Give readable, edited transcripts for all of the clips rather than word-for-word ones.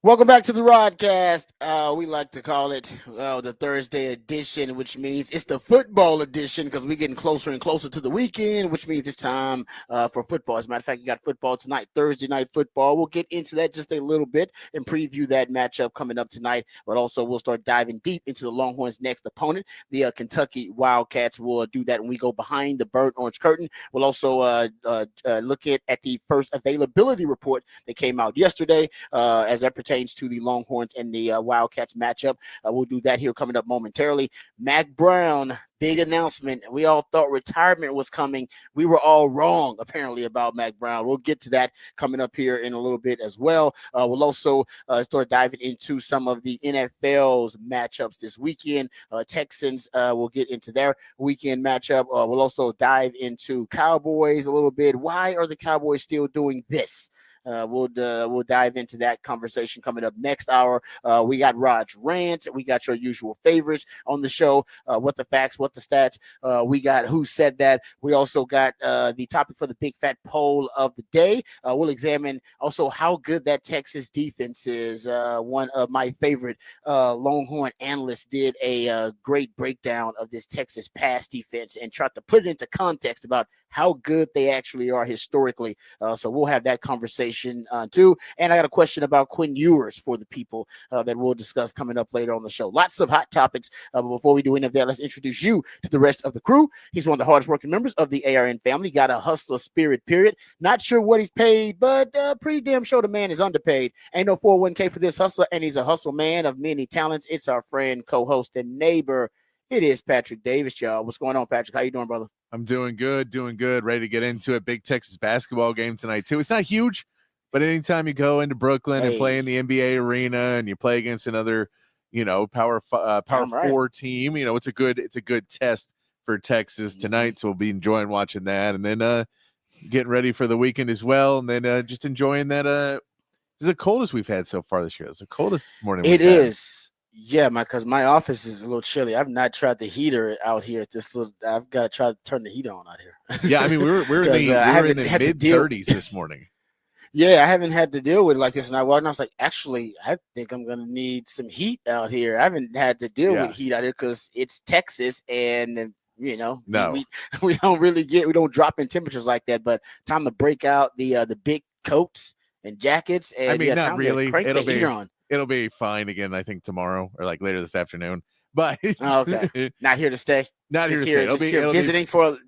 Welcome back to the Rodcast. We like to call it the Thursday edition, which means it's the football edition because we're getting closer and closer to the weekend, which means it's time for football. As a matter of fact, you got football tonight, Thursday night football. We'll get into that just a little bit and preview that matchup coming up tonight. But also, we'll start diving deep into the Longhorns' next opponent, the Kentucky Wildcats. We'll do that when we go behind the burnt orange curtain. We'll also look at the first availability report that came out yesterday as that pertains to the Longhorns and the Wildcats matchup. We'll do that here coming up momentarily. Mac Brown, big announcement. We all thought retirement was coming. We were all wrong, apparently, about Mac Brown. We'll get to that coming up here in a little bit as well. We'll also start diving into some of the NFL's matchups this weekend. Texans, we'll get into their weekend matchup. We'll also dive into Cowboys a little bit. Why are the Cowboys still doing this? We'll dive into that conversation coming up next hour. We got Rod's rant. We got your usual favorites on the show. What the facts, what the stats. We got who said that. We also got the topic for the big fat poll of the day. We'll examine also how good that Texas defense is. One of my favorite Longhorn analysts did a great breakdown of this Texas pass defense and tried to put it into context about how good they actually are historically. So we'll have that conversation too. And I got a question about Quinn Ewers for the people that we'll discuss coming up later on the show. Lots of hot topics. But before we do any of that, let's introduce you to the rest of the crew. He's one of the hardest working members of the ARN family. Got a hustler spirit, period. Not sure what he's paid, but pretty damn sure the man is underpaid. Ain't no 401k for this hustler, and he's a hustle man of many talents. It's our friend, co-host, and neighbor. It is Patrick Davis, y'all. What's going on, Patrick? How you doing, brother? I'm doing good. Ready to get into a big Texas basketball game tonight, too. It's not huge, but anytime you go into Brooklyn and play in the NBA arena and you play against another, power four team, it's a good test for Texas tonight. So we'll be enjoying watching that, and then getting ready for the weekend as well, and then just enjoying that. This is the coldest we've had so far this year. It's the coldest morning. It is. Yeah, because my office is a little chilly. I've not tried the heater out here. I've got to try to turn the heater on out here. Yeah, I mean we're in the mid 30s this morning. Yeah, I haven't had to deal with it like this, and I was like, actually, I think I'm gonna need some heat out here. I haven't had to deal with heat out here because it's Texas, and we don't drop in temperatures like that. But time to break out the big coats and jackets, and I mean, not really. Crank the heater on. It'll be fine again, I think, tomorrow or like later this afternoon. But okay, not here to stay. Not here to stay. It'll be visiting for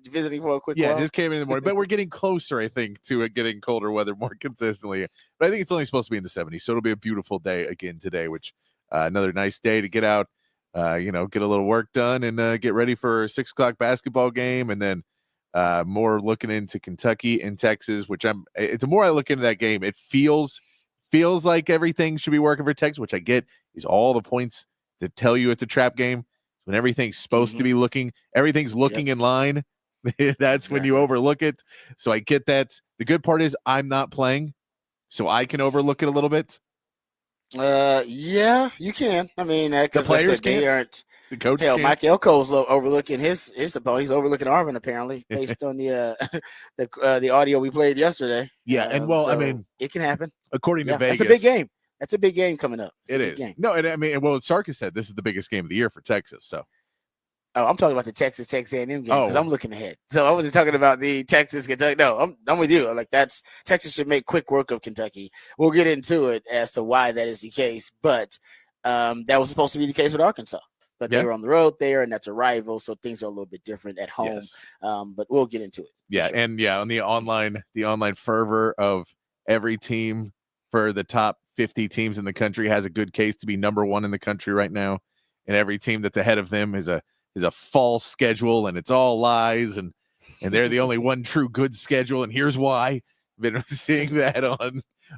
a quick while. Just came in the morning. But we're getting closer, I think, to it getting colder weather more consistently. But I think it's only supposed to be in the 70s, so it'll be a beautiful day again today. Which another nice day to get out, get a little work done and get ready for a 6:00 basketball game, and then more looking into Kentucky and Texas. Which the more I look into that game, it feels like everything should be working for Texas, which I get is all the points that tell you it's a trap game. When everything's supposed to be everything's looking in line. That's when you overlook it. So I get that. The good part is I'm not playing, so I can overlook it a little bit. Yeah, you can. I mean, the players can't. The coach can't. Mike Elko's overlooking his opponent. He's overlooking Arvin apparently, based on the audio we played yesterday. Yeah, and I mean, it can happen. According to Vegas, that's a big game. That's a big game coming up. It is. No, and I mean, Sarkis said this is the biggest game of the year for Texas. So, I'm talking about the Texas A&M game because I'm looking ahead. So I wasn't talking about the Texas Kentucky. No, I'm with you. Like Texas should make quick work of Kentucky. We'll get into it as to why that is the case, but that was supposed to be the case with Arkansas. But they were on the road there, and that's a rival, so things are a little bit different at home. Yes. But we'll get into it. Yeah, sure. And on the online fervor of every team for the top 50 teams in the country has a good case to be number one in the country right now, and every team that's ahead of them is a false schedule, and it's all lies, and they're the only one true good schedule, and here's why. I've been seeing that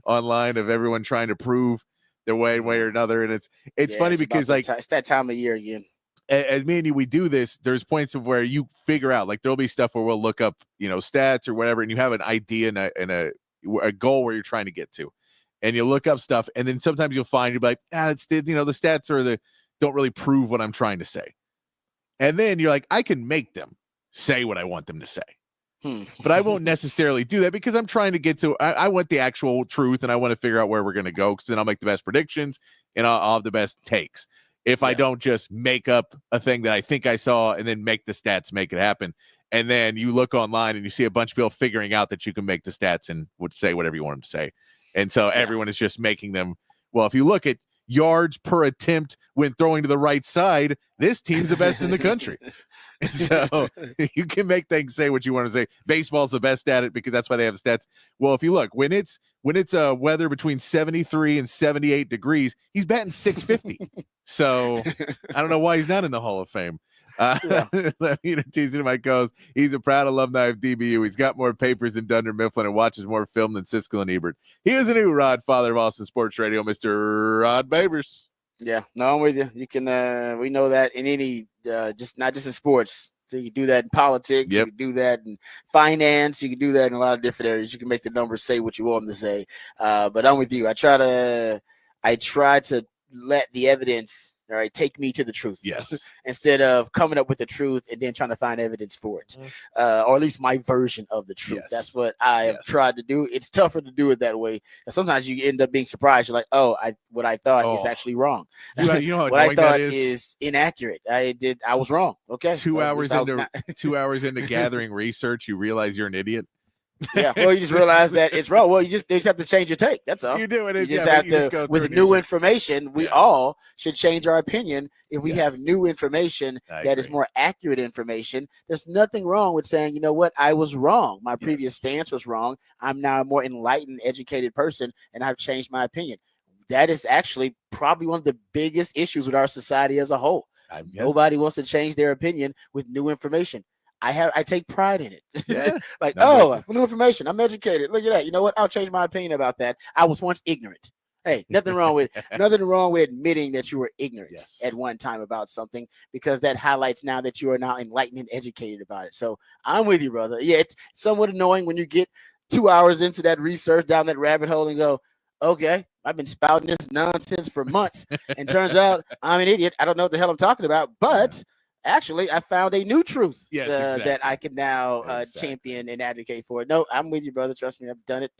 online of everyone trying to prove their way or another, and it's funny because it's that time of year again. As me and you, we do this. There's points of where you figure out, like there'll be stuff where we'll look up, stats or whatever, and you have an idea and a goal where you're trying to get to, and you look up stuff, and then sometimes you'll find you'll be like, it's the stats don't really prove what I'm trying to say, and then you're like, I can make them say what I want them to say. But I won't necessarily do that because I'm trying to get to, I want the actual truth and I want to figure out where we're going to go because then I'll make the best predictions and I'll have the best takes. If I don't just make up a thing that I think I saw and then make the stats make it happen. And then you look online and you see a bunch of people figuring out that you can make the stats and would say whatever you want them to say. And so everyone is just making them. Well, if you look at yards per attempt when throwing to the right side, this team's the best in the country. So you can make things say what you want to say. Baseball's the best at it because that's why they have the stats. Well, if you look, when it's weather between 73 and 78 degrees, he's batting 650. So I don't know why he's not in the Hall of Fame. Let me introduce you to my co-host. He's a proud alumni of DBU. He's got more papers than Dunder Mifflin and watches more film than Siskel and Ebert. He is a new Rod, father of Austin Sports Radio, Mr. Rod Babers. Yeah, no, I'm with you. You can, we know that in any, just not just in sports. So you can do that in politics. You can do that in finance. You can do that in a lot of different areas. You can make the numbers say what you want them to say. But I'm with you. I try to let the evidence, all right, take me to the truth. Yes. Instead of coming up with the truth and then trying to find evidence for it, or at least my version of the truth. That's what I have tried to do. It's tougher to do it that way. And sometimes you end up being surprised. You're like, oh, what I thought is actually wrong. You know how what I thought is inaccurate. I was wrong. Okay. 2 hours into 2 hours into gathering research, you realize you're an idiot. Yeah, well, you just realize that it's wrong. Well, you just have to change your take. That's all. You do it. You just have to, with new information, we all should change our opinion. If we have new information that is more accurate information, there's nothing wrong with saying, you know what, I was wrong. My previous stance was wrong. I'm now a more enlightened, educated person, and I've changed my opinion. That is actually probably one of the biggest issues with our society as a whole. Nobody wants to change their opinion with new information. I take pride in it. Yeah. New information. I'm educated. Look at that. You know what? I'll change my opinion about that. I was once ignorant. Hey, nothing wrong with admitting that you were ignorant at one time about something, because that highlights now that you are now enlightened and educated about it. So I'm with you, brother. Yeah, it's somewhat annoying when you get 2 hours into that research down that rabbit hole and go, okay, I've been spouting this nonsense for months, and turns out I'm an idiot. I don't know what the hell I'm talking about, but actually, I found a new truth that I can now champion and advocate for. No, I'm with you, brother. Trust me, I've done it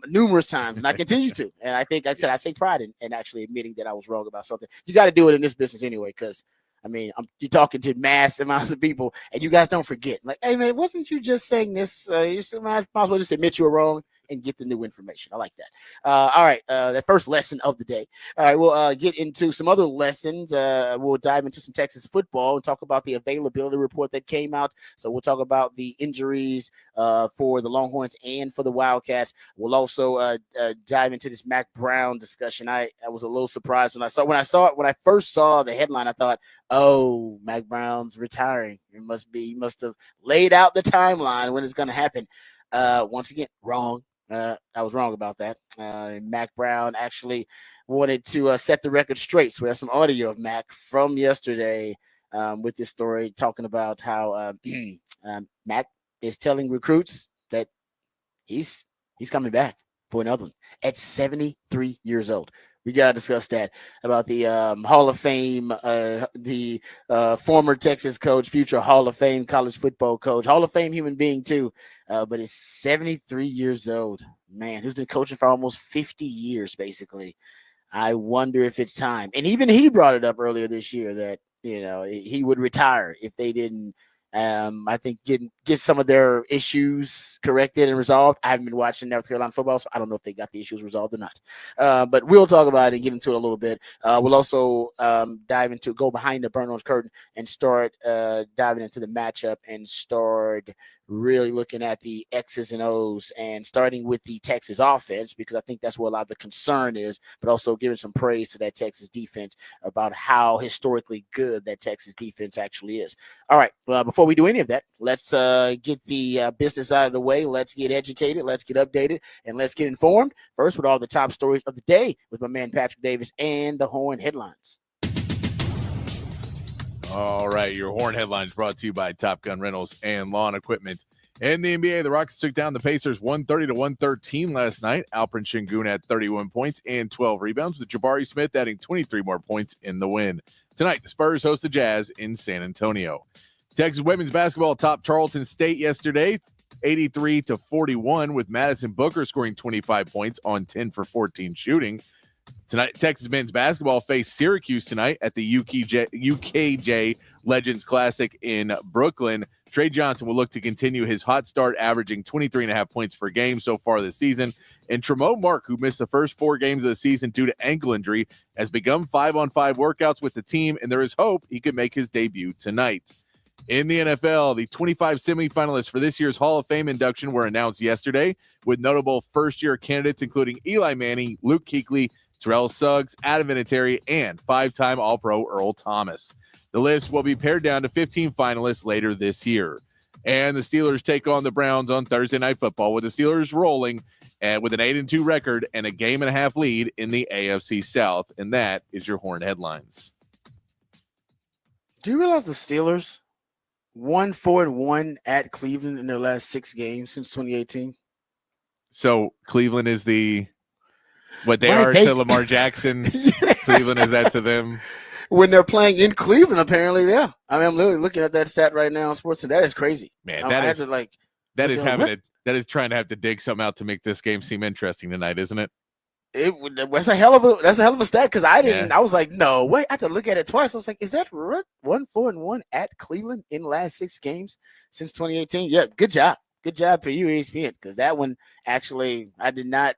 numerous times, and I continue to. And I think, like I said, I take pride in actually admitting that I was wrong about something. You got to do it in this business anyway, because, I mean, you're talking to mass amounts of people, and you guys don't forget. Like, hey, man, wasn't you just saying this? You might as well just admit you were wrong and get the new information. I like that. All right, the first lesson of the day. All right, we'll get into some other lessons. We'll dive into some Texas football and talk about the availability report that came out. So we'll talk about the injuries for the Longhorns and for the Wildcats. We'll also dive into this Mac Brown discussion. I was a little surprised when I first saw the headline. I thought, oh, Mac Brown's retiring. He must have laid out the timeline when it's going to happen. Once again, wrong. I was wrong about that. Mac Brown actually wanted to set the record straight. So we have some audio of Mac from yesterday with this story, talking about how Mac is telling recruits that he's coming back for another one at 73 years old. We got to discuss that, about the Hall of Fame, the former Texas coach, future Hall of Fame college football coach, Hall of Fame human being too, but is 73 years old. Man, who's been coaching for almost 50 years, basically. I wonder if it's time. And even he brought it up earlier this year that, you know, he would retire if they didn't, I think, get some of their issues corrected and resolved. I haven't been watching North Carolina football, so I don't know if they got the issues resolved or not. But we'll talk about it and get into it a little bit. We'll also go behind the burn orange curtain and start diving into the matchup and start really looking at the X's and O's, and starting with the Texas offense, because I think that's where a lot of the concern is, but also giving some praise to that Texas defense about how historically good that Texas defense actually is. All right, before we do any of that, let's get the business out of the way. Let's get educated, let's get updated, and let's get informed. First, with all the top stories of the day with my man Patrick Davis and the Horn headlines. All right, your Horn headlines brought to you by Top Gun Rentals and Lawn Equipment. In the NBA, the Rockets took down the Pacers 130-113 last night. Alperen Sengun had 31 points and 12 rebounds, with Jabari Smith adding 23 more points in the win. Tonight, the Spurs host the Jazz in San Antonio. Texas women's basketball topped Charleston State yesterday, 83-41, with Madison Booker scoring 25 points on 10 for 14 shooting. Tonight, Texas men's basketball faced Syracuse tonight at the UKJ Legends Classic in Brooklyn. Trey Johnson will look to continue his hot start, averaging 23.5 points per game so far this season. And Tremont Mark, who missed the first 4 games of the season due to ankle injury, has begun 5-on-5 workouts with the team, and there is hope he could make his debut tonight. In the NFL, the 25 semifinalists for this year's Hall of Fame induction were announced yesterday, with notable first-year candidates including Eli Manning, Luke Kuechly, Terrell Suggs, Adam Vinatieri, and 5-time All-Pro Earl Thomas. The list will be pared down to 15 finalists later this year. And the Steelers take on the Browns on Thursday Night Football, with the Steelers rolling with an 8-2 record and a game-and-a-half lead in the AFC South. And that is your Horn Headlines. Do you realize the Steelers won 4-1 at Cleveland in their last 6 games since 2018? So Cleveland is what they are to Lamar Jackson. Yeah. Cleveland is that to them. When they're playing in Cleveland, apparently, yeah. I mean, I'm literally looking at that stat right now on sports, and that is crazy. Man, that is trying to have to dig something out to make this game seem interesting tonight, isn't it? That's a hell of a stat, because I was like, no, wait, I had to look at it twice. I was like, is that 1-4-1 at Cleveland in the last 6 games since 2018? Yeah, good job. Good job for you, ESPN, because that one actually I did not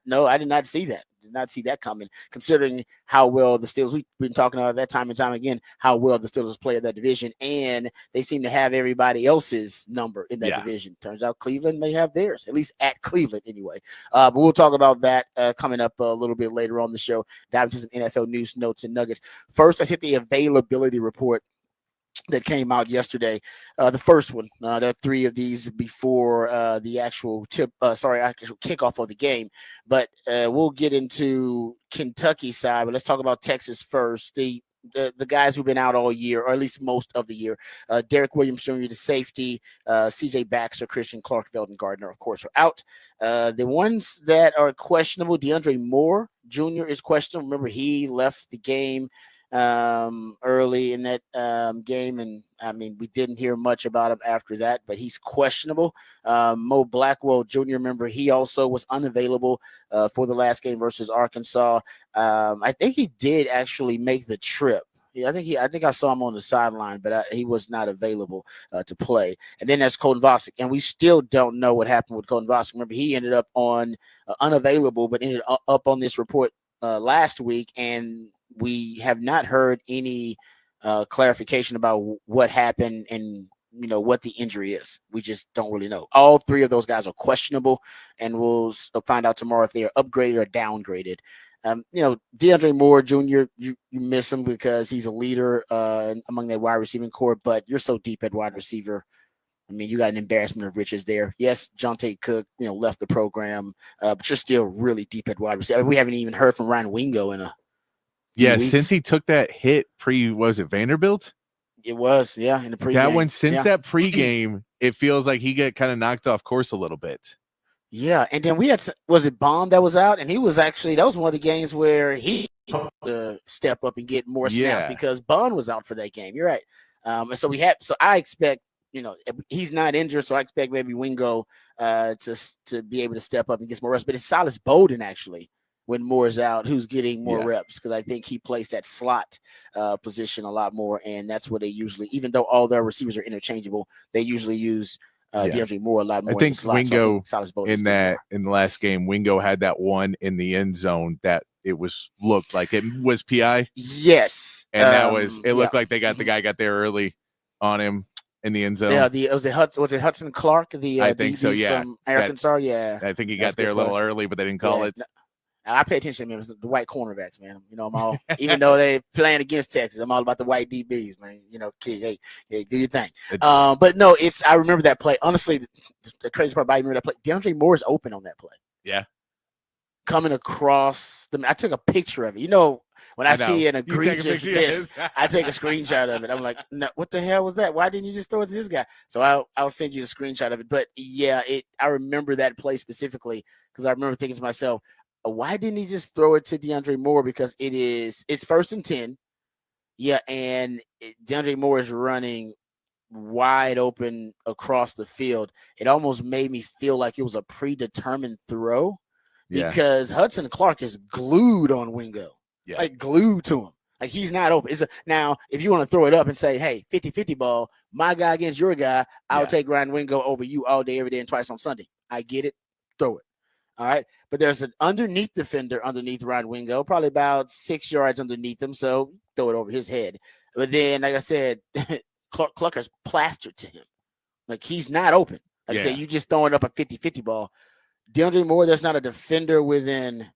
see that. Did not see that coming, considering how well the Steelers, we've been talking about that time and time again, how well the Steelers play in that division, and they seem to have everybody else's number in that division. Turns out Cleveland may have theirs, at least at Cleveland anyway. But we'll talk about that coming up a little bit later on the show, dive into some NFL news, notes, and nuggets. First, let's hit the availability report that came out yesterday. The first one, there are 3 of these before the actual kickoff of the game, but we'll get into Kentucky side, but let's talk about Texas first. The guys who've been out all year, or at least most of the year, Derek Williams Jr., the safety, CJ Baxter, Christian Clark, Veldon Gardner, of course, are out. The ones that are questionable, DeAndre Moore Jr. is questionable. Remember, he left the game early in that game, and I mean, we didn't hear much about him after that, but he's questionable. Mo Blackwell Jr., remember, he also was unavailable for the last game versus Arkansas. I think he did actually make the trip. I think I saw him on the sideline, but he was not available to play. And then that's Colton Vasek, and we still don't know what happened with Colton Vasek. Remember, he ended up on unavailable, but ended up on this report last week, and we have not heard any clarification about what happened and what the injury is. We just don't really know. All 3 of those guys are questionable, and we'll find out tomorrow if they are upgraded or downgraded. DeAndre Moore Jr., you miss him because he's a leader among that wide receiving core, but you're so deep at wide receiver. I mean, you got an embarrassment of riches there. Yes, Jonte Cook, left the program, but you're still really deep at wide receiver. I mean, we haven't even heard from Ryan Wingo in a Yeah, since he took that hit was it Vanderbilt? It was, yeah, in the pregame. That one, since that pregame, it feels like he got kind of knocked off course a little bit. Yeah, and then we had, was it Bond that was out? And he was actually, that was one of the games where he step up and get more snaps because Bond was out for that game. You're right. And so I expect, he's not injured, so I expect maybe Wingo to be able to step up and get some more rest. But it's Silas Bowden, actually, when Moore's out, who's getting more reps, because I think he plays that slot position a lot more, and that's what they usually, even though all their receivers are interchangeable, they usually use DeAndre Moore a lot more. I think Wingo in the last game, Wingo had that one in the end zone that it looked like it was PI. Yes, and that looked like they got the guy got there early on him in the end zone. Yeah, was it Hudson Clark? I think so. Yeah, from Arkansas. I think he got there a little early, but they didn't call it. I pay attention to them. The white cornerbacks, man. I'm all, even though they playing against Texas, I'm all about the white DBs, man. Kid, hey, do your thing. But no, I remember that play. Honestly, the crazy part about I remember that play, DeAndre Moore is open on that play. Yeah. Coming across I took a picture of it. When I see an egregious miss, I take a screenshot of it. I'm like, no, what the hell was that? Why didn't you just throw it to this guy? So I'll send you the screenshot of it. But yeah, I remember that play specifically because I remember thinking to myself, why didn't he just throw it to DeAndre Moore? Because it's 1st and 10. Yeah, and DeAndre Moore is running wide open across the field. It almost made me feel like it was a predetermined throw Yeah. because Hudson Clark is glued on Wingo, Yeah. like glued to him. Like he's not open. Now, if you want to throw it up and say, hey, 50-50 ball, my guy against your guy, I'll take Ryan Wingo over you all day, every day, and twice on Sunday. I get it. Throw it. All right. But there's an underneath defender underneath Ryan Wingo, probably about 6 yards underneath him. So throw it over his head. But then, like I said, Clucker's plastered to him. Like he's not open. Like I said, you just throwing up a 50-50 ball. DeAndre Moore, there's not a defender within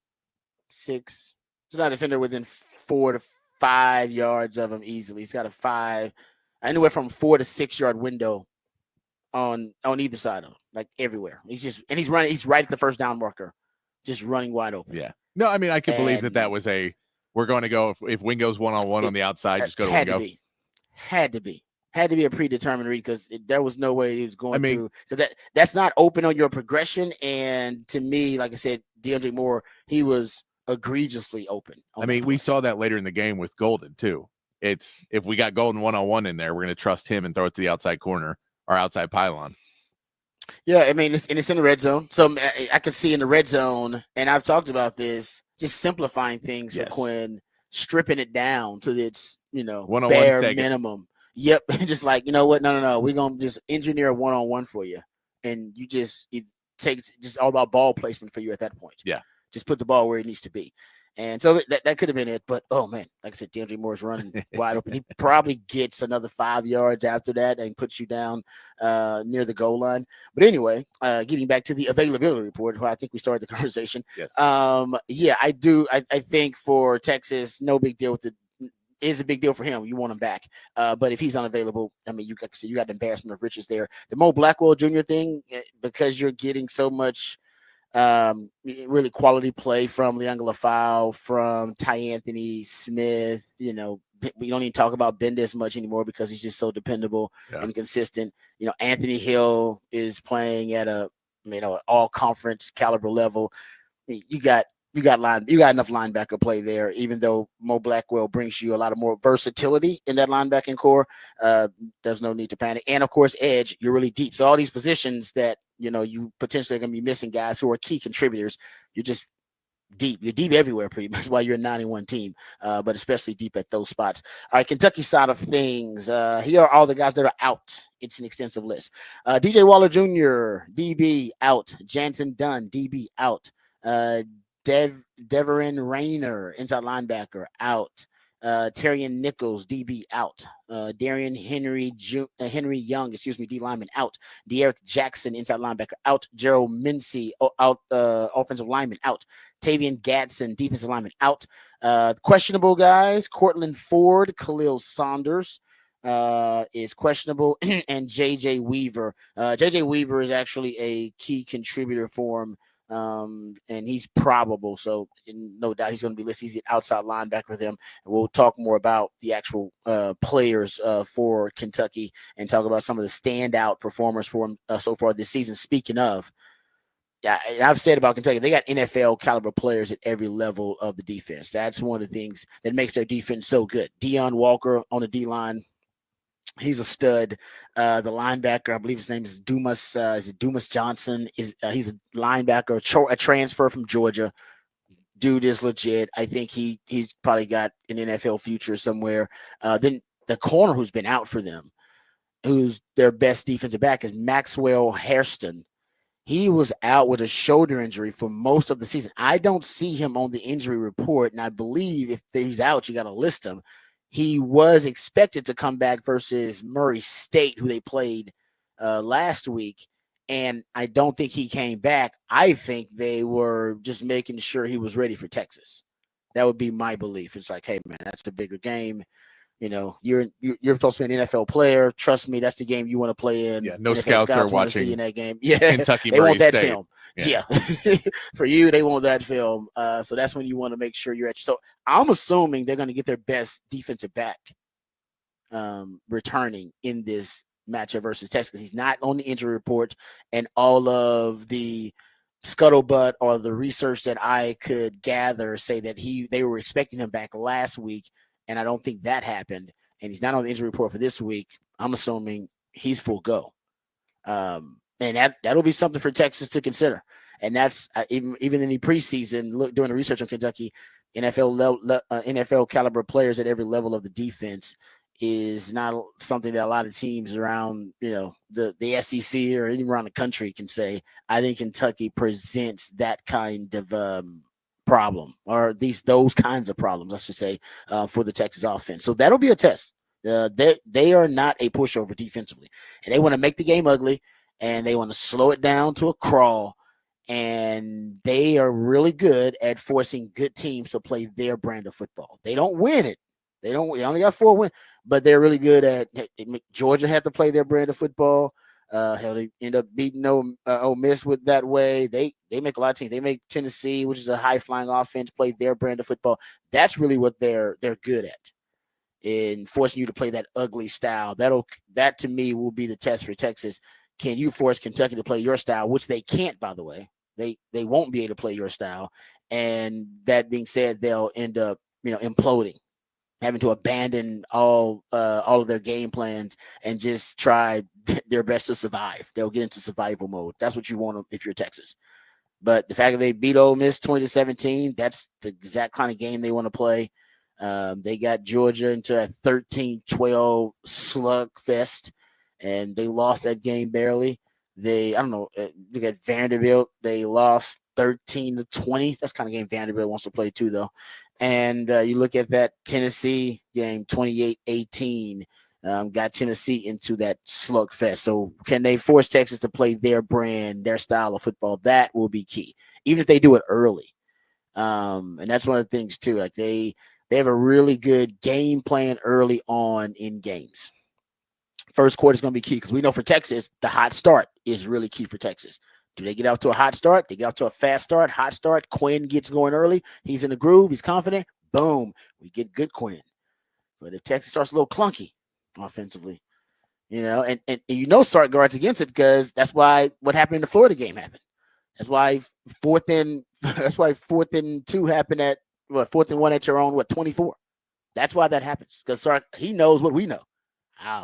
6. There's not a defender within 4 to 5 yards of him easily. He's got anywhere from 4 to 6 yard window on either side of him, like everywhere. He's running. He's right at the first down marker, just running wide open. Yeah. No, I mean, I can believe that was we're going to go if Wingo's one-on-one on the outside, just go to Wingo. Had to be a predetermined read because there was no way he was going through. Because that's not open on your progression. And to me, like I said, DeAndre Moore, he was egregiously open. I mean, we saw that later in the game with Golden too. It's if we got Golden one-on-one in there, we're going to trust him and throw it to the outside corner or outside pylon. Yeah, I mean, it's in the red zone. So I can see in the red zone, and I've talked about this, just simplifying things for Quinn, stripping it down to its, bare minimum. Yep. Just like, you know what? No. We're going to just engineer a one-on-one for you. And it takes just all about ball placement for you at that point. Yeah. Just put the ball where it needs to be. And so that could have been it. But, oh, man, like I said, DeAndre Moore's running wide open. He probably gets another 5 yards after that and puts you down near the goal line. But anyway, getting back to the availability report, where I think we started the conversation. Yes. I do. I think for Texas, no big deal with it. Is a big deal for him. You want him back. But if he's unavailable, I mean, you got the embarrassment of riches there. The Mo Blackwell Jr. thing, because you're getting so much really quality play from Leon Lafau, from Ty Anthony Smith. We don't even talk about Benda as much anymore because he's just so dependable and consistent. Anthony Hill is playing at a all conference caliber level. You got enough linebacker play there, even though Mo Blackwell brings you a lot of more versatility in that linebacking core. There's no need to panic. And of course, edge, you're really deep. So all these positions that, you potentially are going to be missing guys who are key contributors, you're just deep. You're deep everywhere pretty much while you're a 9-1 team, but especially deep at those spots. All right, Kentucky side of things. Here are all the guys that are out. It's an extensive list. DJ Waller Jr., DB, out. Jansen Dunn, DB, out. Deverin Rayner, inside linebacker, out. Terrian Nichols, DB, out. Darian Henry Young, D lineman, out. De'Eric Jackson, inside linebacker, out. Gerald Mincy, out. Offensive lineman, out. Tavian Gadsden, defensive lineman, out. Questionable guys: Cortland Ford, Khalil Saunders is questionable, and JJ Weaver. JJ Weaver is actually a key contributor for him. And he's probable, so no doubt he's going to be listed. He's an outside linebacker with him. And we'll talk more about the actual players for Kentucky and talk about some of the standout performers for him so far this season. Speaking of, I've said about Kentucky, they got NFL caliber players at every level of the defense. That's one of the things that makes their defense so good. Deion Walker on the D-line. He's a stud. The linebacker, I believe his name is Dumas. Is it Dumas Johnson? He's a linebacker, a transfer from Georgia. Dude is legit. I think he's probably got an NFL future somewhere. Then the corner who's been out for them, who's their best defensive back, is Maxwell Hairston. He was out with a shoulder injury for most of the season. I don't see him on the injury report, and I believe if he's out, you got to list him. He was expected to come back versus Murray State, who they played last week, and I don't think he came back. I think they were just making sure he was ready for Texas. That would be my belief. It's like, hey, man, that's a bigger game. You're supposed to be an NFL player. Trust me, that's the game you want to play in. Yeah, no NFL scouts are watching in that game. Yeah, Kentucky they Murray want that State. film. Yeah. For you, they want that film. So that's when you want to make sure you're at. So I'm assuming they're going to get their best defensive back returning in this matchup versus Texas, because he's not on the injury report, and all of the scuttlebutt or the research that I could gather say that they were expecting him back last week. And I don't think that happened. And he's not on the injury report for this week. I'm assuming he's full go. And that'll be something for Texas to consider. And that's even in the preseason, look doing the research on Kentucky, NFL caliber players at every level of the defense is not something that a lot of teams around the SEC or even around the country can say. I think Kentucky presents that kind of problem, or at least those kinds of problems, I should say, for the Texas offense. So that'll be a test. They are not a pushover defensively, and they want to make the game ugly, and they want to slow it down to a crawl. And they are really good at forcing good teams to play their brand of football. They don't win it. They only got 4 wins, but they're really good at. Georgia had to play their brand of football. Hell, they end up beating Ole Miss with that way. They make a lot of teams. They make Tennessee, which is a high flying offense, play their brand of football. That's really what they're good at, in forcing you to play that ugly style. That to me will be the test for Texas. Can you force Kentucky to play your style, which they can't, by the way. They won't be able to play your style. And that being said, they'll end up, imploding, having to abandon all of their game plans and just try their best to survive. They'll get into survival mode. That's what you want if you're Texas. But the fact that they beat Ole Miss 20-17, that's the exact kind of game they want to play. They got Georgia into a 13-12 slugfest, and they lost that game barely. They look at Vanderbilt. They lost 13-20. That's kind of game Vanderbilt wants to play too, though. And you look at that Tennessee game, 28-18, got Tennessee into that slugfest. So can they force Texas to play their brand, their style of football? That will be key, even if they do it early. And that's one of the things too. Like they have a really good game plan early on in games. First quarter is going to be key because we know for Texas, the hot start is really key for Texas. Do they get out to a hot start? They get out to a fast start, hot start. Quinn gets going early. He's in the groove. He's confident. Boom. We get good Quinn. But if Texas starts a little clunky offensively, and Sark guards against it because that's why what happened in the Florida game happened. That's why fourth and 2 happened at 4th and 1 at your own 24. That's why that happens because Sark, he knows what we know.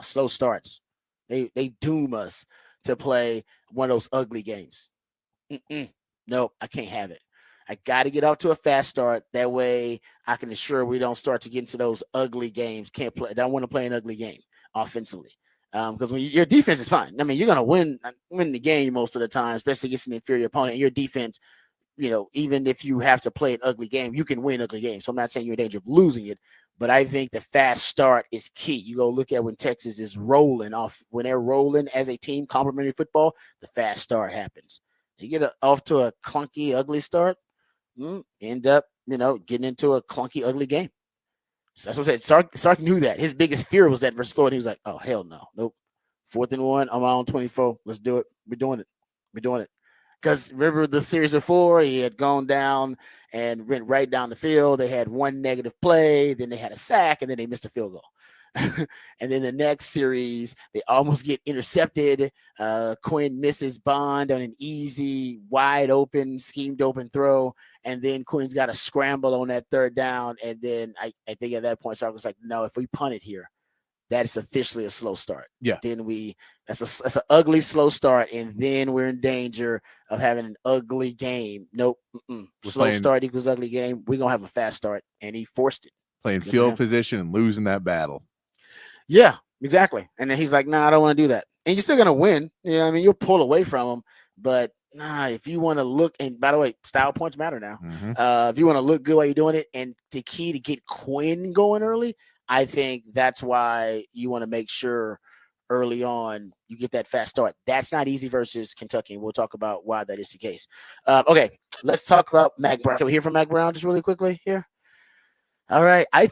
Slow starts. They doom us to play one of those ugly games. Nope, I can't have it. I got to get off to a fast start. That way I can ensure we don't start to get into those ugly games. Can't play. I don't want to play an ugly game offensively. Because when your defense is fine. I mean, you're going to win the game most of the time, especially against an inferior opponent. And your defense, even if you have to play an ugly game, you can win ugly games. So I'm not saying you're in danger of losing it. But I think the fast start is key. You go look at when Texas is rolling off, when they're rolling as a team, complementary football, the fast start happens. You get off to a clunky, ugly start, end up, getting into a clunky, ugly game. So that's what I said. Sark knew that. His biggest fear was that versus Florida. He was like, oh, hell no. Nope. 4th and 1, I'm on 24. Let's do it. We're doing it. Because remember the series before, he had gone down and went right down the field. They had one negative play, then they had a sack, and then they missed a field goal. And then the next series, they almost get intercepted. Quinn misses Bond on an easy, wide open, schemed open throw. And then Quinn's got a scramble on that 3rd down. And then I think at that point, Sark was like, no, if we punt it here, that's officially a slow start. Yeah. Then that's an ugly slow start, and then we're in danger of having an ugly game. Nope. Slow start equals ugly game. We're gonna have a fast start, and he forced it. Playing field position and losing that battle. Yeah, exactly. And then he's like, "Nah, I don't want to do that." And you're still gonna win. You'll pull away from him, but if you want to look, and by the way, style points matter now. Mm-hmm. If you want to look good while you're doing it, and the key to get Quinn going early, I think that's why you want to make sure early on you get that fast start. That's not easy versus Kentucky, and we'll talk about why that is the case. Okay, let's talk about Mack Brown. Can we hear from Mack Brown just really quickly here? All right. I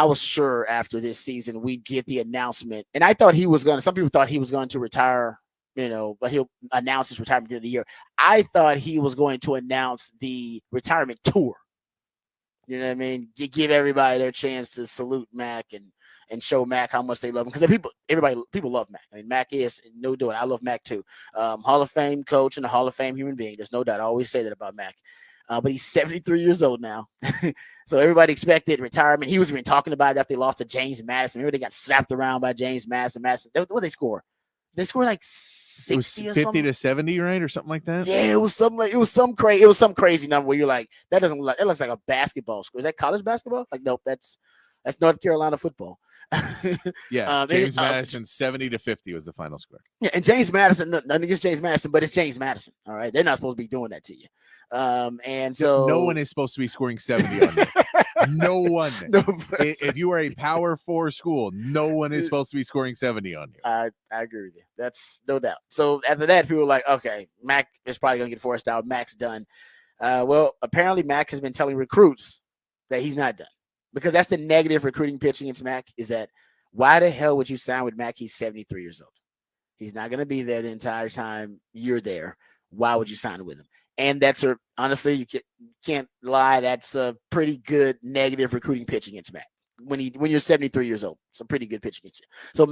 was sure after this season we'd get the announcement, and I thought some people thought he was going to retire, but he'll announce his retirement at the end of the year. I thought he was going to announce the retirement tour. You know what I mean? Give everybody their chance to salute Mac and show Mac how much they love him. Because people love Mac. I mean, Mac is no doubt. I love Mac too. Hall of Fame coach and a Hall of Fame human being. There's no doubt. I always say that about Mac. But he's 73 years old now. So everybody expected retirement. He was even talking about it after they lost to James Madison. Remember they got slapped around by James Madison. What did they score? they scored like It was 60 or 50 something. to 70, right, or something like that. Yeah, it was some crazy number where you're like, that doesn't look like, it looks like a basketball score. Is that college basketball? Like, nope, that's North Carolina football. Yeah, James Madison 70 to 50 was the final score. Yeah, and James Madison, nothing against James Madison, but it's James Madison. All right, they're not supposed to be doing that to you. And so no one is supposed to be scoring 70 on you. No one. No, if you are a Power 4 school, no one is supposed to be scoring 70 on you. I agree with you. That's no doubt. So after that, people were like, okay, Mac is probably going to get forced out. Mac's done. Well, apparently Mac has been telling recruits that he's not done, because that's the negative recruiting pitch against Mac, is that why the hell would you sign with Mac? He's 73 years old. He's not going to be there the entire time you're there. Why would you sign with him? And that's honestly, you can't lie. That's a pretty good negative recruiting pitch against Mac when you're 73 years old. It's a pretty good pitch against you. So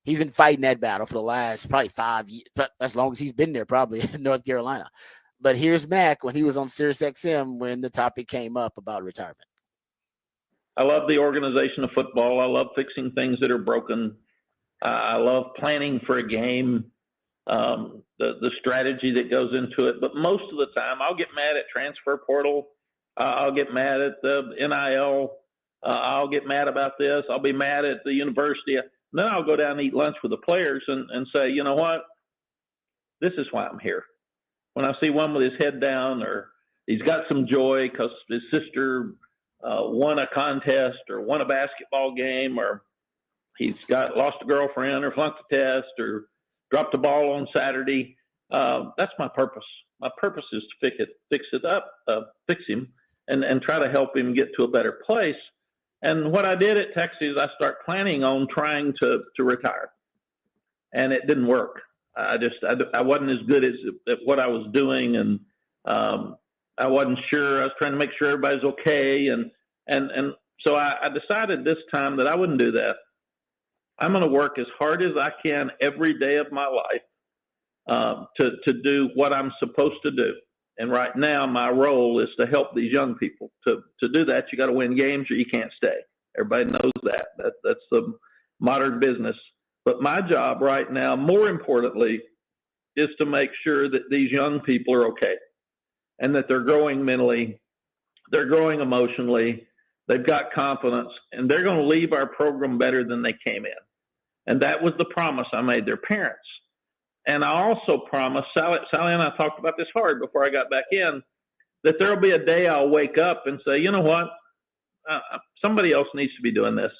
he's been fighting that battle for the last probably 5 years, as long as he's been there, probably in North Carolina. But here's Mac when he was on SiriusXM when the topic came up about retirement. I love the organization of football. I love fixing things that are broken. I love planning for a game. The strategy that goes into it, but most of the time I'll get mad at transfer portal. I'll get mad at the NIL. I'll get mad about this. I'll be mad at the university. And then I'll go down and eat lunch with the players and say, you know what? This is why I'm here. When I see one with his head down, or he's got some joy because his sister won a contest or won a basketball game, or he's lost a girlfriend or flunked a test or dropped the ball on Saturday. That's my purpose. My purpose is to fix him, and try to help him get to a better place. And what I did at Texas is I start planning on trying to retire, and it didn't work. I wasn't as good at what I was doing, and I wasn't sure. I was trying to make sure everybody's okay, and so I decided this time that I wouldn't do that. I'm going to work as hard as I can every day of my life to do what I'm supposed to do. And right now, my role is to help these young people. To do that, you got to win games or you can't stay. Everybody knows that. That's the modern business. But my job right now, more importantly, is to make sure that these young people are okay and that they're growing mentally, they're growing emotionally, they've got confidence, and they're going to leave our program better than they came in. And that was the promise I made their parents. And I also promised, Sally and I talked about this hard before I got back in, that there'll be a day I'll wake up and say, you know what, somebody else needs to be doing this.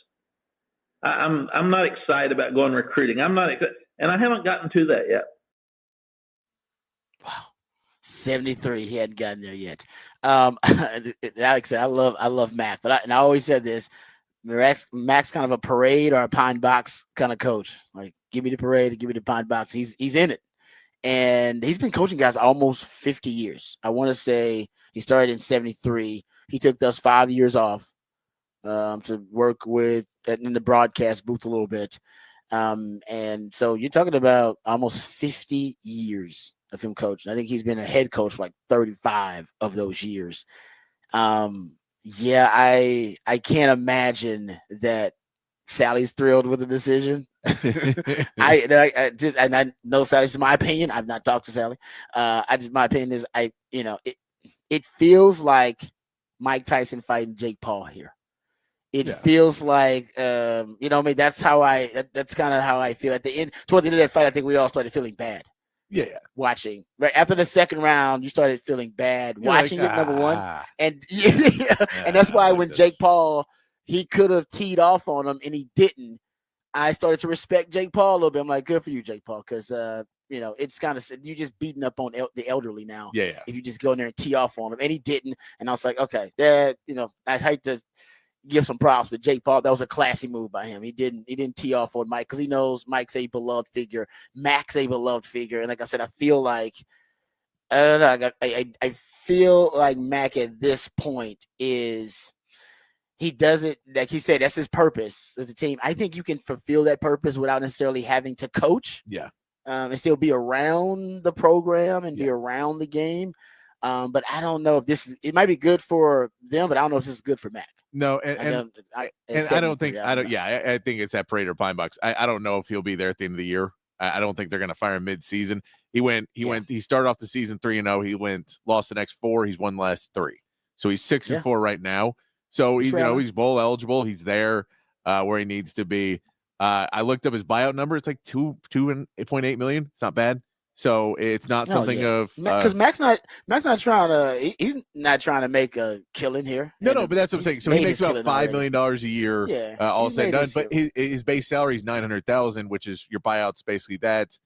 I'm not excited about going recruiting. And I haven't gotten to that yet. Wow. 73, he hadn't gotten there yet. Alex said, I love Mac, but I always said this. Mac's kind of a parade or a pine box kind of coach. Like, give me the parade, give me the pine box. He's in it. And he's been coaching guys almost 50 years. I want to say he started in 73. He took us 5 years off to work in the broadcast booth a little bit. And so you're talking about almost 50 years of him coaching. I think he's been a head coach for like 35 of those years. Yeah, I can't imagine that Sally's thrilled with the decision. I know Sally's my opinion. I've not talked to Sally. My opinion is it feels like Mike Tyson fighting Jake Paul here. It feels like that's kind of how I feel at the end. Toward the end of that fight, I think we all started feeling bad. Yeah. Watching right after the second round, you started feeling bad watching it. Number one, and and that's why when Jake Paul, he could have teed off on him and he didn't. I started to respect Jake Paul a little bit. I'm like, good for you, Jake Paul, because it's kind of you just beating up on the elderly now. Yeah. If you just go in there and tee off on him, and he didn't, and I was like, okay, I hate to give some props, but Jake Paul, that was a classy move by him. He didn't tee off on Mike because he knows Mike's a beloved figure, Mac's a beloved figure, and like I said, I feel like I feel like Mac at this point he does it, like he said, that's his purpose as a team. I think you can fulfill that purpose without necessarily having to coach. Yeah. And still be around the program and be around the game. But I don't know if it might be good for them, but I don't know if this is good for Mac. No, I think it's that parade or pine box. I don't know if he'll be there at the end of the year. I don't think they're going to fire him mid-season. He started off the season 3-0. He lost the next 4. He's won the last 3. So he's 6-4 right now. So he's bowl eligible. He's there where he needs to be. I looked up his buyout number. It's like $2.8 million. It's not bad. So it's not something of because Mac's not trying to. He's not trying to make a killing here. No, but that's what I'm saying. So he makes about $5 million a year. Yeah, all said and done. But his base salary is $900,000, which is your buyout's basically that.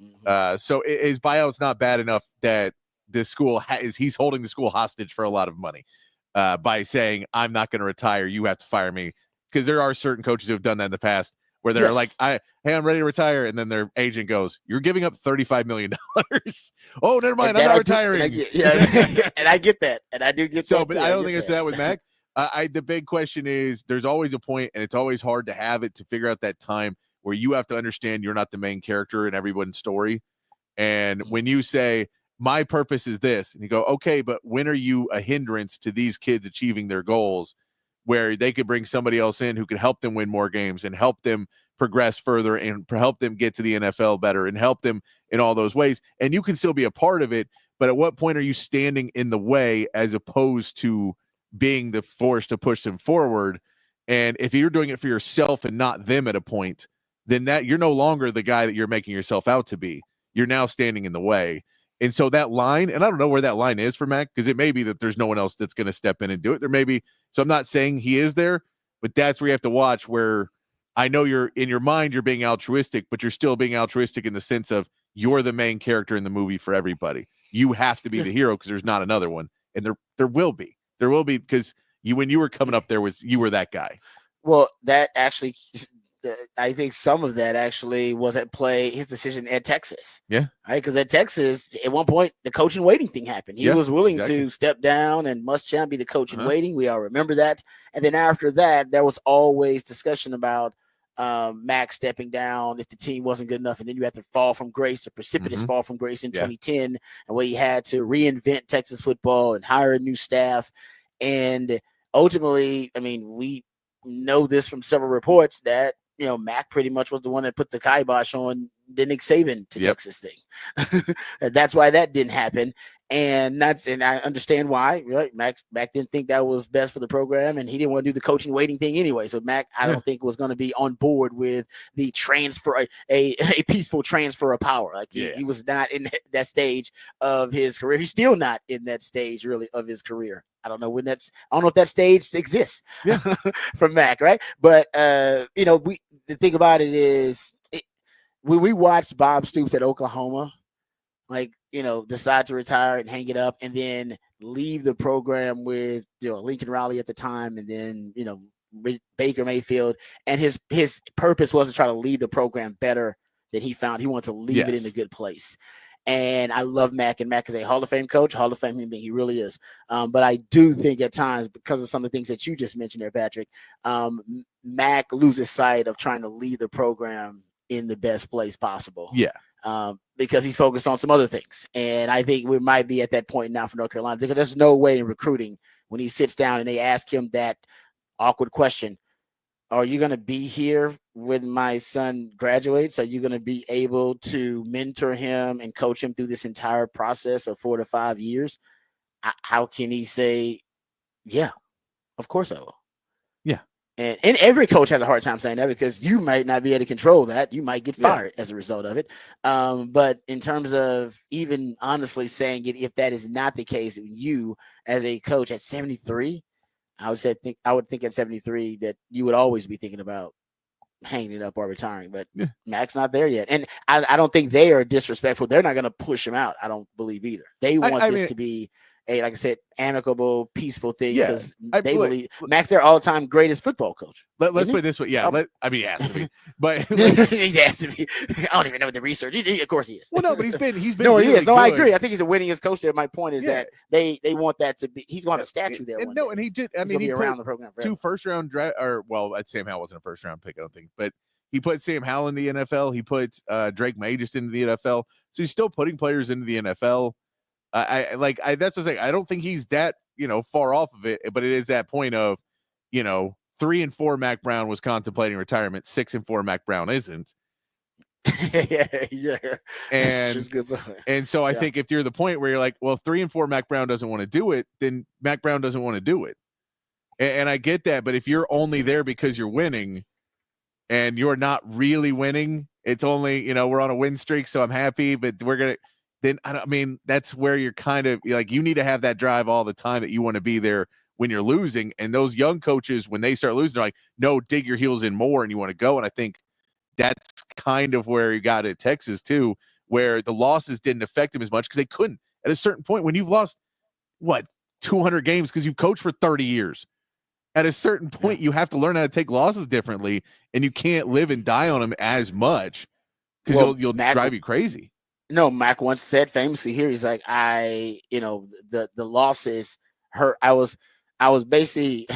Mm-hmm. So his buyout's not bad enough that the school he's holding the school hostage for a lot of money by saying, I'm not going to retire. You have to fire me. Because there are certain coaches who have done that in the past where they're like, hey, I'm ready to retire. And then their agent goes, you're giving up $35 million. Oh, never mind. I'm not retiring. And I get that. And I do get that. But I don't think it's that with Mac. The big question is there's always a point, and it's always hard to have it to figure out that time where you have to understand you're not the main character in everyone's story. And when you say, my purpose is this, and you go, okay, but when are you a hindrance to these kids achieving their goals where they could bring somebody else in who could help them win more games and help them progress further and help them get to the NFL better and help them in all those ways. And you can still be a part of it, but at what point are you standing in the way as opposed to being the force to push them forward? And if you're doing it for yourself and not them at a point, then that you're no longer the guy that you're making yourself out to be. You're now standing in the way. And so that line, and I don't know where that line is for Mac, because it may be that there's no one else that's going to step in and do it. There may be. So I'm not saying he is there, but that's where you have to watch, where I know you're in your mind, you're being altruistic, but you're still being altruistic in the sense of you're the main character in the movie for everybody. You have to be the hero because there's not another one. And there will be because when you were coming up, you were that guy. Well, that actually, I think some of that actually was at play, his decision at Texas. Yeah. Right. Because at Texas, at one point, the coach in waiting thing happened. He was willing to step down and Muschamp be the coach in waiting. We all remember that. And then after that, there was always discussion about Max stepping down if the team wasn't good enough. And then you had to fall from grace, a precipitous fall from grace in 2010, and where he had to reinvent Texas football and hire a new staff. And ultimately, I mean, we know this from several reports that, Mac pretty much was the one that put the kibosh on the Nick Saban to Texas thing. That's why that didn't happen. And I understand why, right? Mac didn't think that was best for the program, and he didn't want to do the coaching waiting thing anyway. So Mac, I don't think was going to be on board with the transfer, a peaceful transfer of power. Like he was not in that stage of his career. He's still not in that stage really of his career. I don't know if that stage exists for Mac, right? But the thing about it is when we watched Bob Stoops at Oklahoma, decide to retire and hang it up and then leave the program with Lincoln Riley at the time, and then Baker Mayfield, and his purpose was to try to lead the program better than he found. He wanted to leave it in a good place. And I love Mac, and Mac is a Hall of Fame coach, Hall of Fame human being. He really is. But I do think at times, because of some of the things that you just mentioned there, Patrick, Mac loses sight of trying to lead the program in the best place possible. Yeah. Because he's focused on some other things. And I think we might be at that point now for North Carolina, because there's no way in recruiting when he sits down and they ask him that awkward question, are you going to be here when my son graduates? Are you going to be able to mentor him and coach him through this entire process of 4 to 5 years? How can he say, yeah, of course I will? Yeah. And every coach has a hard time saying that, because you might not be able to control that. You might get fired as a result of it. But in terms of even honestly saying it, if that is not the case, you as a coach at 73, I would think at 73 that you would always be thinking about hanging it up or retiring. But Mac's not there yet. And I don't think they are disrespectful. They're not going to push him out, I don't believe either. They want this to be like I said, amicable, peaceful thing, because they believe Mac's their all-time greatest football coach. Let's put it this way. Yeah. He has to be. But he has to be. I don't even know the research. Of course he is. Well, no, but he's been no, really he is. No, good. I agree. I think he's the winningest coach there. My point is that they want that to be. He's going to have a statue there. And he did. I mean, he around the program forever. 2 first-round draft, Sam Howell wasn't a first-round pick, I don't think, but he put Sam Howell in the NFL. He put Drake May just into the NFL. So he's still putting players into the NFL. That's what I'm saying. I don't think he's that, far off of it, but it is that point of, 3 and 4 Mac Brown was contemplating retirement. 6 and 4 Mac Brown isn't. yeah. That's And just good. point. and so I Yeah. think if you're the point where you're like, well, 3 and 4, Mac Brown doesn't want to do it, then Mac Brown doesn't want to do it. And I get that, but if you're only there because you're winning and you're not really winning, it's only, we're on a win streak, so I'm happy, but we're gonna. Then I mean, that's where you're kind of like, you need to have that drive all the time that you want to be there when you're losing. And those young coaches, when they start losing, they're like, no, dig your heels in more, and you want to go. And I think that's kind of where you got at Texas too, where the losses didn't affect them as much because they couldn't. At a certain point, when you've lost 200 games because you've coached for 30 years, at a certain point, you have to learn how to take losses differently, and you can't live and die on them as much because you'll drive you crazy. No, Mac once said famously here, he's like, the losses hurt. I was basically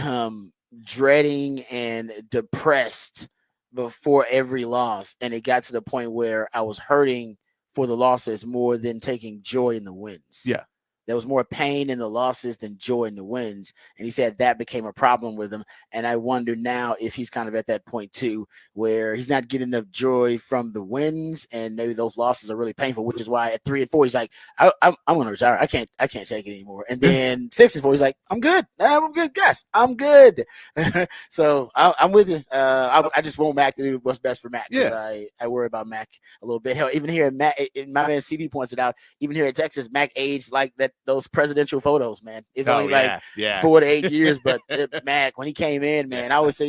dreading and depressed before every loss, and it got to the point where I was hurting for the losses more than taking joy in the wins. Yeah. There was more pain in the losses than joy in the wins. And he said that became a problem with him. And I wonder now if he's kind of at that point too, where he's not getting enough joy from the wins, and maybe those losses are really painful, which is why at 3-4, he's like, I'm going to retire. I can't take it anymore. And then 6-4, he's like, I'm good. I'm good, guys. I'm good. So I'm with you. I just want Mac to do what's best for Mac. Yeah. I worry about Mac a little bit. Hell, even here, Mac, my man CB points it out, even here in Texas, Mac aged like that. Those presidential photos, man. It's only 4 to 8 years, but Mac, when he came in, man, I would say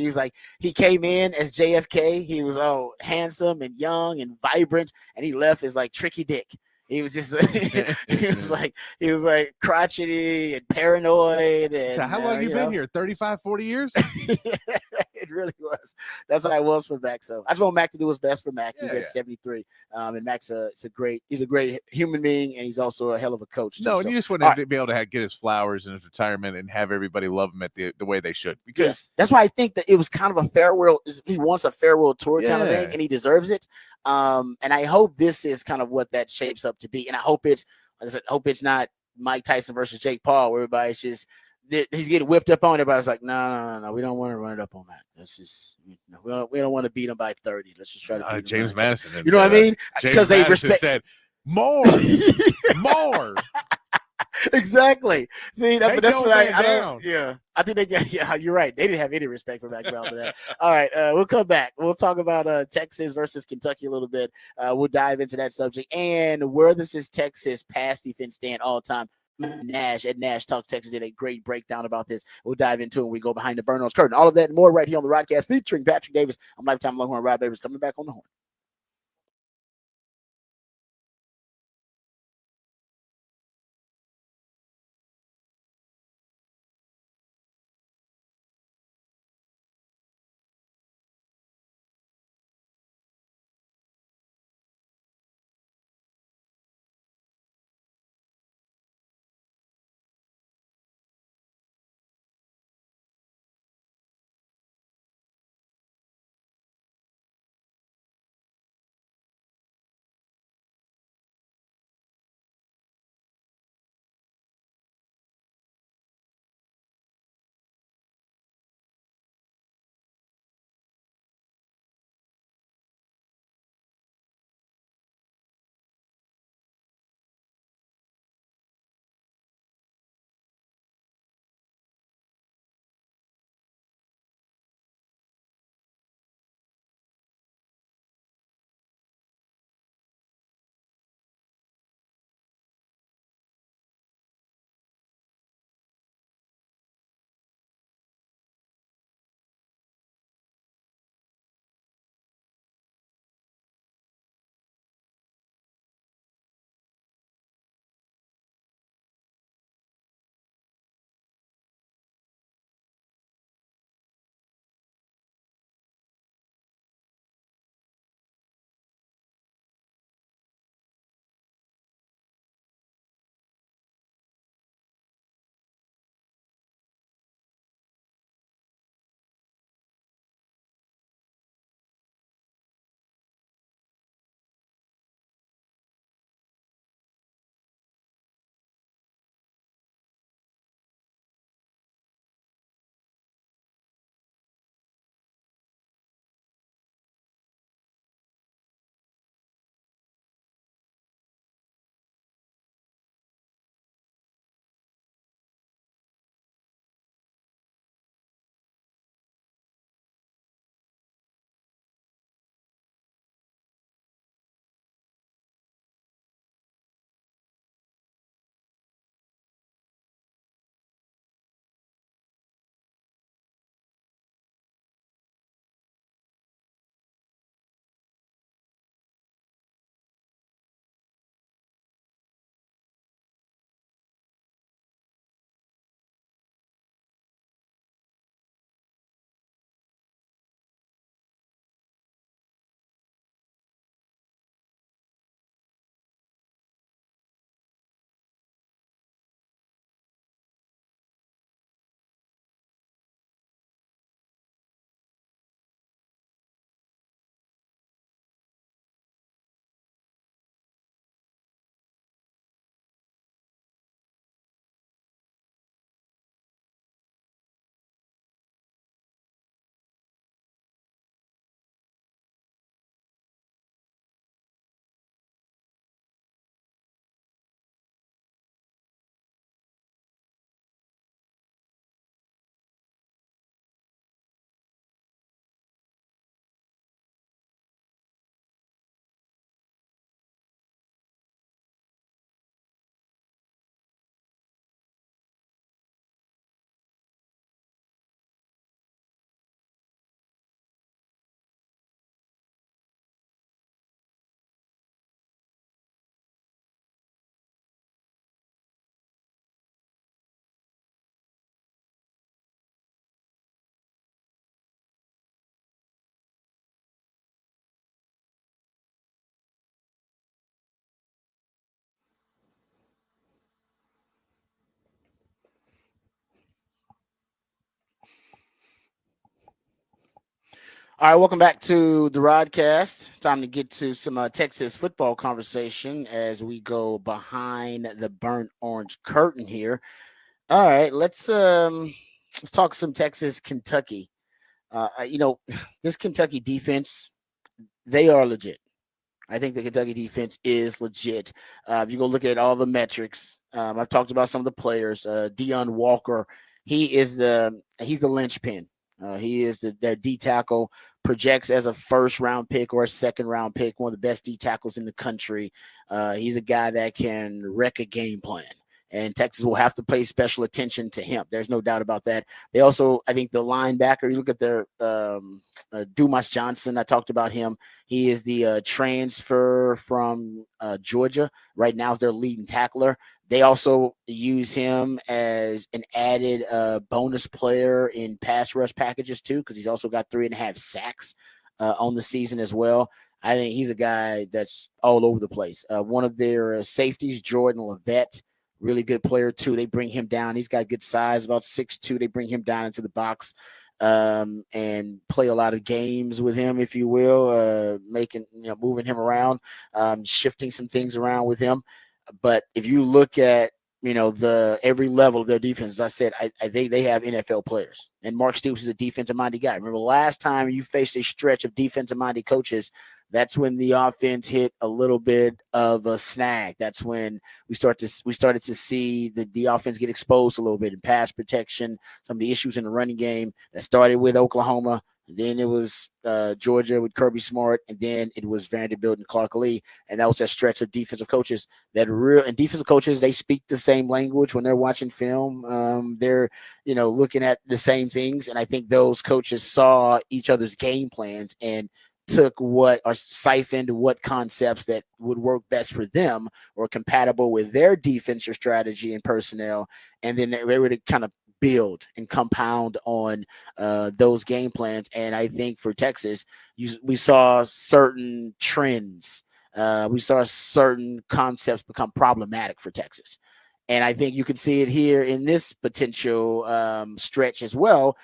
he came in as JFK. He was all handsome and young and vibrant, and he left as like Tricky Dick. He was just he was like crotchety and paranoid. And so how long you been here? 35, 40 years? It really was. That's how I was for Mac. So I just want Mac to do what's best for Mac. He's at 73. And Mac's he's a great human being, and he's also a hell of a coach. No, and you just want to be able to get his flowers in his retirement and have everybody love him at the way they should. Because yes, that's why I think that it was kind of a farewell. He wants a farewell tour kind of thing, and he deserves it. And I hope this is kind of what that shapes up to be. And I hope it's not Mike Tyson versus Jake Paul, where everybody's just he's getting whipped up on. Everybody's like, no, we don't want to run it up on Mac. That's just we don't want to beat him by 30. Let's just try to beat James him Madison. You know what I mean? Because they said more. Exactly. See, that's what I don't. Yeah, I think they get. Yeah, you're right. They didn't have any respect for Mac Brown for that. All right, we'll come back. We'll talk about Texas versus Kentucky a little bit. We'll dive into that subject and where this is Texas pass defense stand all time. Nash at Nash Talks Texas did a great breakdown about this. We'll dive into it when we go behind the Burn Nose curtain. All of that and more right here on the Rodcast featuring Patrick Davis. I'm Lifetime Longhorn Rod Babers coming back on the horn. All right, welcome back to the Rodcast. Time to get to some Texas football conversation as we go behind the burnt orange curtain here. All right, let's talk some Texas, Kentucky. This Kentucky defense, they are legit. I think the Kentucky defense is legit. If you go look at all the metrics, I've talked about some of the players. Deion Walker, he's the linchpin. He is their D tackle, projects as a first round pick or a second round pick, one of the best D tackles in the country. He's a guy that can wreck a game plan. And Texas will have to pay special attention to him. There's no doubt about that. They also, I think, the linebacker. You look at their Dumas Johnson. I talked about him. He is the transfer from Georgia. Right now, is their leading tackler. They also use him as an added bonus player in pass rush packages too, because he's also got 3.5 sacks on the season as well. I think he's a guy that's all over the place. One of their safeties, Jordan Levitt, really good player too. They bring him down. He's got good size, about 6'2". They bring him down into the box and play a lot of games with him, if you will, moving him around, shifting some things around with him. But if you look at every level of their defense, as I said, I think they have NFL players. And Mark Stoops is a defensive-minded guy. Remember, last time you faced a stretch of defensive-minded coaches, that's when the offense hit a little bit of a snag. That's when we started to see the offense get exposed a little bit in pass protection, some of the issues in the running game that started with Oklahoma. Then it was Georgia with Kirby Smart, and then it was Vanderbilt and Clark Lee, and that was that stretch of defensive coaches and defensive coaches. They speak the same language when they're watching film. They're looking at the same things, and I think those coaches saw each other's game plans and took siphoned what concepts that would work best for them or compatible with their defensive strategy and personnel, and then they were to kind of build and compound on those game plans. And I think for Texas, we saw certain trends. We saw certain concepts become problematic for Texas. And I think you can see it here in this potential stretch as well,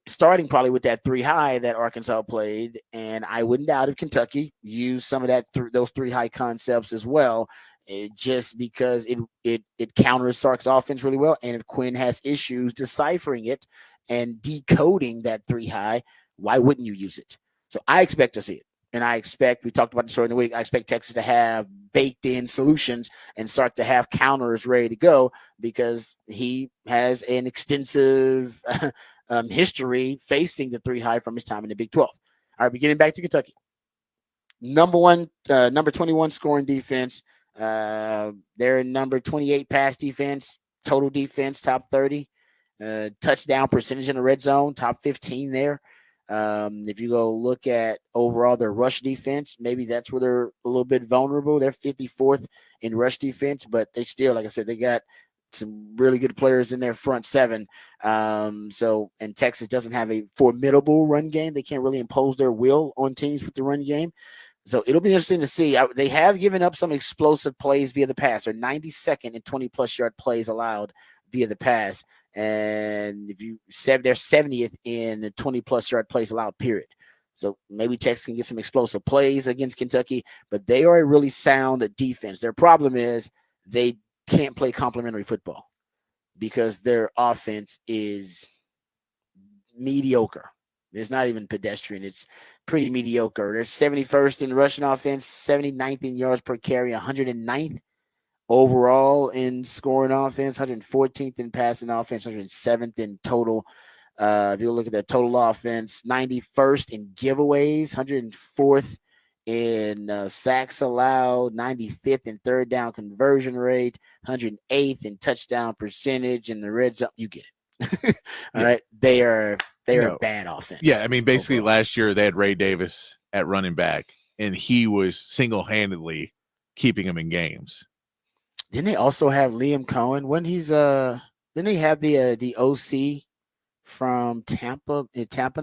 starting probably with that 3 high that Arkansas played. And I wouldn't doubt if Kentucky used some of those 3 high concepts as well, just because it counters Sark's offense really well. And if Quinn has issues deciphering it and decoding that 3 high, why wouldn't you use it? So I expect to see it. And we talked about this during the week, I expect Texas to have baked in solutions and start to have counters ready to go, because he has an extensive history facing the 3 high from his time in the Big 12. All right, getting back to Kentucky. Number 21 scoring defense. They're number 28 pass defense, total defense, top 30. Touchdown percentage in the red zone, top 15 there. If you go look at overall their rush defense, maybe that's where they're a little bit vulnerable. They're 54th in rush defense, but they still, like I said, they got some really good players in their front seven. And Texas doesn't have a formidable run game. They can't really impose their will on teams with the run game. So it'll be interesting to see. They have given up some explosive plays via the pass. They're 92nd in 20-plus yard plays allowed via the pass. And they're 70th in 20-plus yard plays allowed, period. So maybe Texas can get some explosive plays against Kentucky, but they are a really sound defense. Their problem is they can't play complementary football because their offense is mediocre. It's not even pedestrian. It's pretty mediocre. They're 71st in rushing offense, 79th in yards per carry, 109th overall in scoring offense, 114th in passing offense, 107th in total. If you look at their total offense, 91st in giveaways, 104th in sacks allowed, 95th in third down conversion rate, 108th in touchdown percentage in the red zone. You get it. All right. They are a bad offense. Yeah, I mean, basically last year they had Ray Davis at running back, and he was single-handedly keeping them in games. Didn't they also have Liam Cohen when didn't they have the OC from Tampa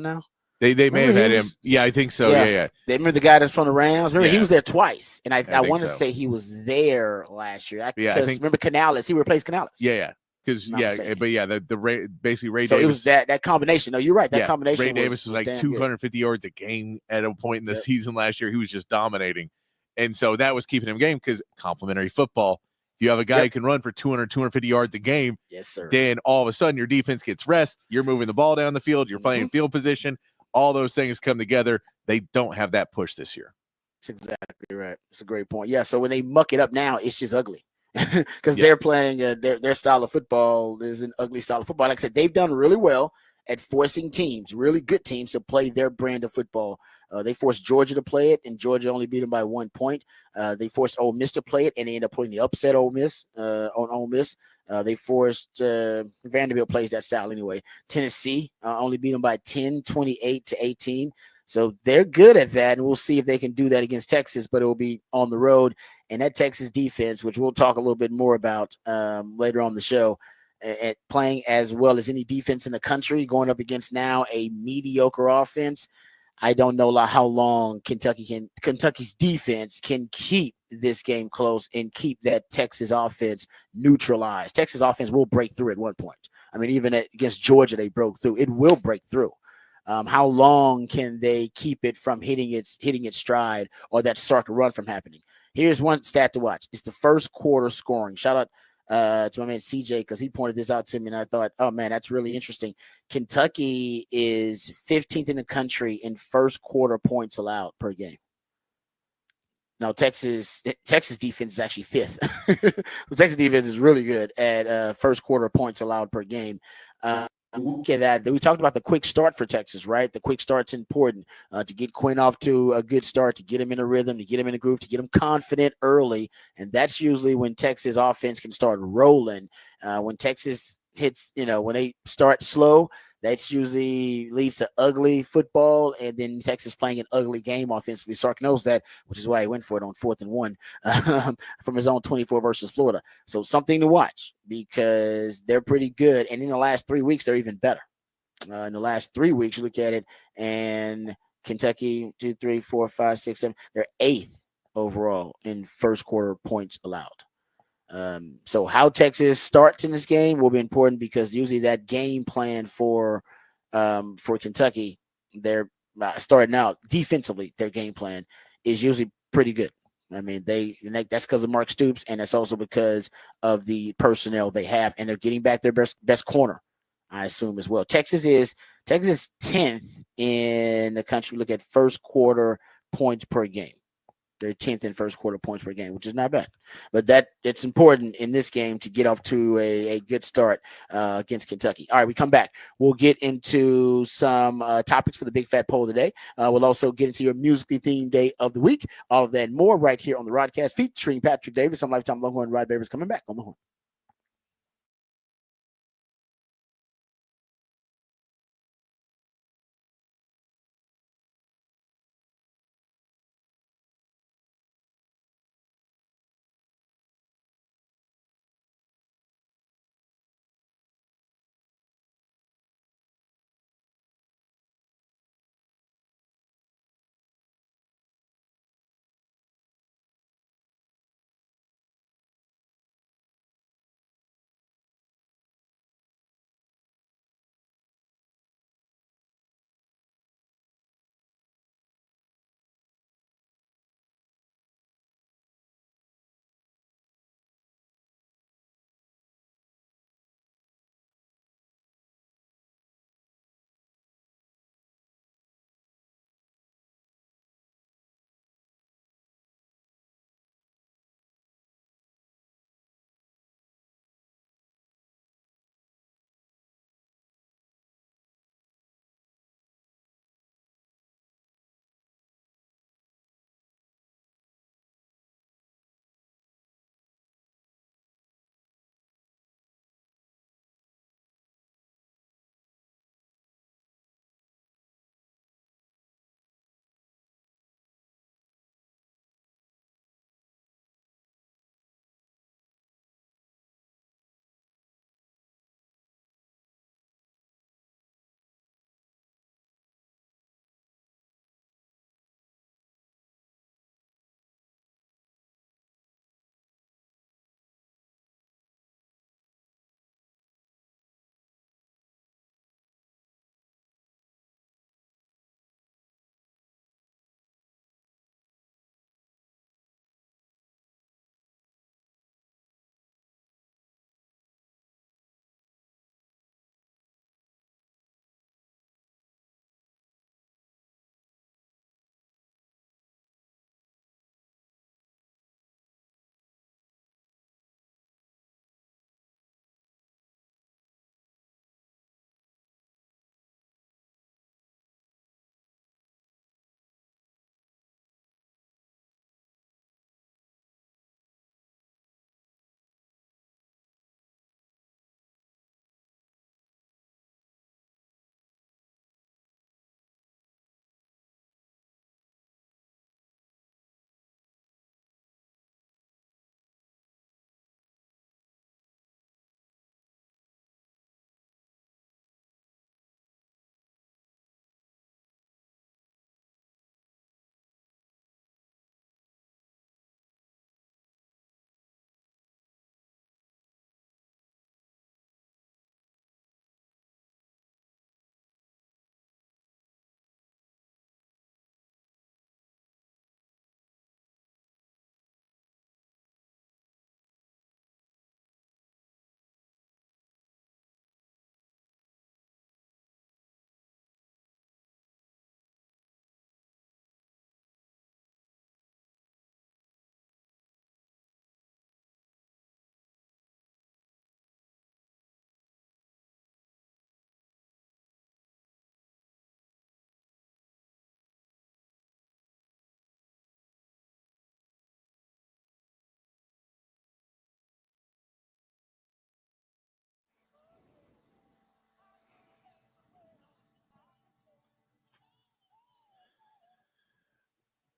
now? They may have had him. Yeah, I think so. Yeah. They remember the guy that's from the Rams. Remember he was there twice, and I want to say he was there last year. Because remember Canales, he replaced Canales. Yeah. because not mistaken. but yeah, the Ray, basically Ray So Davis. it was that combination. No, you're right. That Yeah, combination Ray Davis was like damn 250 yards a game at a point in the Yep. season last year. He was just dominating. And so that was keeping him game because complementary football. If you have a guy who can run for 200, 250 yards a game, yes, sir. Then all of a sudden your defense gets rest. You're moving the ball down the field. You're playing field position. All those things come together. They don't have that push this year. That's exactly right. It's a great point. Yeah. So when they muck it up now, it's just ugly because they're playing their style of football is an ugly style of football. Like I said, they've done really well at forcing teams, really good teams, to play their brand of football. They forced Georgia to play it, and Georgia only beat them by 1 point. They forced Ole Miss to play it, and they ended up putting the upset Ole Miss on Ole Miss. They forced Vanderbilt plays that style anyway. Tennessee only beat them by 10, 28-18. So they're good at that, and we'll see if they can do that against Texas, but it will be on the road. And that Texas defense, which we'll talk a little bit more about later on the show, at playing as well as any defense in the country, going up against now a mediocre offense. I don't know how long Kentucky's defense can keep this game close and keep that Texas offense neutralized. Texas offense will break through at one point. I mean, even against Georgia, they broke through. It will break through. How long can they keep it from hitting its stride or that circle run from happening? Here's one stat to watch. It's the first quarter scoring. Shout out to my man CJ because he pointed this out to me, and I thought, oh man, that's really interesting. Kentucky is 15th in the country in first quarter points allowed per game. Now Texas defense is actually 5th. Texas defense is really good at first quarter points allowed per game. Look at that. We talked about the quick start for Texas, right? The quick start's important to get Quinn off to a good start, to get him in a rhythm, to get him in a groove, to get him confident early. And that's usually when Texas offense can start rolling. When Texas hits, when they start slow, that's usually leads to ugly football, and then Texas playing an ugly game offensively. Sark knows that, which is why he went for it on 4th and 1 from his own 24 versus Florida. So something to watch because they're pretty good. And in the last 3 weeks, they're even better. In the last 3 weeks, you look at it, and Kentucky, 2, 3, 4, 5, 6, 7, they're 8th overall in first quarter points allowed. So how Texas starts in this game will be important because usually that game plan for Kentucky, they're starting out defensively. Their game plan is usually pretty good. I mean, that's because of Mark Stoops, and that's also because of the personnel they have, and they're getting back their best corner, I assume as well. Texas is 10th in the country. Look at first quarter points per game. They're 10th in first quarter points per game, which is not bad. But it's important in this game to get off to a good start against Kentucky. All right, we come back. We'll get into some topics for the Big Fat Poll of the day. We'll also get into your musically themed day of the week. All of that and more right here on the Rodcast featuring Patrick Davis. I'm Lifetime Longhorn Rod Babers coming back on the horn.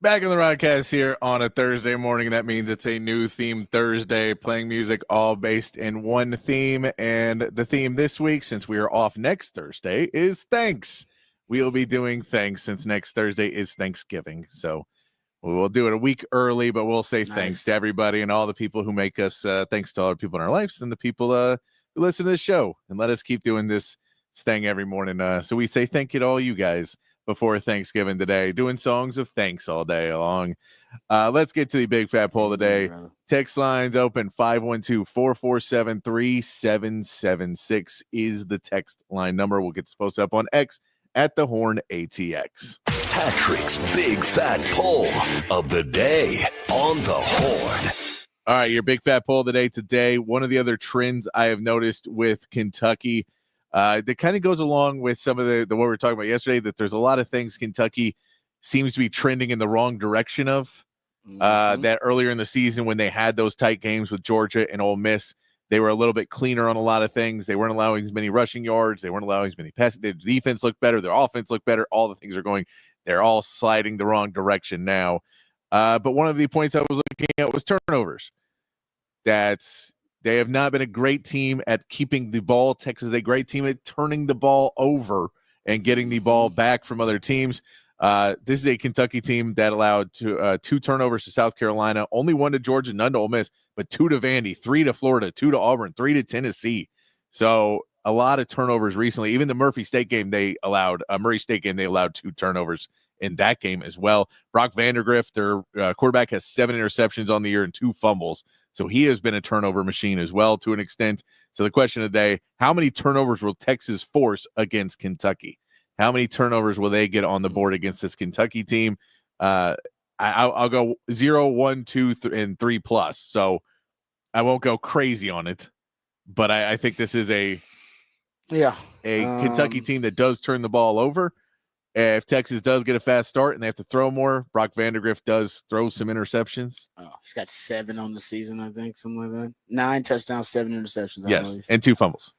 Back in the Rodcast here on a Thursday morning. That means it's a new theme Thursday, playing music all based in one theme. And the theme this week, since we are off next Thursday, is thanks. We'll be doing thanks since next Thursday is Thanksgiving. So we'll do it a week early, but we'll say thanks to everybody and all the people who make us, thanks to all the people in our lives and the people who listen to the show and let us keep doing this thing every morning. So we say thank you to all you guys before Thanksgiving today, doing songs of thanks all day long. Let's get to the big fat poll today. Text lines open 512-447-3776 is the text line number. We'll get this posted up on X at the Horn ATX. Patrick's big fat poll of the day on the Horn. All right, your big fat poll today. One of the other trends I have noticed with Kentucky that kind of goes along with some of the what we were talking about yesterday, that there's a lot of things Kentucky seems to be trending in the wrong direction of. That earlier in the season when they had those tight games with Georgia and Ole Miss, they were a little bit cleaner on a lot of things. They weren't allowing as many rushing yards. They weren't allowing as many passes. Their defense looked better. Their offense looked better. All the things are going. They're all sliding the wrong direction now. But one of the points I was looking at was turnovers. They have not been a great team at keeping the ball. Texas is a great team at turning the ball over and getting the ball back from other teams. This is a Kentucky team that allowed two turnovers to South Carolina, only one to Georgia, none to Ole Miss, but two to Vandy, 3 to Florida, 2 to Auburn, 3 to Tennessee. So a lot of turnovers recently. Even the Murray State game, they allowed 2 turnovers in that game as well. Brock Vandagriff, their quarterback, has 7 interceptions on the year and 2 fumbles. So he has been a turnover machine as well to an extent. So the question of the day, how many turnovers will Texas force against Kentucky? How many turnovers will they get on the board against this Kentucky team? I'll go 0, 1, 2, and 3 plus. So I won't go crazy on it. But I think this is a Kentucky team that does turn the ball over. If Texas does get a fast start and they have to throw more, Brock Vandagriff does throw some interceptions. Oh, he's got 7 on the season, I think, something like that. 9 touchdowns, 7 interceptions. Yes, and 2 fumbles.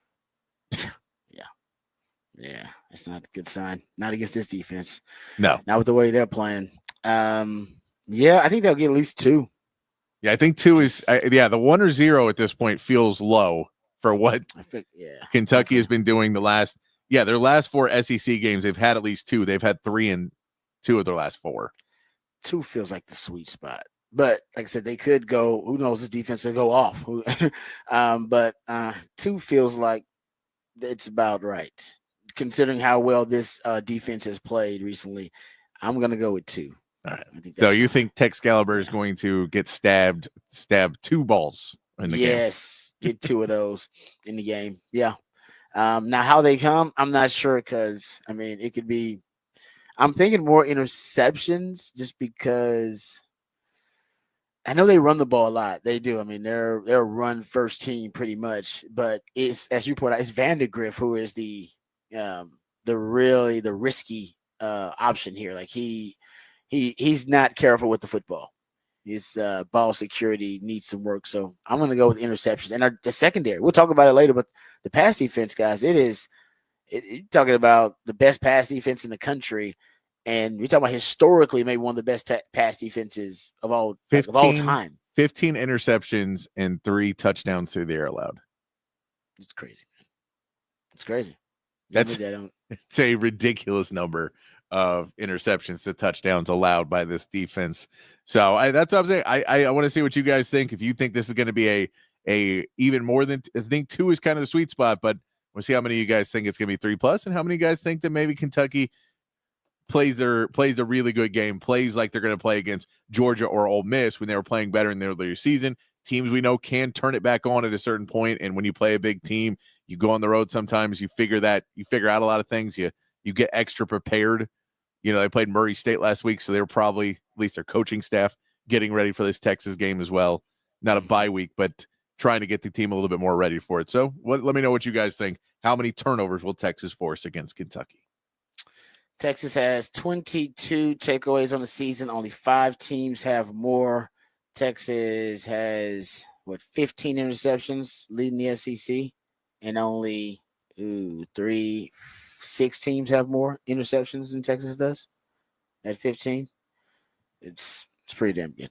Yeah, that's not a good sign. Not against this defense. No, not with the way they're playing. I think they'll get at least 2. Yeah, I think 2 is the 1 or 0 at this point feels low for what Kentucky has been doing their last 4 SEC games. They've had at least 2. They've had 3 in 2 of their last 4. 2 feels like the sweet spot. But like I said, they could go. Who knows? This defense could go off. But 2 feels like it's about right, considering how well this defense has played recently. I'm going to go with 2. All right. So you think Tex Excalibur is going to get stabbed 2 balls in the game? Yes, get 2 of those in the game. Yeah. Now how they come, I'm not sure, because it could be. I'm thinking more interceptions, just because I know they run the ball a lot. They do. They're a run first team pretty much. But it's, as you point out, it's Vandagriff who is the risky option here. Like he's not careful with the football. His ball security needs some work. So I'm going to go with interceptions. And the secondary, we'll talk about it later, but the pass defense, guys, you're talking about the best pass defense in the country. And we're talking about historically maybe one of the best pass defenses of all time. 15 interceptions and 3 touchdowns through the air allowed. It's crazy, man. It's crazy. It's a ridiculous number of interceptions to touchdowns allowed by this defense. So that's what I'm saying. I want to see what you guys think. If you think this is going to be a even more than, I think 2 is kind of the sweet spot, but we'll see how many of you guys think it's going to be 3+ and how many of you guys think that maybe Kentucky plays a really good game, plays like they're going to play against Georgia or Ole Miss when they were playing better in the earlier season. Teams we know can turn it back on at a certain point, and when you play a big team, you go on the road sometimes, you figure out a lot of things, you get extra prepared. They played Murray State last week, so they were probably, at least their coaching staff, getting ready for this Texas game as well. Not a bye week, but trying to get the team a little bit more ready for it. So let me know what you guys think. How many turnovers will Texas force against Kentucky? Texas has 22 takeaways on the season. Only 5 teams have more. Texas has 15 interceptions, leading the SEC, and only 6 teams have more interceptions than Texas does at 15. It's pretty damn good.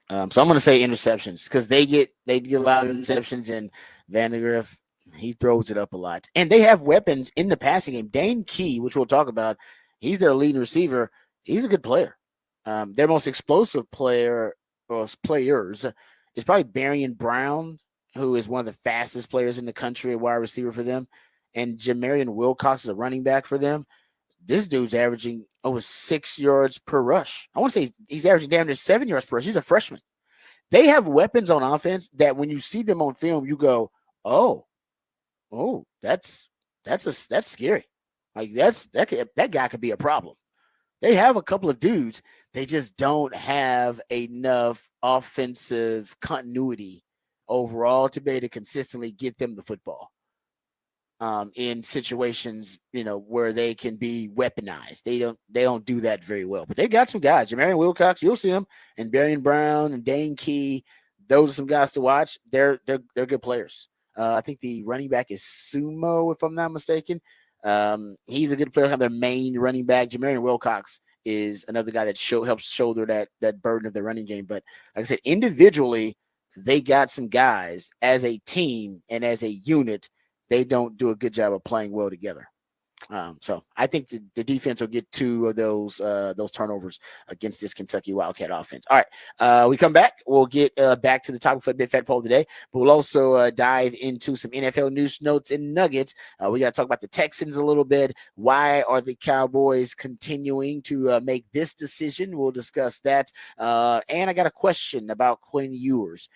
So I'm going to say interceptions because they get a lot of interceptions, and Vandegrift, he throws it up a lot, and they have weapons in the passing game. Dane Key, which we'll talk about, he's their leading receiver. He's a good player. Their most explosive player or players is probably Barian Brown, who is one of the fastest players in the country, a wide receiver for them, and Jamarian Wilcox is a running back for them. This dude's averaging over 6 yards per rush. I want to say he's averaging damn near 7 yards per rush. He's a freshman. They have weapons on offense that when you see them on film, you go, "Oh, that's scary. Like that guy could be a problem." They have a couple of dudes. They just don't have enough offensive continuity overall to be able to consistently get them the football. In situations, where they can be weaponized. They don't do that very well. But they got some guys. Jamarian Wilcox, you'll see him, and Barian Brown and Dane Key. Those are some guys to watch. They're good players. I think the running back is Sumo, if I'm not mistaken. He's a good player. Kind of their main running back. Jamarian Wilcox is another guy that helps shoulder that burden of the running game. But like I said, individually, they got some guys. As a team and as a unit, they don't do a good job of playing well together. So I think the defense will get two of those turnovers against this Kentucky Wildcat offense. All right, we come back. We'll get back to the topic for the Big Fat Poll today, but we'll also dive into some NFL news, notes, and nuggets. We got to talk about the Texans a little bit. Why are the Cowboys continuing to make this decision? We'll discuss that. And I got a question about Quinn Ewers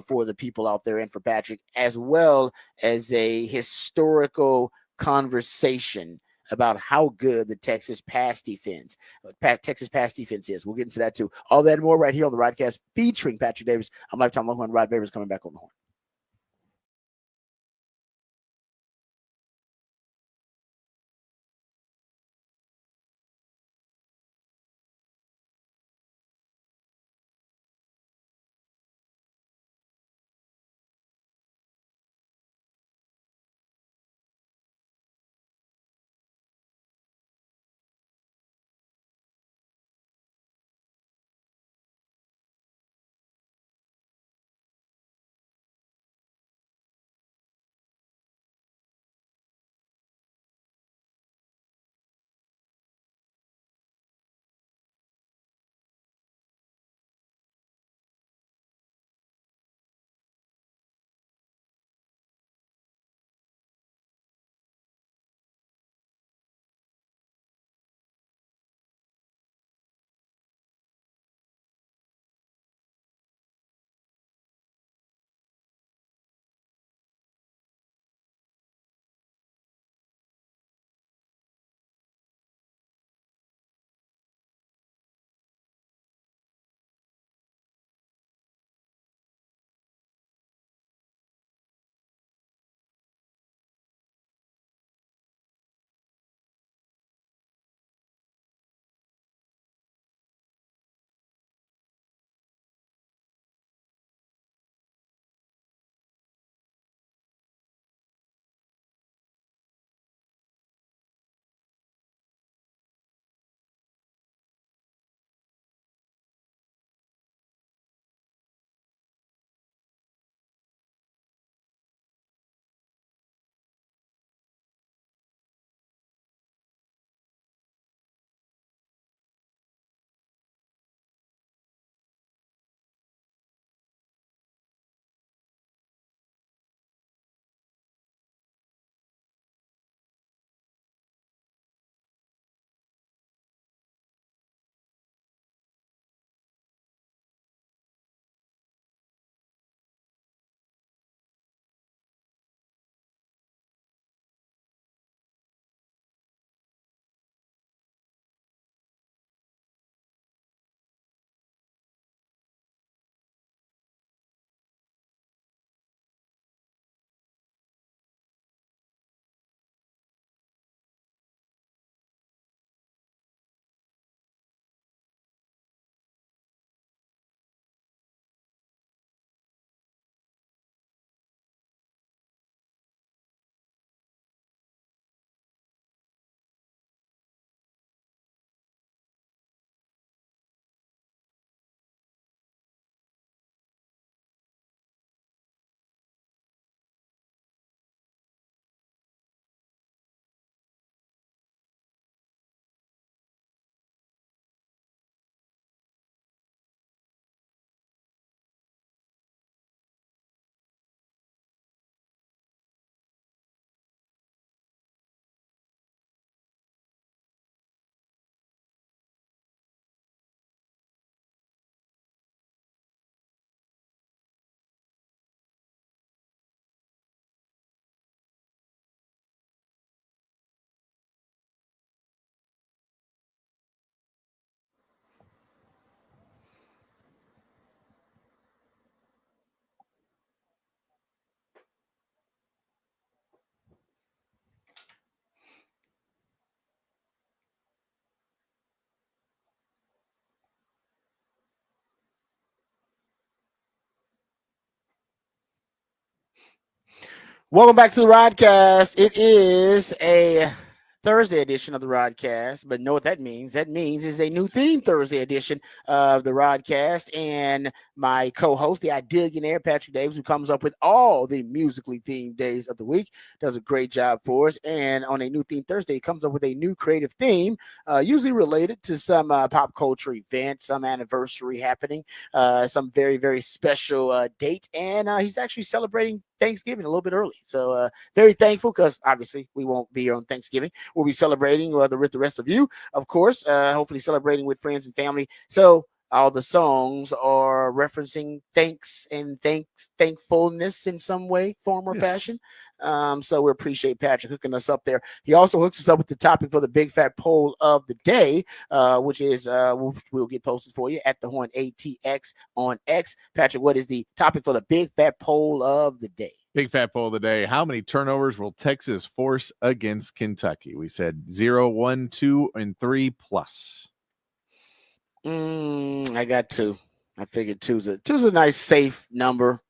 for the people out there and for Patrick, as well as a historical conversation about how good the Texas pass defense is. We'll get into that too. All that and more right here on the Rodcast featuring Patrick Davis. I'm Lifetime Longhorn. Rod Babers coming back on the horn. Welcome back to the Rodcast. It is a Thursday edition of the Rodcast, but know what that means? That means it's a new theme Thursday edition of the Rodcast, and my co-host, the Idillionaire Patrick Davis, who comes up with all the musically themed days of the week, does a great job for us. And on a new theme Thursday, he comes up with a new creative theme, usually related to some pop culture event, some anniversary happening, some very, very special date, and he's actually celebrating Thanksgiving a little bit early. So very thankful because obviously we won't be here on Thanksgiving. We'll be celebrating with the rest of you, of course, hopefully celebrating with friends and family. So all the songs are referencing thanks and thankfulness in some way, form, or fashion. So we appreciate Patrick hooking us up there. He also hooks us up with the topic for the big fat poll of the day, which is we'll get posted for you at the Horn ATX on X. Patrick, what is the topic for the big fat poll of the day? Big fat poll of the day. How many turnovers will Texas force against Kentucky? We said 0, 1, 2, and 3 plus. I got 2. I figured two's a nice safe number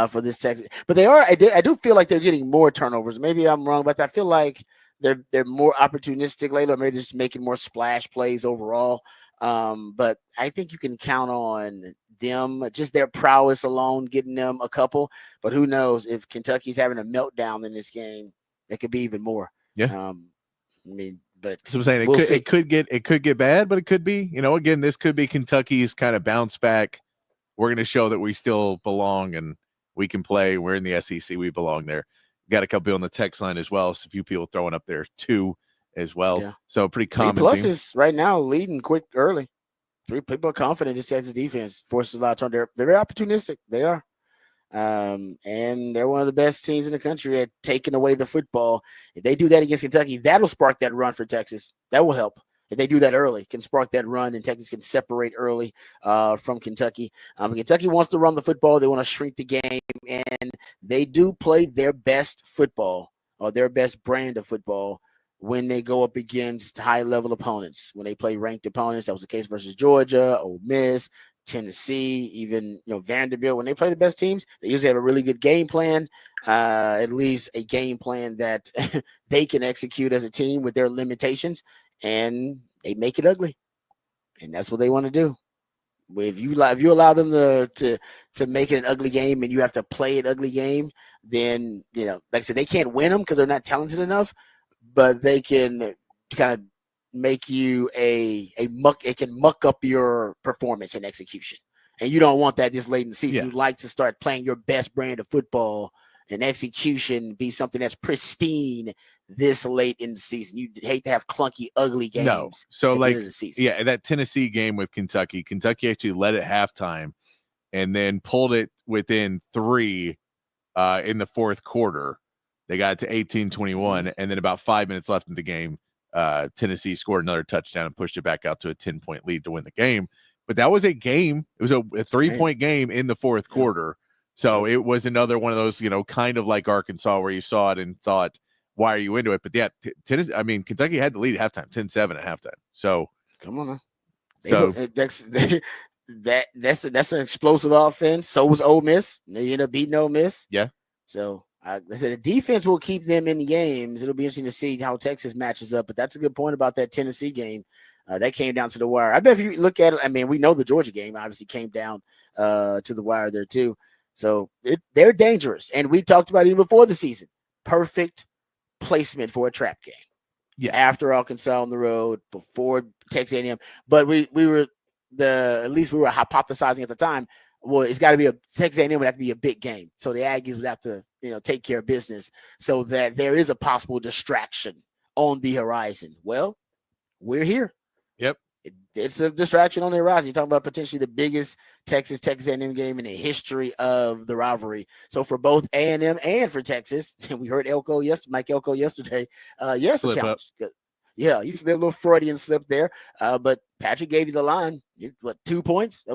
for this Texas. But I do feel like they're getting more turnovers. Maybe I'm wrong, but I feel like they're more opportunistic lately, or maybe they're just making more splash plays overall. But I think you can count on them, just their prowess alone, getting them a couple. But who knows if Kentucky's having a meltdown in this game, it could be even more. Yeah. I mean, but so I'm saying it could get bad, but it could be, again, this could be Kentucky's kind of bounce back. We're going to show that we still belong and we can play. We're in the SEC. We belong there. Got a couple people on the text line as well. So a few people throwing up there too as well. Yeah. So pretty common. Plus is right now leading quick early. 3 people are confident this Texas defense forces a lot of turn. They're very opportunistic. They are. And they're one of the best teams in the country at taking away the football. If they do that against Kentucky, that'll spark that run for Texas. That will help. If they do that early, can spark that run, and Texas can separate early from Kentucky. Kentucky wants to run the football. They want to shrink the game, and they do play their best football or their best brand of football when they go up against high-level opponents. When they play ranked opponents, that was the case versus Georgia, Ole Miss, Tennessee, even Vanderbilt. When they play the best teams, they usually have a really good game plan, at least a game plan that they can execute as a team with their limitations, and they make it ugly. And that's what they want to do. If you allow them to make it an ugly game and you have to play an ugly game, then like I said, they can't win them because they're not talented enough, but they can kind of make you it can muck up your performance and execution. And you don't want that this late in the season. You'd like to start playing your best brand of football and execution be something that's pristine this late in the season. You'd hate to have clunky, ugly games. No. So at the end of the season. that Tennessee game with Kentucky actually led at halftime and then pulled it within 3 in the fourth quarter. They got it to 18-21, and then about 5 minutes left in the game, Tennessee scored another touchdown and pushed it back out to a 10-point lead to win the game. But that was a game. It was a 3-point game in the fourth quarter. So it was another one of those, kind of like Arkansas where you saw it and thought, why are you into it? But yeah, Kentucky had the lead at halftime, 10-7 at halftime. So come on, man. That's an explosive offense. So was Ole Miss. They ended up beating Ole Miss. Yeah. So I said the defense will keep them in the games. It'll be interesting to see how Texas matches up. But that's a good point about that Tennessee game. That came down to the wire. I bet if you look at it, we know the Georgia game obviously came down to the wire there too. So they're dangerous. And we talked about it even before the season. Perfect placement for a trap game. Yeah. After Arkansas on the road, before Texas A&M. But we were hypothesizing at the time, well, it's got to be Texas A&M would have to be a big game. So the Aggies would have to, take care of business so that there is a possible distraction on the horizon. Well, we're here. Yep. It's a distraction on the horizon. You're talking about potentially the biggest Texas A&M game in the history of the rivalry. So for both A&M and for Texas, and we heard Mike Elko yesterday. Yes, a challenge. Yeah, you see a little Freudian slip there. But Patrick gave you the line. 2 points?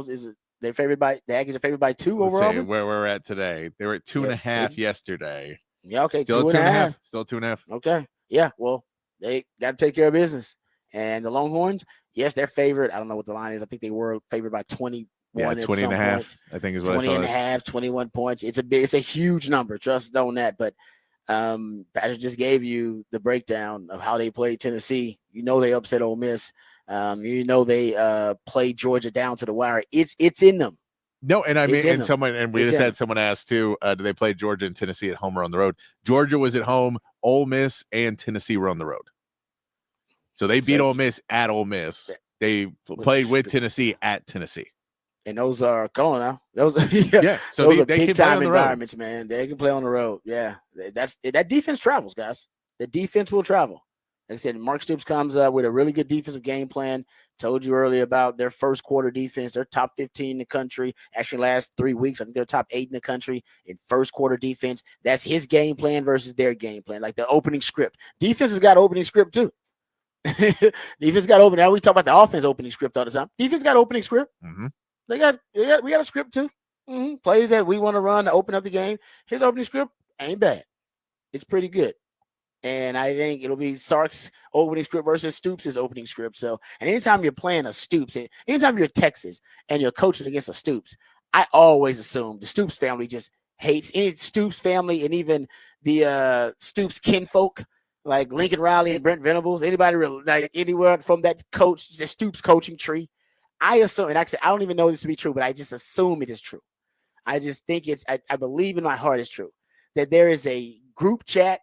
They're favored by the Aggies are favored by 2 overall. Where we're at today. They were at 2.5 yesterday. Yeah, okay. Still 2.5. Still 2.5. Okay. Yeah. Well, they got to take care of business. And the Longhorns, yes, they're favored. I don't know what the line is. I think they were favored by 21. Yeah, 20 and a half. I think is what 20 I saw. 20 and a half, 21 points. It's a huge number. Trust on that. But Patrick just gave you the breakdown of how they played Tennessee. You know they upset Ole Miss. You know they played Georgia down to the wire. It's in them. No, and I mean, and someone, and we It's just had someone ask too, do they play Georgia and Tennessee at home or on the road? Georgia was at home, Ole Miss and Tennessee were on the road. So they beat Ole Miss at Ole Miss. They played with Tennessee at Tennessee. And those are going now. Those so those are big time environments, man. They can play on the road. Yeah. That defense travels, guys. The defense will travel. Like I said, Mark Stoops comes up with a really good defensive game plan. Told you earlier about their first quarter defense. They're top 15 in the country. Actually, last 3 weeks, I think they're top 8 in the country in first quarter defense. That's his game plan versus their game plan. Like the opening script. Defense has got opening script too. Defense got open. Now we talk about the offense opening script all the time. Defense got opening script. Mm-hmm. We got a script too. Mm-hmm. Plays that we want to run to open up the game. His opening script ain't bad. It's pretty good. And I think it'll be Sark's opening script versus Stoops' opening script. So, and anytime you're playing a Stoops, anytime you're Texas and you're coaching against a Stoops, I always assume the Stoops family just hates any Stoops family and even the Stoops kinfolk like Lincoln Riley and Brent Venables. Anybody like anywhere from that coach, the Stoops coaching tree. I assume, and I said I don't even know this to be true, but I just assume it is true. I just think I believe in my heart it's true that there is a group chat.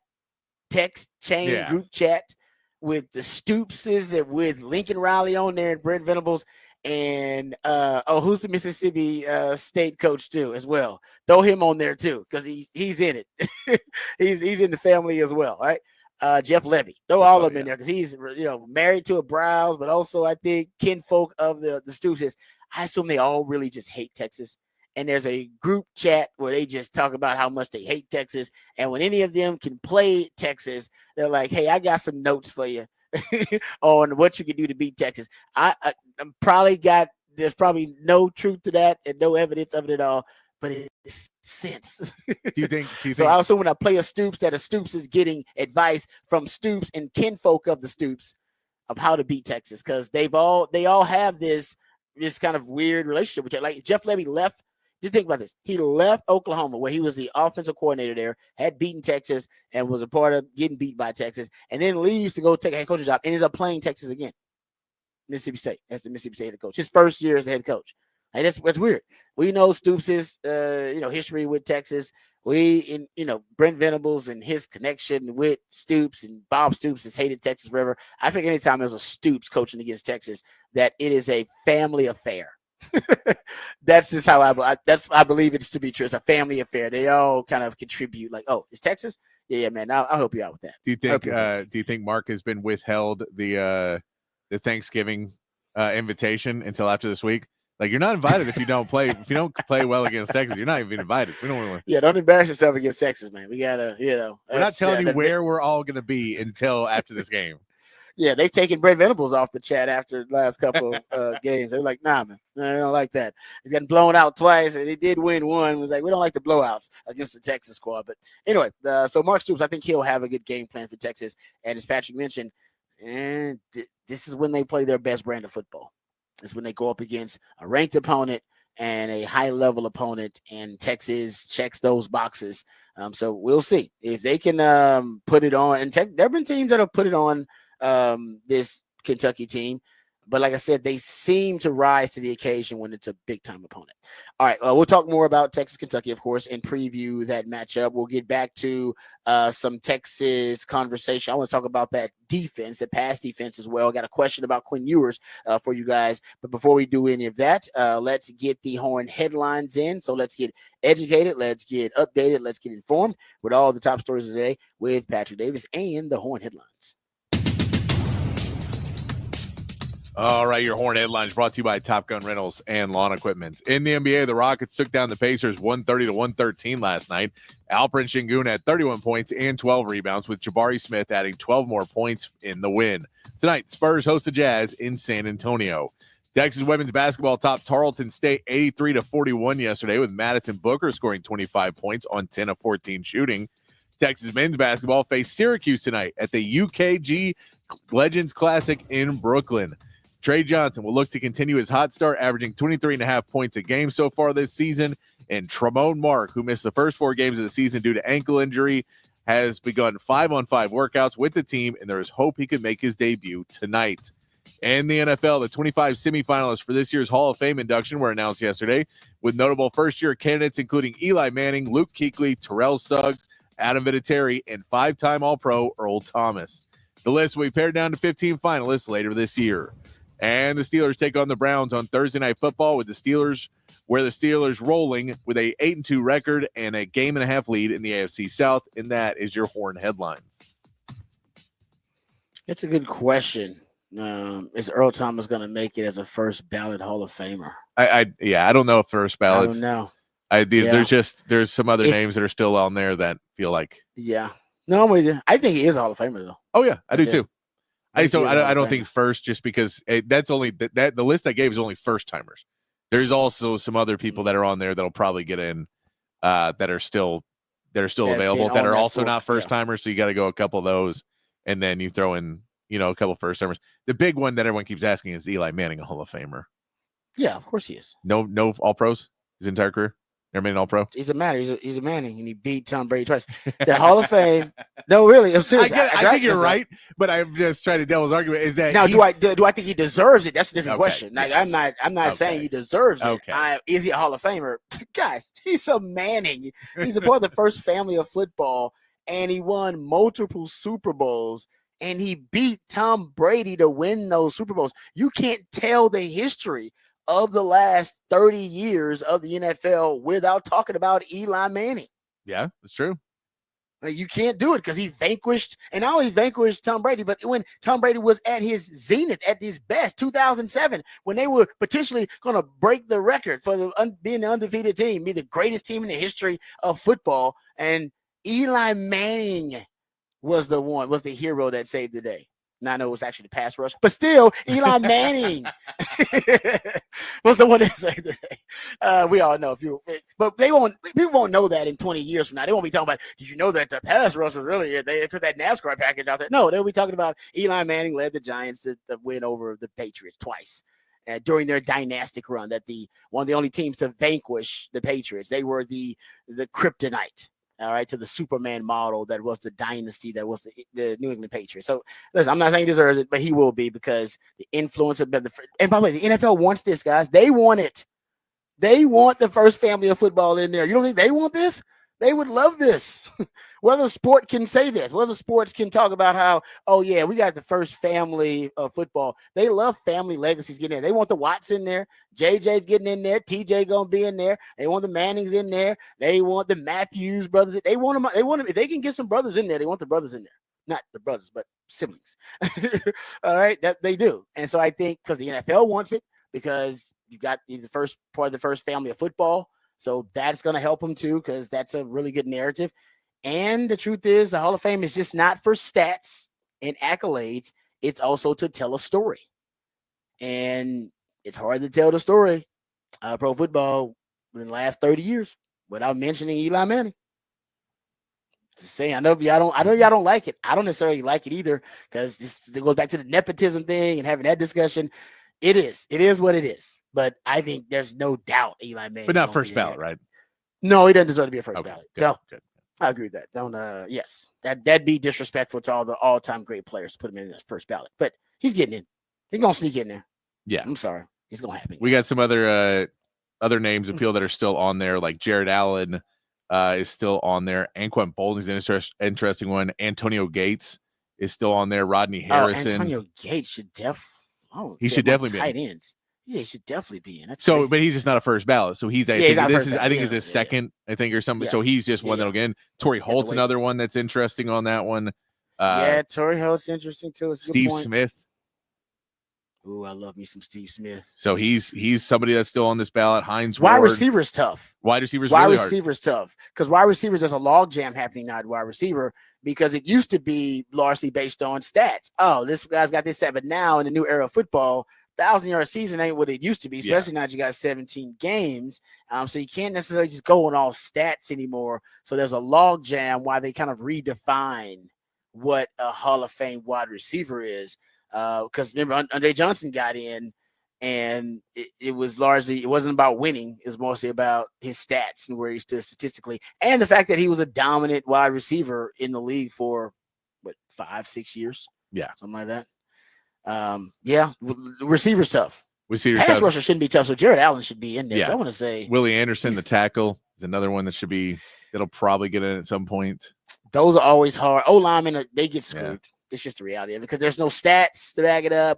Text chain group chat with the Stoopses and with Lincoln Riley on there and Brent Venables and who's the Mississippi State coach too as well. Throw him on there too because he's in it. he's in the family as well, right? Jeff Levy, throw all of them in there because he's married to a Browse, but also I think kinfolk of the Stoopses. I assume they all really just hate Texas. And there's a group chat where they just talk about how much they hate Texas. And when any of them can play Texas, they're like, hey, I got some notes for you on what you can do to beat Texas. I'm there's probably no truth to that and no evidence of it at all, but it's sense. Do you think so I assume when I play a Stoops that a Stoops is getting advice from Stoops and kinfolk of the Stoops of how to beat Texas because they all have this kind of weird relationship with it. Like Jeff Levy left. Just think about this. He left Oklahoma, where he was the offensive coordinator there, had beaten Texas, and was a part of getting beat by Texas, and then leaves to go take a head coaching job and ends up playing Texas again. Mississippi State. That's the Mississippi State head coach. His first year as the head coach. And that's weird. We know Stoops' history with Texas. Brent Venables and his connection with Stoops and Bob Stoops has hated Texas forever. I think anytime there's a Stoops coaching against Texas, that it is a family affair. That's just how I believe it's to be true. It's a family affair. They all kind of contribute. Like, oh, it's Texas. Yeah, man. I'll help you out with that. Do you think Mark has been withheld the Thanksgiving invitation until after this week? Like, you're not invited if you don't play. If you don't play well against Texas, you're not even invited. We don't want to. Yeah, don't embarrass yourself against Texas, man. We gotta, We're not telling you where we're all gonna be until after this game. Yeah, they've taken Brent Venables off the chat after the last couple of games. They're like, nah, man, I don't like that. He's gotten blown out twice, and he did win one. It was like, we don't like the blowouts against the Texas squad. But anyway, so Mark Stoops, I think he'll have a good game plan for Texas. And as Patrick mentioned, this is when they play their best brand of football. It's when they go up against a ranked opponent and a high-level opponent, and Texas checks those boxes. So we'll see if they can put it on. And there have been teams that have put it on this Kentucky team, but like I said, they seem to rise to the occasion when it's a big time opponent. All right, we'll talk more about Texas Kentucky, of course, and preview that matchup. We'll get back to some Texas conversation. I want to talk about that defense, the pass defense as well. Got a question about Quinn Ewers for you guys, but before we do any of that, let's get the Horn headlines in. So let's get educated, let's get updated, let's get informed with all the top stories of the day with Patrick Davis and the Horn headlines. All right, your Horn headlines brought to you by Top Gun Rentals and Lawn Equipment. In the NBA, the Rockets took down the Pacers 130-113 last night. Alperen Sengun had 31 points and 12 rebounds, with Jabari Smith adding 12 more points in the win. Tonight, Spurs host the Jazz in San Antonio. Texas women's basketball topped Tarleton State 83-41 yesterday, with Madison Booker scoring 25 points on 10 of 14 shooting. Texas men's basketball faced Syracuse tonight at the UKG Legends Classic in Brooklyn. Trey Johnson will look to continue his hot start, averaging 23.5 points a game so far this season. And Tremont Mark, who missed the first 4 games of the season due to ankle injury, has begun 5-on-5 workouts with the team, and there is hope he could make his debut tonight. And the NFL, the 25 semifinalists for this year's Hall of Fame induction were announced yesterday, with notable first-year candidates including Eli Manning, Luke Kuechly, Terrell Suggs, Adam Vinatieri, and 5-time All-Pro Earl Thomas. The list will be pared down to 15 finalists later this year. And the Steelers take on the Browns on Thursday Night Football, with the Steelers rolling with a 8-2 record and a game-and-a-half lead in the AFC South. And that is your Horn headlines. It's a good question. Is Earl Thomas going to make it as a first ballot Hall of Famer? I don't know if first ballot. I don't know. There's some other names that are still on there that feel like. Yeah. No, I'm with you. I think he is a Hall of Famer though. Oh yeah, I do too. I don't think Famer. first, just because that's only that the list I gave is only first timers. There's also some other people that are on there that'll probably get in that are still available that are also not first timers. So you got to go a couple of those, and then you throw in a couple first timers. The big one that everyone keeps asking is Eli Manning a Hall of Famer? Yeah, of course he is. No All Pros his entire career. Never made an All Pro. He's a Manning, and he beat Tom Brady twice. The Hall of Fame. No, really, I'm serious. I think you're right, but I'm just trying to devil's argument. Is that now? Do I think he deserves it? That's a different question. Like, yes. I'm not saying he deserves it. Okay. Is he a Hall of Famer? Guys, he's a Manning. He's a part of the first family of football, and he won multiple Super Bowls, and he beat Tom Brady to win those Super Bowls. You can't tell the history of the last 30 years of the NFL without talking about Eli Manning. Yeah, that's true. Like, you can't do it because he vanquished Tom Brady. But when Tom Brady was at his zenith, at his best, 2007, when they were potentially going to break the record for being the undefeated team, be the greatest team in the history of football, and Eli Manning was the hero that saved the day. Now I know it was actually the pass rush, but still, Eli Manning was the one that saved the day. We all know, but people won't know that in 20 years from now. They won't be talking about, did you know that the pass rush was really it? They put that NASCAR package out there. No, they'll be talking about Eli Manning led the Giants to win over the Patriots twice during their dynastic run. That one of the only teams to vanquish the Patriots. They were the kryptonite. All right, to the Superman model that was the dynasty, that was the New England Patriots. So, listen, I'm not saying he deserves it, but he will be, because the influence of and by the way, the NFL wants this, guys. They want it. They want the first family of football in there. You don't think they want this? They would love this. Whether sport can say this, whether sports can talk about how, oh yeah, we got the first family of football. They love family legacies getting in. They want the Watts in there. JJ's getting in there. TJ gonna be in there. They want the Mannings in there. They want the Matthews brothers. They want them. If they can get some brothers in there, they want the brothers in there. Not the brothers, but siblings. All right, that they do. And so I think because the NFL wants it, because you got the first part of the first family of football. So that's going to help them too, because that's a really good narrative. And the truth is, the Hall of Fame is just not for stats and accolades. It's also to tell a story. And it's hard to tell the story, pro football, in the last 30 years without mentioning Eli Manning. Just saying, I know y'all don't like it. I don't necessarily like it either, because it goes back to the nepotism thing and having that discussion. It is what it is. But I think there's no doubt Eli Manning. But not first ballot, right? No, he doesn't deserve to be a first ballot. Good, no, good. I agree with that. Don't. Yes, that'd be disrespectful to all the all-time great players to put him in the first ballot. But he's getting in. He's gonna sneak in there. Yeah, I'm sorry. It's gonna happen. We got some other names of people that are still on there, like Jared Allen is still on there. Anquan Bolden's an interesting one. Antonio Gates is still on there. Rodney Harrison. Antonio Gates should he should definitely be tight ends. Yeah, he should definitely be in. That's so, crazy. But he's just not a first ballot. So he's I think he's his second, I think, or something. So he's just one that'll get in. Torrey Holt's another one that's interesting on that one. Torrey Holt's interesting too. Steve Smith. Ooh, I love me some Steve Smith. So he's somebody that's still on this ballot. Hines wide Ward. receiver's tough. Wide receivers tough, because wide receivers, there's a log jam happening now at wide receiver, because it used to be largely based on stats. Oh, this guy's got this stat, but now in the new era of football, 1,000-yard season ain't what it used to be, especially now that you got 17 games. So you can't necessarily just go on all stats anymore. So there's a log jam while they kind of redefine what a Hall of Fame wide receiver is. Because remember, Andre Johnson got in And it wasn't about winning. It was mostly about his stats and where he stood statistically, and the fact that he was a dominant wide receiver in the league for 5-6 years, something like that. Receiver stuff. Pass rusher shouldn't be tough, so Jared Allen should be in there. I want to say Willie Anderson, the tackle, is another one that it'll probably get in at some point. Those are always hard. O linemen, they get screwed. It's just the reality of it because there's no stats to back it up.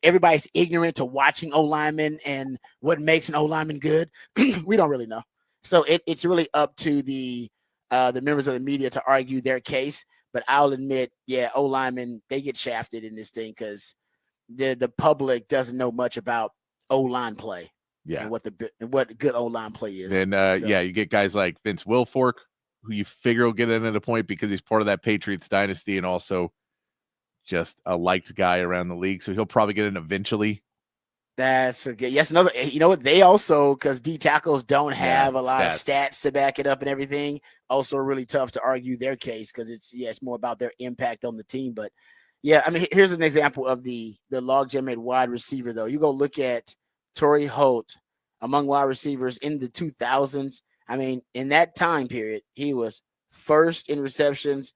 Everybody's ignorant to watching O linemen and what makes an O lineman good. We don't really know. So it's really up to the members of the media to argue their case. But I'll admit, O linemen, they get shafted in this thing because the public doesn't know much about O line play. And what good O line play is. And you get guys like Vince Wilfork, who you figure will get in at a point because he's part of that Patriots dynasty and also just a liked guy around the league. So he'll probably get in eventually. That's another, you know what? They also, because D tackles don't have a lot of stats to back it up and everything, also really tough to argue their case because it's more about their impact on the team. But I mean, here's an example of the logjam at wide receiver, though. You go look at Torrey Holt among wide receivers in the 2000s. I mean, in that time period, he was first in receptions,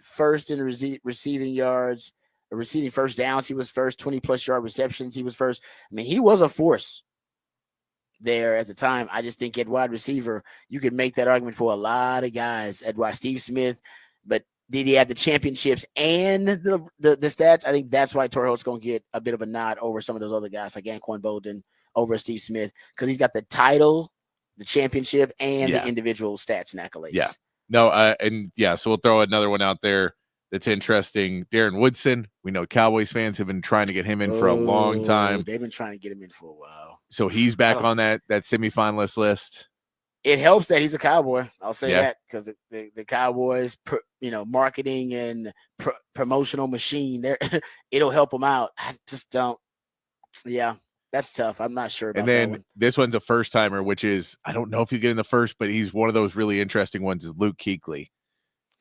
first in receiving yards, receiving first downs. He was first, 20+ yard receptions. He was first. I mean, he was a force there at the time. I just think at wide receiver, you could make that argument for a lot of guys at wide. Steve Smith, but did he have the championships and the stats? I think that's why Torrey Holt's going to get a bit of a nod over some of those other guys like Anquan Bolden over Steve Smith because he's got the title, the championship, and the individual stats and accolades. Yeah. No, so we'll throw another one out there that's interesting. Darren Woodson. We know Cowboys fans have been trying to get him in for a long time. They've been trying to get him in for a while. So he's back on that semifinalist list. It helps that he's a Cowboy. I'll say that because the Cowboys, marketing and promotional machine, it'll help them out. I just don't. Yeah, that's tough. I'm not sure about that. And then this one's a first timer, which is, I don't know if you get in the first, but he's one of those really interesting ones is Luke Kuechly.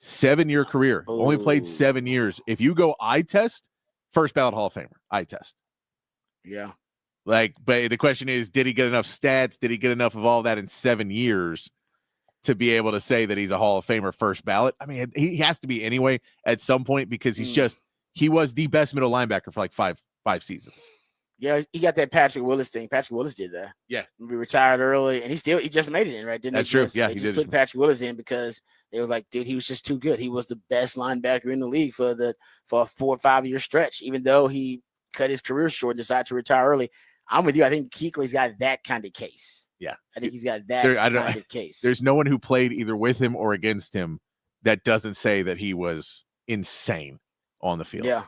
7-year career, only played 7 years. If you go eye test, first ballot Hall of Famer, eye test. Yeah. But the question is, did he get enough stats? Did he get enough of all that in 7 years to be able to say that he's a Hall of Famer first ballot? I mean, he has to be anyway at some point because he was the best middle linebacker for like five seasons. Yeah, he got that Patrick Willis thing. Patrick Willis did that. Yeah. He retired early, and he just made it in, right? That's true. He just put Patrick Willis in because they were like, dude, he was just too good. He was the best linebacker in the league for a 4 or 5 year stretch, even though he cut his career short and decided to retire early. I'm with you. I think Kuechly's got that kind of case. Yeah. I think he's got that kind of case. There's no one who played either with him or against him that doesn't say that he was insane on the field. Yeah.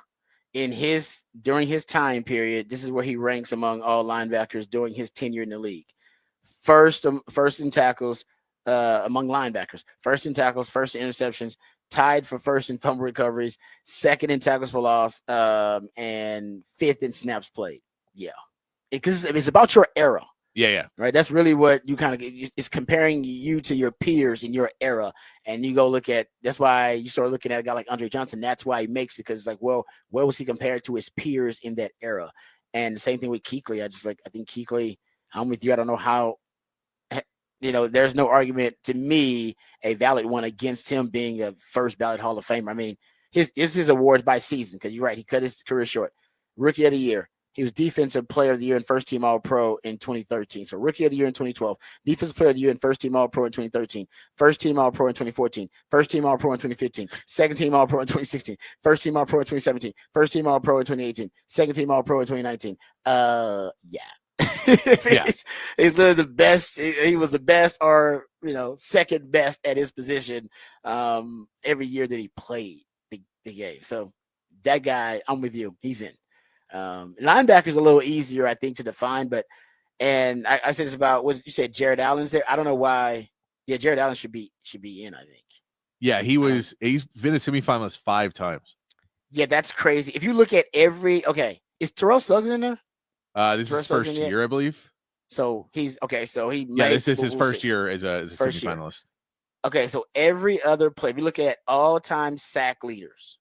During his time period, this is where he ranks among all linebackers during his tenure in the league. First in tackles among linebackers. First in tackles, first in interceptions, tied for first in fumble recoveries, second in tackles for loss, and fifth in snaps played. Yeah. Because it's about your era. Yeah. Right. That's really what you kind of it's comparing you to your peers in your era. And you go look at that's why you start looking at a guy like Andre Johnson. That's why he makes it because it's like, well, where was he compared to his peers in that era? And the same thing with Kuechly. I think Kuechly, I'm with you. I don't know how, there's no argument to me, a valid one against him being a first ballot Hall of Famer. I mean, his awards by season because you're right. He cut his career short. Rookie of the year. He was Defensive Player of the Year and First Team All-Pro in 2013. So Rookie of the Year in 2012, Defensive Player of the Year and First Team All-Pro in 2013, First Team All-Pro in 2014, First Team All-Pro in 2015, Second Team All-Pro in 2016, First Team All-Pro in 2017, First Team All-Pro in 2018, Second Team All-Pro in 2019. He's literally the best. He was the best or, second best at his position every year that he played the game. So that guy, I'm with you. He's in. Linebacker is a little easier, I think, to define, and I said this about what you said. Jared Allen's there. I don't know why. Yeah, Jared Allen should be in. I think. Yeah, he's been a semifinalist 5 times. Yeah, that's crazy. If you look at is Terrell Suggs in there? This is his first year, I believe. So he's okay. So this is his first year as a semifinalist. Okay, so every other play, if you look at all-time sack leaders.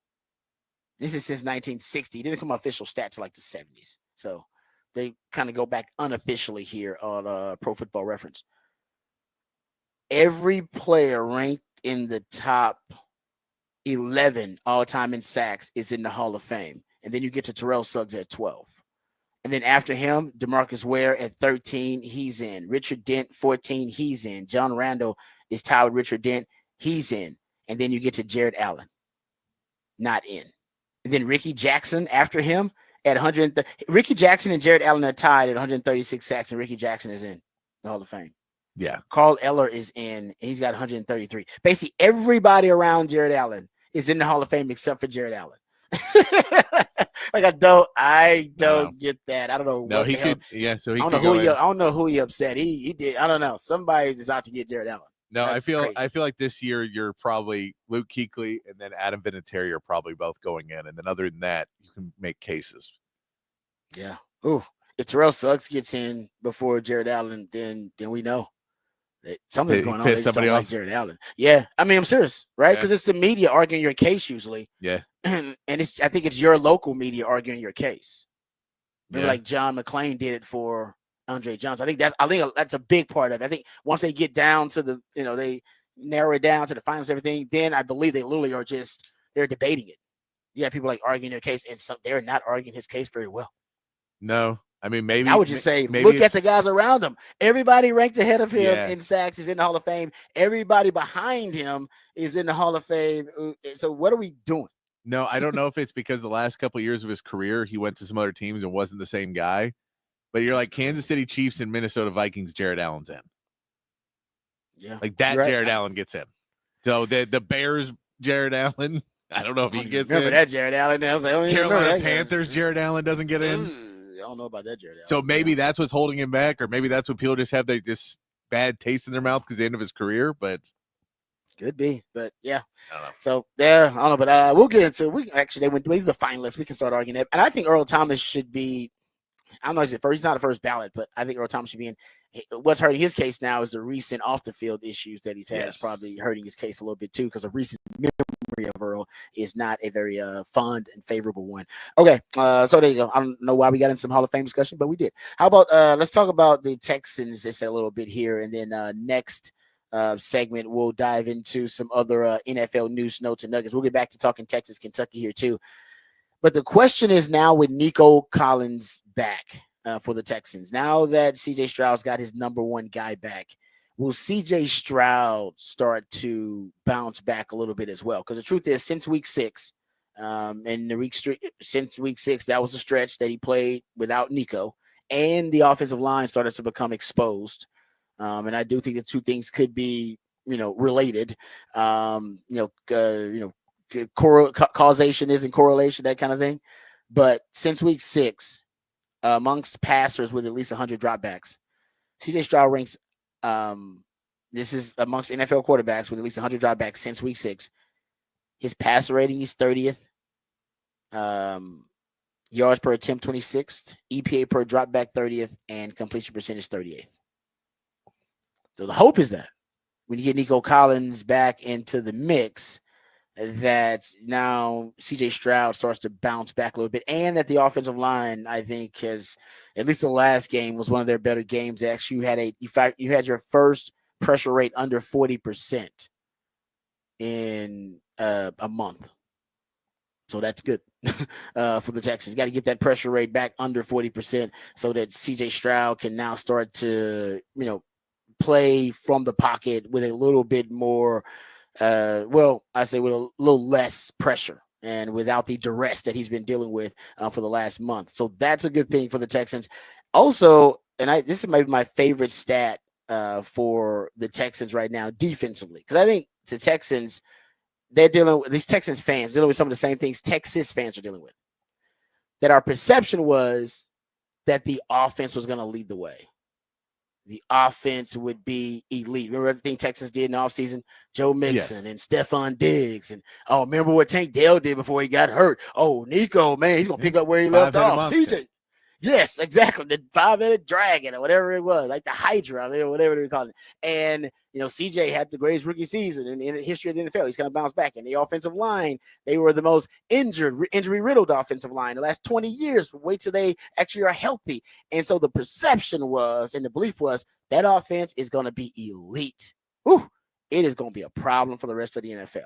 This is since 1960. He didn't come official stats till like the 70s. So they kind of go back unofficially here on Pro Football Reference. Every player ranked in the top 11 all time in sacks is in the Hall of Fame. And then you get to Terrell Suggs at 12. And then after him, DeMarcus Ware at 13, he's in. Richard Dent, 14, he's in. John Randall is tied with Richard Dent, he's in. And then you get to Jared Allen, not in. And then Ricky Jackson after him at 130. Ricky Jackson and Jared Allen are tied at 136 sacks, and Ricky Jackson is in the Hall of Fame. Yeah. Carl Eller is in, and he's got 133. Basically, everybody around Jared Allen is in the Hall of Fame except for Jared Allen. Like I don't get that. I don't know. No, what he the hell. could. Yeah, so he I could don't go know in. I don't know who he upset. He did. I don't know. Somebody just out to get Jared Allen. No, That's I feel like this year you're probably Luke Kuechly and then Adam Vinatieri are probably both going in, and then other than that, you can make cases. Yeah. Ooh, if Terrell Suggs gets in before Jared Allen, then we know that something's going on. They just don't like Jared Allen. Yeah, I mean, I'm serious, right? Because it's the media arguing your case usually. Yeah. And I think it's your local media arguing your case. Remember, like John McClain did it for Andre Johnson. I think that's a big part of it. I think once they get down to the, they narrow it down to the finals, everything, then I believe they literally are they're debating it. You have people like arguing their case, and they're not arguing his case very well. No, I mean, maybe I would just say, look at the guys around him. Everybody ranked ahead of him in sacks is in the Hall of Fame. Everybody behind him is in the Hall of Fame. So what are we doing? No, I don't know if it's because the last couple of years of his career, he went to some other teams and wasn't the same guy. But you're like Kansas City Chiefs and Minnesota Vikings, Jared Allen's in. Yeah. Like that, Jared Allen gets in. So the Bears, Jared Allen, I don't know if he gets in. Remember that Jared Allen? I was like, Carolina Panthers, Jared Allen doesn't get in. I don't know about that, Jared Allen. So maybe that's what's holding him back, or maybe that's what people just have this bad taste in their mouth because the end of his career. But could be, but yeah. I don't know. So yeah, I don't know, but we'll get into. They went to the finalists. We can start arguing that, and I think Earl Thomas should be. I don't know if he's not a first ballot, but I think Earl Thomas should be in. What's hurting his case now is the recent off the field issues that he's had. Is probably hurting his case a little bit too, because a recent memory of Earl is not a very fond and favorable one. Okay, so there you go. I don't know why we got in some Hall of Fame discussion, but we did. How about let's talk about the Texans just a little bit here, and then next segment we'll dive into some other NFL news, notes, and nuggets. We'll get back to talking Texas, Kentucky here too. But the question is now with Nico Collins back for the Texans, now that C.J. Stroud's got his number one guy back, will C.J. Stroud start to bounce back a little bit as well? Because the truth is, since week 6, since week 6, that was a stretch that he played without Nico, and the offensive line started to become exposed. And I do think the two things could be, related. Causation isn't correlation, that kind of thing. But since week 6, amongst passers with at least 100 dropbacks, CJ Stroud ranks. This is amongst NFL quarterbacks with at least 100 dropbacks since week 6. His passer rating is 30th. Yards per attempt 26th. EPA per dropback 30th, and completion percentage 38th. So the hope is that when you get Nico Collins back into the mix, that now CJ Stroud starts to bounce back a little bit, and that the offensive line, I think, has, at least the last game was one of their better games. Actually, you had your first pressure rate under 40% in a month. So that's good for the Texans. Got to get that pressure rate back under 40% so that CJ Stroud can now start to, play from the pocket with a little bit more, I say with a little less pressure and without the duress that he's been dealing with for the last month. So that's a good thing for the Texans. Also, and this is maybe my favorite stat for the Texans right now defensively, because I think the Texans, they're dealing with, these Texans fans dealing with some of the same things Texas fans are dealing with. That our perception was that the offense was going to lead the way. The offense would be elite. Remember everything Texas did in the offseason? Joe Mixon and Stephon Diggs. And, remember what Tank Dell did before he got hurt? Oh, Nico, man, he's going to pick up where he left off. CJ. Yes, exactly. The 5-headed dragon or whatever it was, like the Hydra, or whatever they call it. And CJ had the greatest rookie season in the history of the NFL. He's going to bounce back. And the offensive line, they were the most injury riddled offensive line the last 20 years. Wait till they actually are healthy. And so the perception was, and the belief was, that offense is going to be elite. Ooh, it is going to be a problem for the rest of the NFL.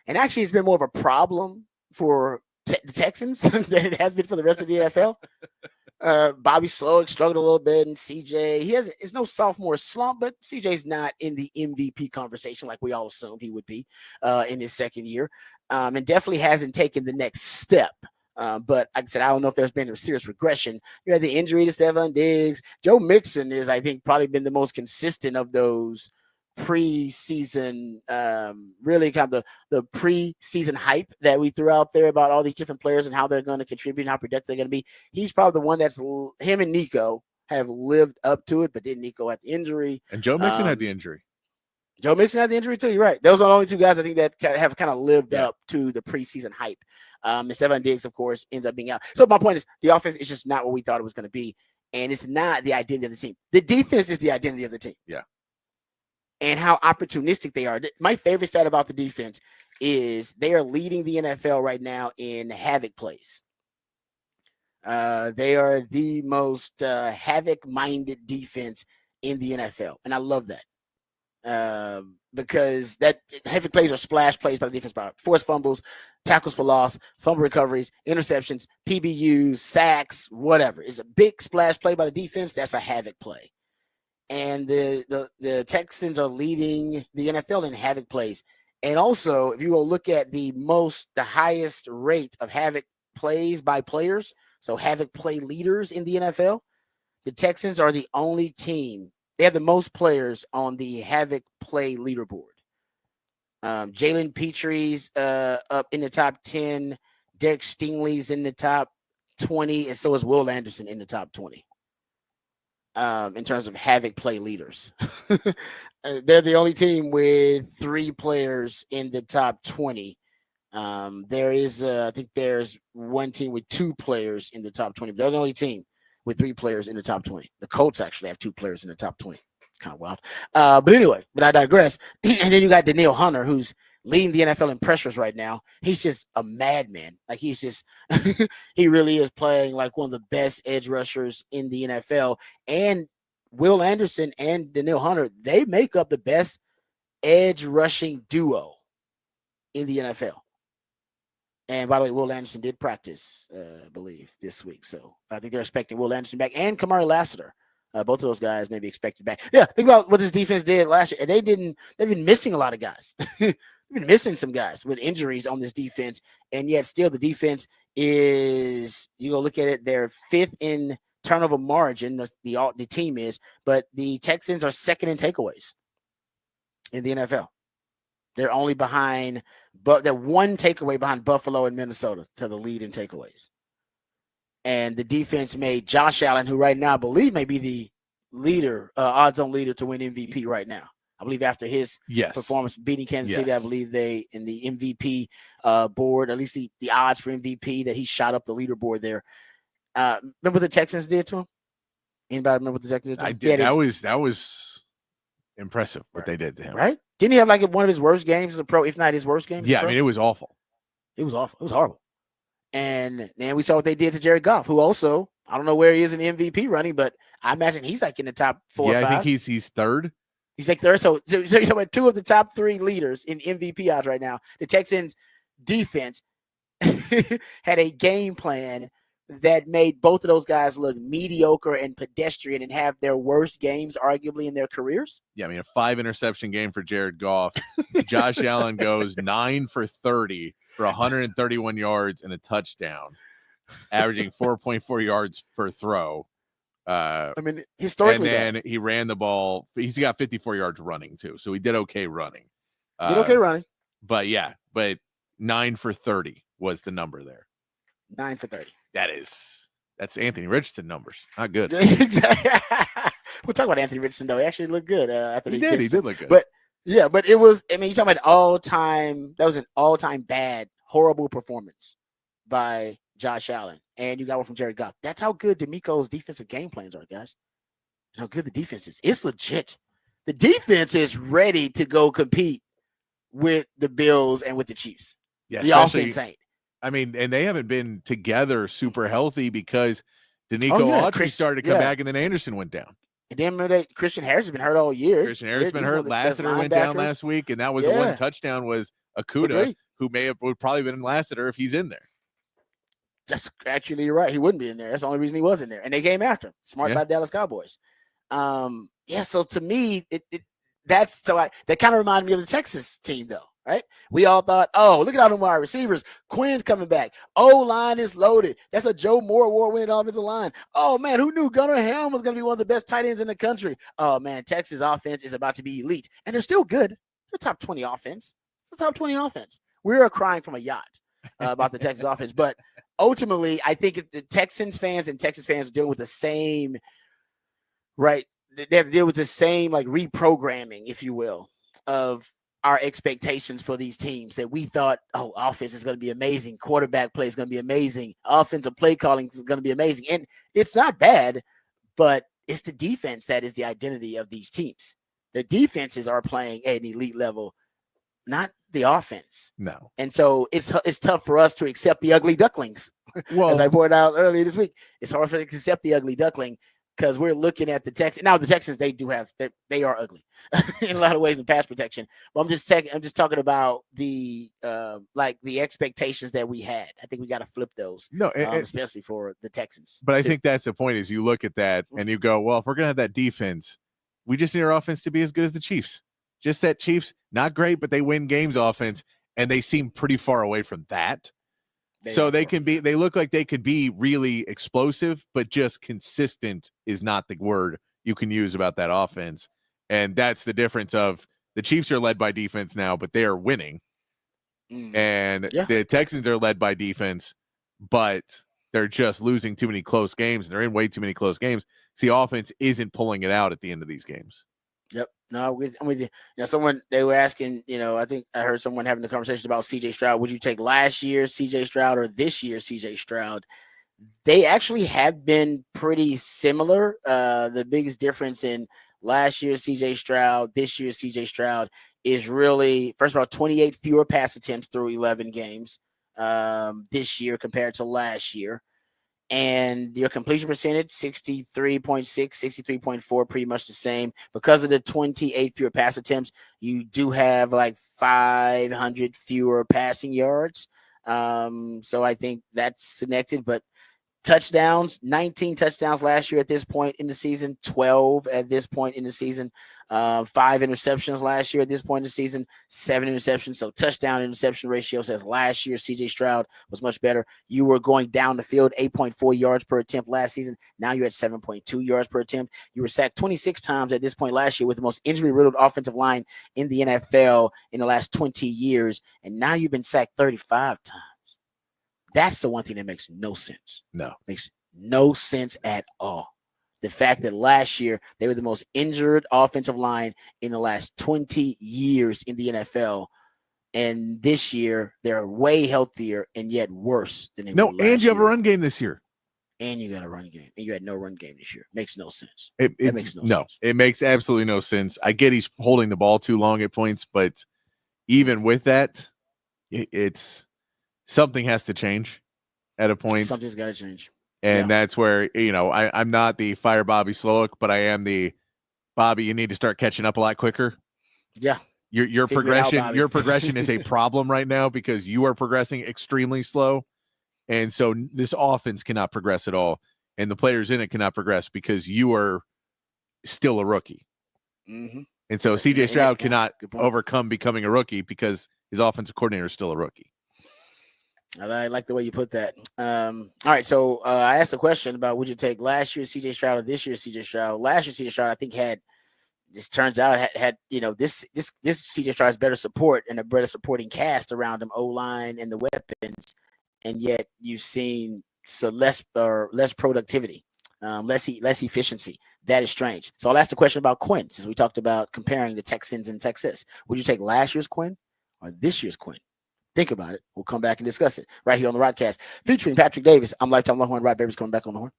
And actually, it's been more of a problem for the Texans than it has been for the rest of the NFL. Bobby Slowick struggled a little bit, and CJ, it's no sophomore slump, but CJ's not in the MVP conversation like we all assumed he would be in his second year, and definitely hasn't taken the next step. But like I said, I don't know if there's been a serious regression. You had the injury to Stephon Diggs. Joe Mixon is, I think, probably been the most consistent of those preseason, really kind of the preseason hype that we threw out there about all these different players and how they're going to contribute and how productive they're going to be. He's probably the one that's him and Nico have lived up to it, but then Nico had the injury. And Joe Mixon had the injury. Joe Mixon had the injury too. You're right. Those are the only two guys I think that have kind of lived up to the preseason hype. And Stephon Diggs, of course, ends up being out. So my point is, the offense is just not what we thought it was going to be, and it's not the identity of the team. The defense is the identity of the team. Yeah. And how opportunistic they are. My favorite stat about the defense is they are leading the NFL right now in havoc plays. They are the most havoc-minded defense in the NFL, and I love that because that havoc plays are splash plays by the defense, by forced fumbles, tackles for loss, fumble recoveries, interceptions, PBUs, sacks, whatever. It's a big splash play by the defense. That's a havoc play. And the Texans are leading the NFL in havoc plays. And also, if you go look at the highest rate of havoc plays by players, so havoc play leaders in the NFL, the Texans are the only team. They have the most players on the havoc play leaderboard. Jalen Petry's up in the top 10. Derek Stingley's in the top 20, and so is Will Anderson in the top 20. In terms of havoc play leaders. They're the only team with 3 players in the top 20. There is, I think there's one team with 2 players in the top 20. But they're the only team with 3 players in the top 20. The Colts actually have 2 players in the top 20. Kind of wild. But anyway, but I digress. And then you got Danielle Hunter, who's leading the NFL in pressures right now. He's just a madman. Like he's just, he really is playing like one of the best edge rushers in the NFL. And Will Anderson and Danielle Hunter, they make up the best edge rushing duo in the NFL. And by the way, Will Anderson did practice, I believe, this week. So I think they're expecting Will Anderson back and Kamari Lassiter. Both of those guys may be expected back. Yeah, think about what this defense did last year. And they've been missing a lot of guys. Been missing some guys with injuries on this defense, and yet still the defense is, you go look at it, they're 5th in turnover margin, the team is, but the Texans are 2nd in takeaways in the NFL. They're only behind, but they're 1 takeaway behind Buffalo and Minnesota to the lead in takeaways. And the defense made Josh Allen, who right now I believe may be the leader, odds-on leader to win MVP right now. I believe after his performance beating Kansas City, I believe they in the MVP board, at least the odds for MVP, that he shot up the leaderboard there. Remember what the Texans did to him? Anybody remember what the Texans did to him? I did. That was impressive what they did to him. Right? Didn't he have like one of his worst games as a pro, if not his worst game? Yeah, I mean, it was awful. It was awful. It was horrible. And then we saw what they did to Jared Goff, who also, I don't know where he is in the MVP running, but I imagine he's like in the top 4 or 5. Yeah, I think he's 3rd. He's like 3rd. So you're talking about 2 of the top 3 leaders in MVP odds right now. The Texans defense had a game plan that made both of those guys look mediocre and pedestrian and have their worst games arguably in their careers. Yeah, I mean, a 5 interception game for Jared Goff. Josh Allen goes 9 for 30 for 131 yards and a touchdown, averaging 4.4 yards per throw. I mean, historically, and then he ran the ball. He's got 54 yards running too, so he did okay running. But 9 for 30 was the number there. 9 for 30. That's Anthony Richardson numbers. Not good. Exactly. We'll talk about Anthony Richardson though. He actually looked good. He did look good. But it was. I mean, you talking about all-time. That was an all-time bad, horrible performance by Josh Allen, and you got one from Jared Goff. That's how good DeMeco's defensive game plans are, guys. How good the defense is. It's legit. The defense is ready to go compete with the Bills and with the Chiefs. Yeah, the offense ain't. I mean, and they haven't been together super healthy because Danico Autry started to come back, and then Anderson went down. And then remember that Christian Harris has been hurt all year. Christian Harris has been hurt. Lassiter went down last week, and that was the one touchdown was Okudah, who would probably been Lassiter if he's in there. That's actually right. He wouldn't be in there. That's the only reason he was in there. And they came after him. Smart by Dallas Cowboys. So to me, that kind of reminded me of the Texas team, though, right? We all thought, oh, look at all them wide receivers. Quinn's coming back. O-line is loaded. That's a Joe Moore award-winning offensive line. Oh, man, who knew Gunnar Helm was going to be one of the best tight ends in the country? Oh, man, Texas offense is about to be elite. And they're still good. They're top 20 offense. It's a top 20 offense. We're crying from a yacht about the Texas offense. But ultimately, I think the Texans fans and Texas fans are dealing with the same, right? They have to deal with the same like reprogramming, if you will, of our expectations for these teams that we thought, oh, offense is going to be amazing. Quarterback play is going to be amazing. Offensive play calling is going to be amazing. And it's not bad, but it's the defense that is the identity of these teams. Their defenses are playing at an elite level, not the offense. No. And so it's tough for us to accept the ugly ducklings. Well, as I pointed out earlier this week, it's hard for us to accept the ugly duckling because we're looking at the Texans. Now the Texans, they are ugly in a lot of ways in pass protection. But I'm just talking about the the expectations that we had. I think we got to flip those. No, especially for the Texans. But I think that's the point is you look at that and you go, well, if we're gonna have that defense, we just need our offense to be as good as the Chiefs. Just that Chiefs, not great, but they win games offense, and they seem pretty far away from that. They look like they could be really explosive, but just consistent is not the word you can use about that offense. And that's the difference of the Chiefs are led by defense now, but they are winning. And the Texans are led by defense, but they're just losing too many close games. They're in way too many close games. See, offense isn't pulling it out at the end of these games. Yep. No, I'm with you. They were asking, I think I heard someone having the conversation about CJ Stroud. Would you take last year's CJ Stroud or this year's CJ Stroud? They actually have been pretty similar. The biggest difference in last year's CJ Stroud, this year's CJ Stroud is really, first of all, 28 fewer pass attempts through 11 games this year compared to last year. And your completion percentage, 63.6, 63.4, pretty much the same. Because of the 28 fewer pass attempts, you do have like 500 fewer passing yards. So I think that's connected. But touchdowns, 19 touchdowns last year at this point in the season, 12 at this point in the season, 5 interceptions last year at this point in the season, 7 interceptions. So touchdown interception ratio says last year CJ Stroud was much better. You were going down the field 8.4 yards per attempt last season. Now you're at 7.2 yards per attempt. You were sacked 26 times at this point last year with the most injury-riddled offensive line in the NFL in the last 20 years. And now you've been sacked 35 times. That's the one thing that makes no sense. No. Makes no sense at all. The fact that last year they were the most injured offensive line in the last 20 years in the NFL. And this year they're way healthier and yet worse than they were last and you have a year. run game this year. And you got a run game. And you had no run game this year. Makes no sense. It makes no sense. It makes absolutely no sense. I get he's holding the ball too long at points, but even with that, it's something has to change at a point. Something's got to change. And that's where, I'm not the fire Bobby Slowick, but I am the Bobby, you need to start catching up a lot quicker. Yeah. Your progression is a problem right now because you are progressing extremely slow. And so this offense cannot progress at all. And the players in it cannot progress because you are still a rookie. Mm-hmm. And so CJ Stroud cannot overcome becoming a rookie because his offensive coordinator is still a rookie. I like the way you put that. All right, so I asked a question about would you take last year's CJ Stroud or this year's CJ Stroud. Last year's CJ Stroud, I think this turns out had this CJ Stroud has better support and a better supporting cast around him, O-line and the weapons, and yet you've seen less productivity, less efficiency. That is strange. So I'll ask the question about Quinn since we talked about comparing the Texans and Texas. Would you take last year's Quinn or this year's Quinn? Think about it. We'll come back and discuss it right here on the Rodcast, featuring Patrick Davis. I'm Lifetime Longhorn. Rod Babers coming back on the horn.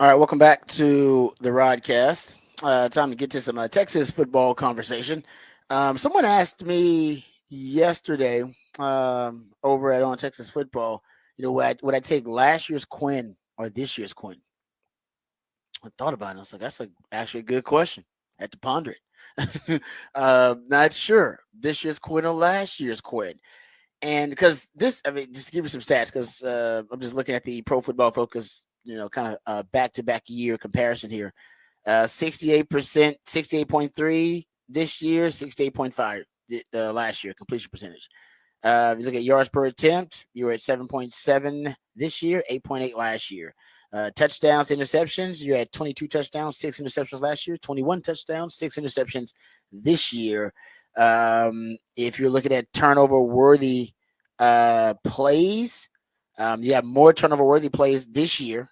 All right, welcome back to the Rodcast. Time to get to some Texas football conversation. Someone asked me yesterday over at On Texas Football, would I take last year's Quinn or this year's Quinn? I thought about it. I was like, that's actually a good question. I had to ponder it. Not sure. This year's Quinn or last year's Quinn. And because just to give you some stats, because I'm just looking at the Pro Football Focus, kind of back-to-back year comparison here. 68%, 68.3, this year, 68.5 last year, completion percentage. If you look at yards per attempt, you were at 7.7 this year, 8.8 last year. Touchdowns, interceptions, you're at 22 touchdowns, 6 interceptions last year, 21 touchdowns, 6 interceptions this year. If you're looking at turnover worthy plays, you have more turnover worthy plays this year.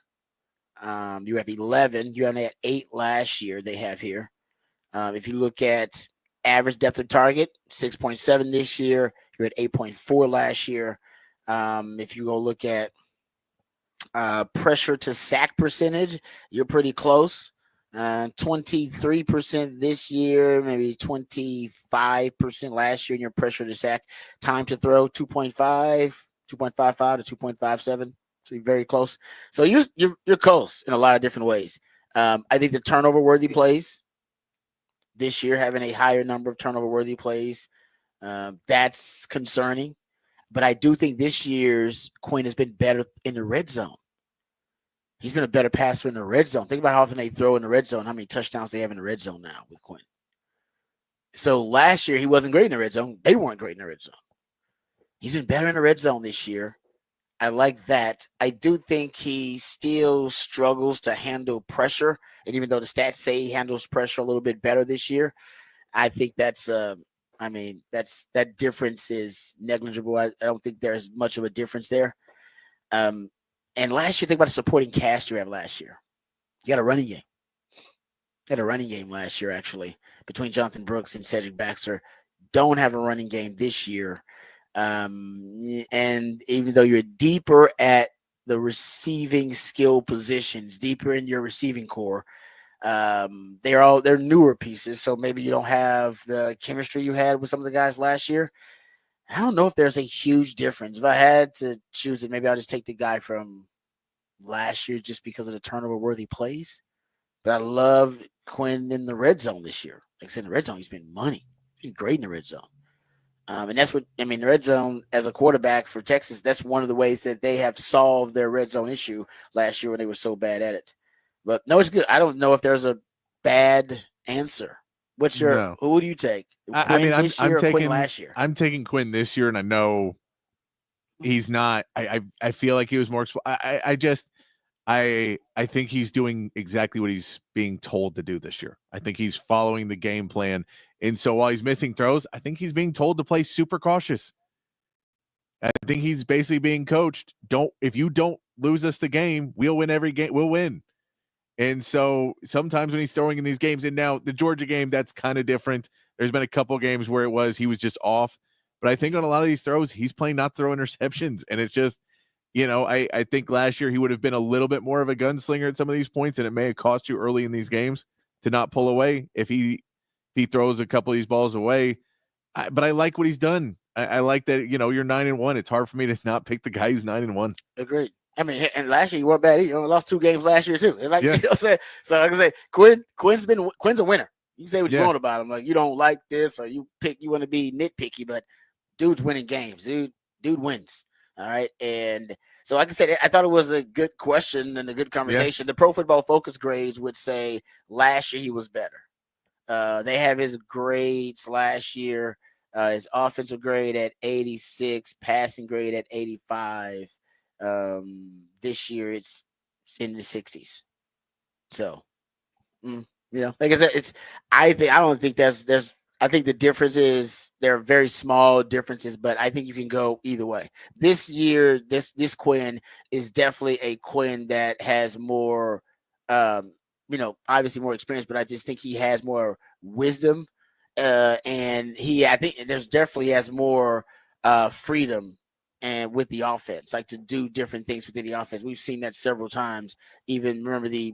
You have 11. You only had 8 last year. They have here. If you look at average depth of target, 6.7 this year. You're at 8.4 last year. If you go look at pressure to sack percentage, you're pretty close. 23% this year, maybe 25% last year in your pressure to sack. Time to throw, 2.5, 2.55 to 2.57. So you're very close. So you're close in a lot of different ways. I think the turnover worthy plays this year, having a higher number of turnover worthy plays, that's concerning. But I do think this year's Quinn has been better in the red zone. He's been a better passer in the red zone. Think about how often they throw in the red zone, how many touchdowns they have in the red zone now with Quinn. So last year he wasn't great in the red zone. They weren't great in the red zone. He's been better in the red zone this year. I like that. I do think he still struggles to handle pressure. And even though the stats say he handles pressure a little bit better this year, I think that difference is negligible. I don't think there's much of a difference there. And last year, think about the supporting cast you have last year. You got a running game. You had a running game last year, actually, between Jonathan Brooks and Cedric Baxter. Don't have a running game this year. And even though you're deeper at the receiving skill positions, deeper in your receiving core, they're newer pieces. So maybe you don't have the chemistry you had with some of the guys last year. I don't know if there's a huge difference. If I had to choose it, maybe I'll just take the guy from last year just because of the turnover-worthy plays. But I love Quinn in the red zone this year. Like I said, in the red zone, he's been money. He's been great in the red zone. And that's what, I mean, the red zone as a quarterback for Texas, that's one of the ways that they have solved their red zone issue last year when they were so bad at it. But no, it's good. I don't know if there's a bad answer. Who do you take? Quinn I'm this year or taking Quinn last year? I'm taking Quinn this year, and I know he's not. I feel like he was more. I think he's doing exactly what he's being told to do this year. I think he's following the game plan, and so while he's missing throws, I think he's being told to play super cautious. I think he's basically being coached. If you don't lose us the game, we'll win every game. We'll win. And so sometimes when he's throwing in these games, and now the Georgia game, that's kind of different. There's been a couple games where he was just off. But I think on a lot of these throws, he's playing not throw interceptions. And it's just, I think last year he would have been a little bit more of a gunslinger at some of these points, and it may have cost you early in these games to not pull away if he throws a couple of these balls away. But I like what he's done. I like that, you're 9-1. It's hard for me to not pick the guy who's 9-1. Agreed. I mean, and last year you weren't bad. You lost 2 games last year too. It's like, Yeah. you know what I'm saying? So like I say, Quinn's a winner. You can say what you want about him. Like, you don't like this or you want to be nitpicky, but dude's winning games. Dude wins. All right. And so like I said, I thought it was a good question and a good conversation. Yeah. The Pro Football Focus grades would say last year he was better. They have his grades last year. His offensive grade at 86, passing grade at 85. This year it's in the 60s. So, like I said, I don't think I think the difference is there are very small differences, but I think you can go either way. This year, this Quinn is definitely a Quinn that has more, obviously more experience, but I just think he has more wisdom. And I think there's definitely has more freedom and with the offense, like to do different things within the offense. We've seen that several times. Even remember the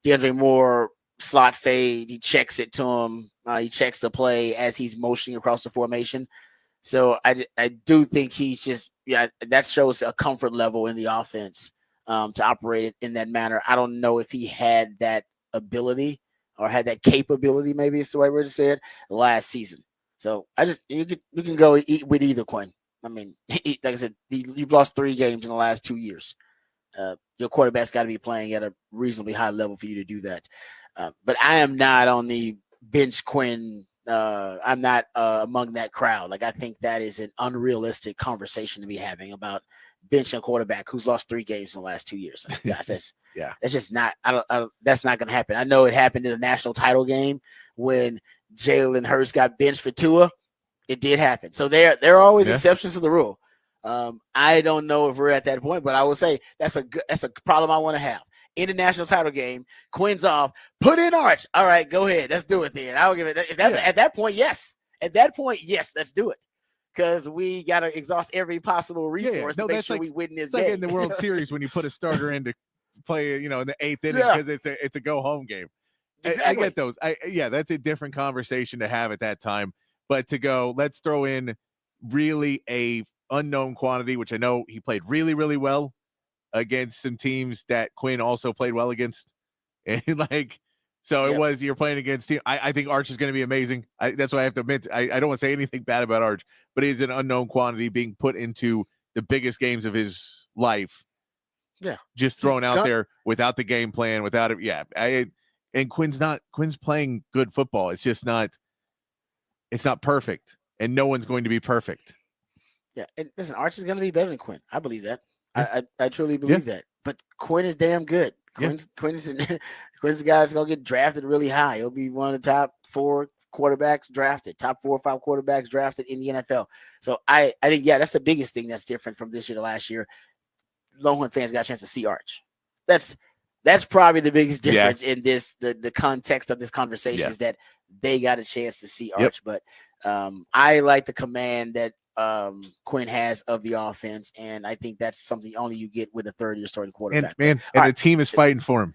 DeAndre Moore slot fade. He checks it to him. He checks the play as he's motioning across the formation. So I do think he's just, that shows a comfort level in the offense to operate it in that manner. I don't know if he had that ability or had that capability, maybe it's the right word to say it, last season. So you can go with either Quinn. I mean, like I said, you've lost 3 games in the last 2 years. Your quarterback's got to be playing at a reasonably high level for you to do that. But I am not on the bench Quinn among that crowd. Like, I think that is an unrealistic conversation to be having about benching a quarterback who's lost 3 games in the last 2 years. Like, guys, that's just not. I don't. That's not going to happen. I know it happened in the national title game when Jalen Hurts got benched for Tua. It did happen. So there are always exceptions to the rule. I don't know if we're at that point, but I will say that's a problem I want to have. In the national title game, Quinn's off. Put in Arch. All right, go ahead. Let's do it then. I'll give it. At that point, yes. At that point, yes. Let's do it. Because we got to exhaust every possible resource to make sure we win this game. Like in the World Series when you put a starter in to play, in the 8th inning because it's a go home game. Exactly. I get those. That's a different conversation to have at that time. But to go, let's throw in really a unknown quantity, which I know he played really, really well against some teams that Quinn also played well against. And it was, you're playing against team. I think Arch is going to be amazing. That's why I have to admit, I don't want to say anything bad about Arch, but he's an unknown quantity being put into the biggest games of his life. Yeah. Just thrown out there without the game plan, without it. Yeah. And Quinn's playing good football. It's just not perfect, and no one's going to be perfect. Yeah. And listen, Arch is going to be better than Quinn. I believe that. Yeah. I truly believe that. But Quinn is damn good. Quinn's the guy that's going to get drafted really high. He'll be one of the top 4 quarterbacks drafted, top 4 or 5 quarterbacks drafted in the NFL. So I think, that's the biggest thing that's different from this year to last year. Longhorn fans got a chance to see Arch. That's probably the biggest difference in this, the context of this conversation is that they got a chance to see Arch. But I like the command that Quinn has of the offense, and I think that's something only you get with a third-year starting quarterback. And the team is fighting for him.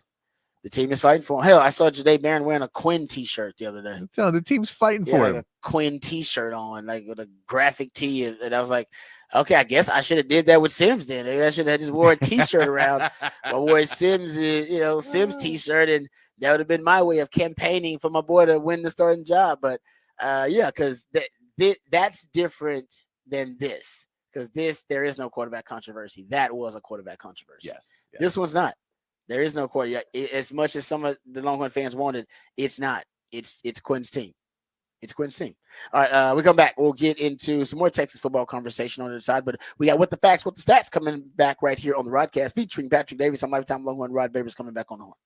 The team is fighting for him. Hell, I saw Jadae Barron wearing a Quinn T-shirt the other day. The team's fighting for him. A Quinn T-shirt on, like with a graphic tee, and I was like, okay, I guess I should have did that with Sims then. Maybe I should have just wore a T-shirt around. I wore Sims, Sims T-shirt, and that would have been my way of campaigning for my boy to win the starting job. But because that's different than this. Because there is no quarterback controversy. That was a quarterback controversy. Yes. This one's not. There is no quarterback. As much as some of the Longhorn fans wanted, it's not. It's Quinn's team. It's Quinn's team. All right, we come back. We'll get into some more Texas football conversation on the other side, but we got What the Facts, What the Stats coming back right here on the Rodcast featuring Patrick Davis. I'm Lifetime Longhorn. Rod Babers coming back on the horn.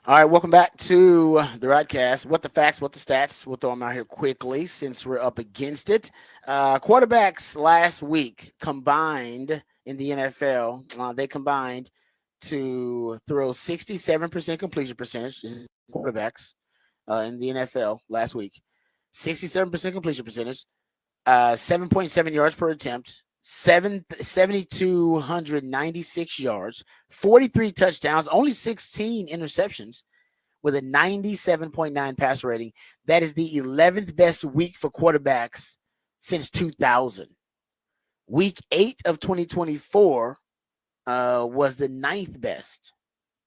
All right, welcome back to the Rodcast. What the facts, what the stats. We'll throw them out here quickly since we're up against it. Quarterbacks last week combined in the NFL, they combined to throw 67% completion percentage. This is quarterbacks in the NFL last week. 67% completion percentage, 7.7 yards per attempt, 7,296 yards, 43 touchdowns, only 16 interceptions with a 97.9 passer rating. That is the 11th best week for quarterbacks since 2000. Week 8 of 2024 was the 9th best,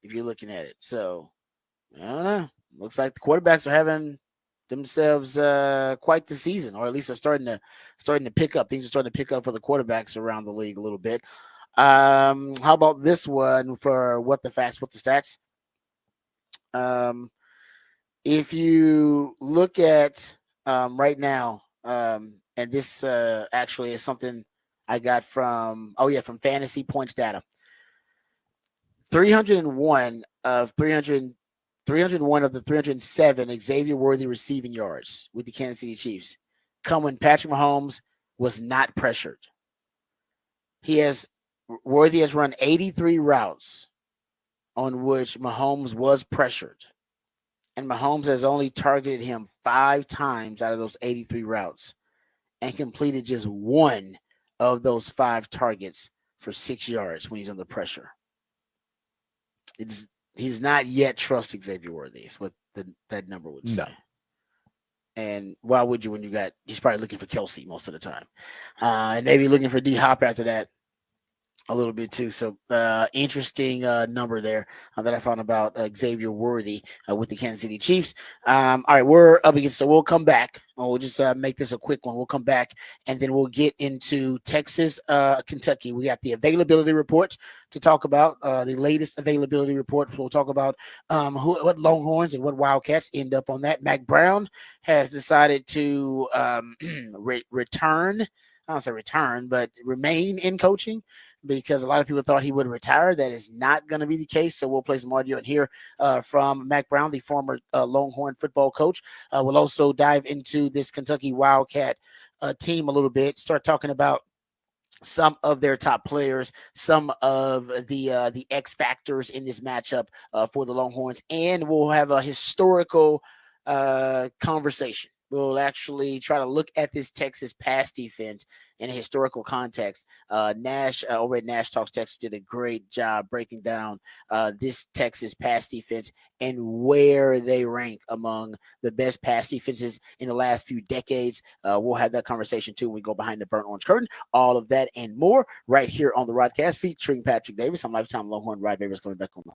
if you're looking at it. So, I don't know. Looks like the quarterbacks are having themselves quite the season, or at least are starting to pick up. Things are starting to pick up for the quarterbacks around the league a little bit. How about this one for what the facts, what the stats? If you look at right now, and this actually is something I got from from Fantasy Points Data. 301 of 301 of the 307 Xavier Worthy receiving yards with the Kansas City Chiefs come when Patrick Mahomes was not pressured. Worthy has run 83 routes on which Mahomes was pressured. And Mahomes has only targeted him 5 times out of those 83 routes and completed just one of those 5 targets for 6 yards when he's under pressure. He's not yet trusted Xavier Worthy, is what that number would say. No. And why would you when he's probably looking for Kelsey most of the time. And maybe looking for D Hop after that a little bit too. So interesting number there that I found about Xavier Worthy with the Kansas City Chiefs. All right, we're up against, so we'll come back. We'll just make this a quick one. We'll come back and then we'll get into Texas, Kentucky. We got the availability report to talk about, the latest availability report. We'll talk about what Longhorns and what Wildcats end up on that. Mac Brown has decided to return. I don't say return, but remain in coaching because a lot of people thought he would retire. That is not going to be the case. So we'll play some audio in here from Mac Brown, the former Longhorn football coach. We'll also dive into this Kentucky Wildcat team a little bit, start talking about some of their top players, some of the X factors in this matchup for the Longhorns, and we'll have a historical conversation. We'll actually try to look at this Texas pass defense in a historical context. Nash over at Nash Talks Texas did a great job breaking down this Texas pass defense and where they rank among the best pass defenses in the last few decades. We'll have that conversation too when we go behind the burnt orange curtain. All of that and more right here on the Rodcast featuring Patrick Davis. I'm lifetime Longhorn Rod Davis coming back on the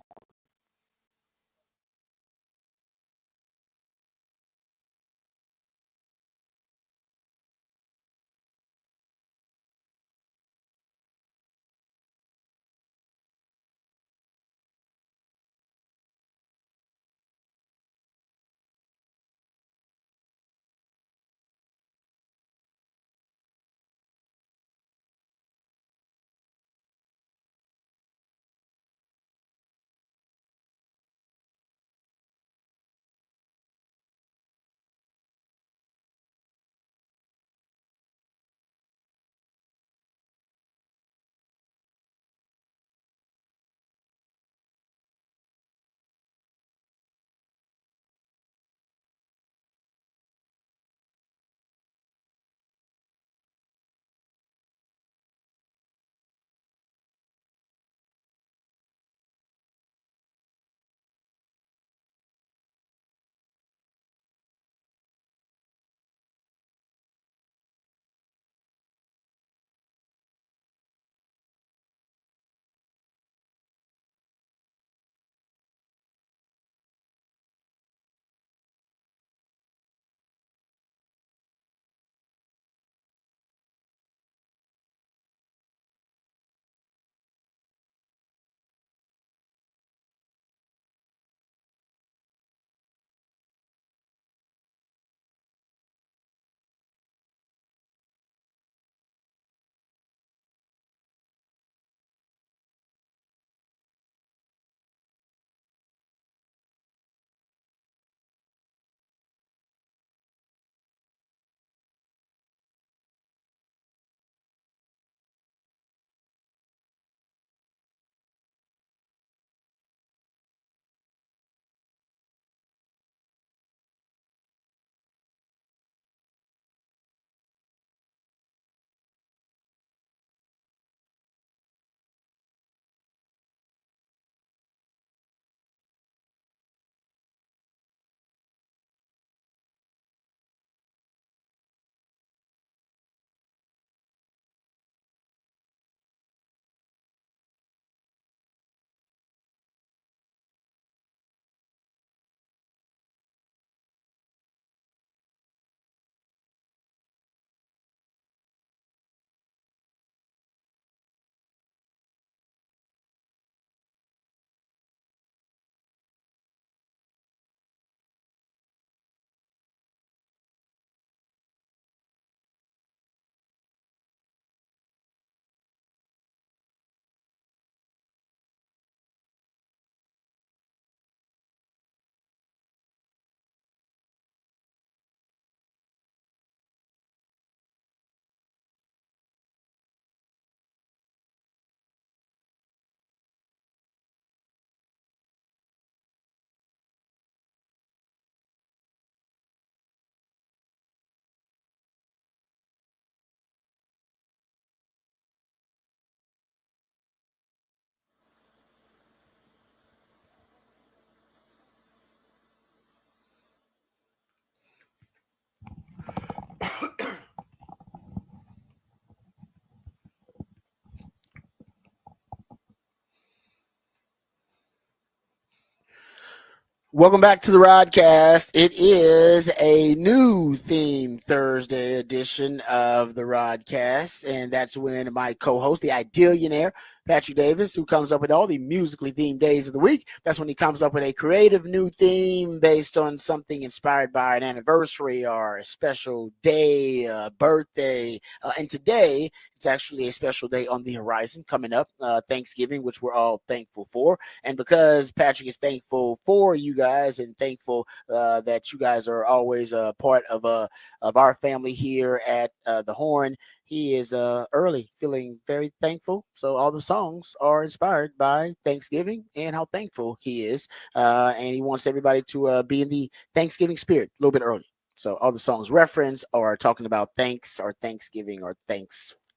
Welcome back to the Rodcast. It is a new theme Thursday edition of the Rodcast, and that's when my co-host, the Idealionaire, Patrick Davis, who comes up with all the musically themed days of the week, that's when he comes up with a creative new theme based on something inspired by an anniversary or a special day, birthday. And today, it's actually a special day on the horizon coming up, Thanksgiving, which we're all thankful for. And because Patrick is thankful for you guys and thankful that you guys are always a part of our family here at the Horn, he is early feeling very thankful. So all the songs are inspired by Thanksgiving and how thankful he is. And he wants everybody to be in the Thanksgiving spirit a little bit early. So all the songs reference are talking about thanks or Thanksgiving or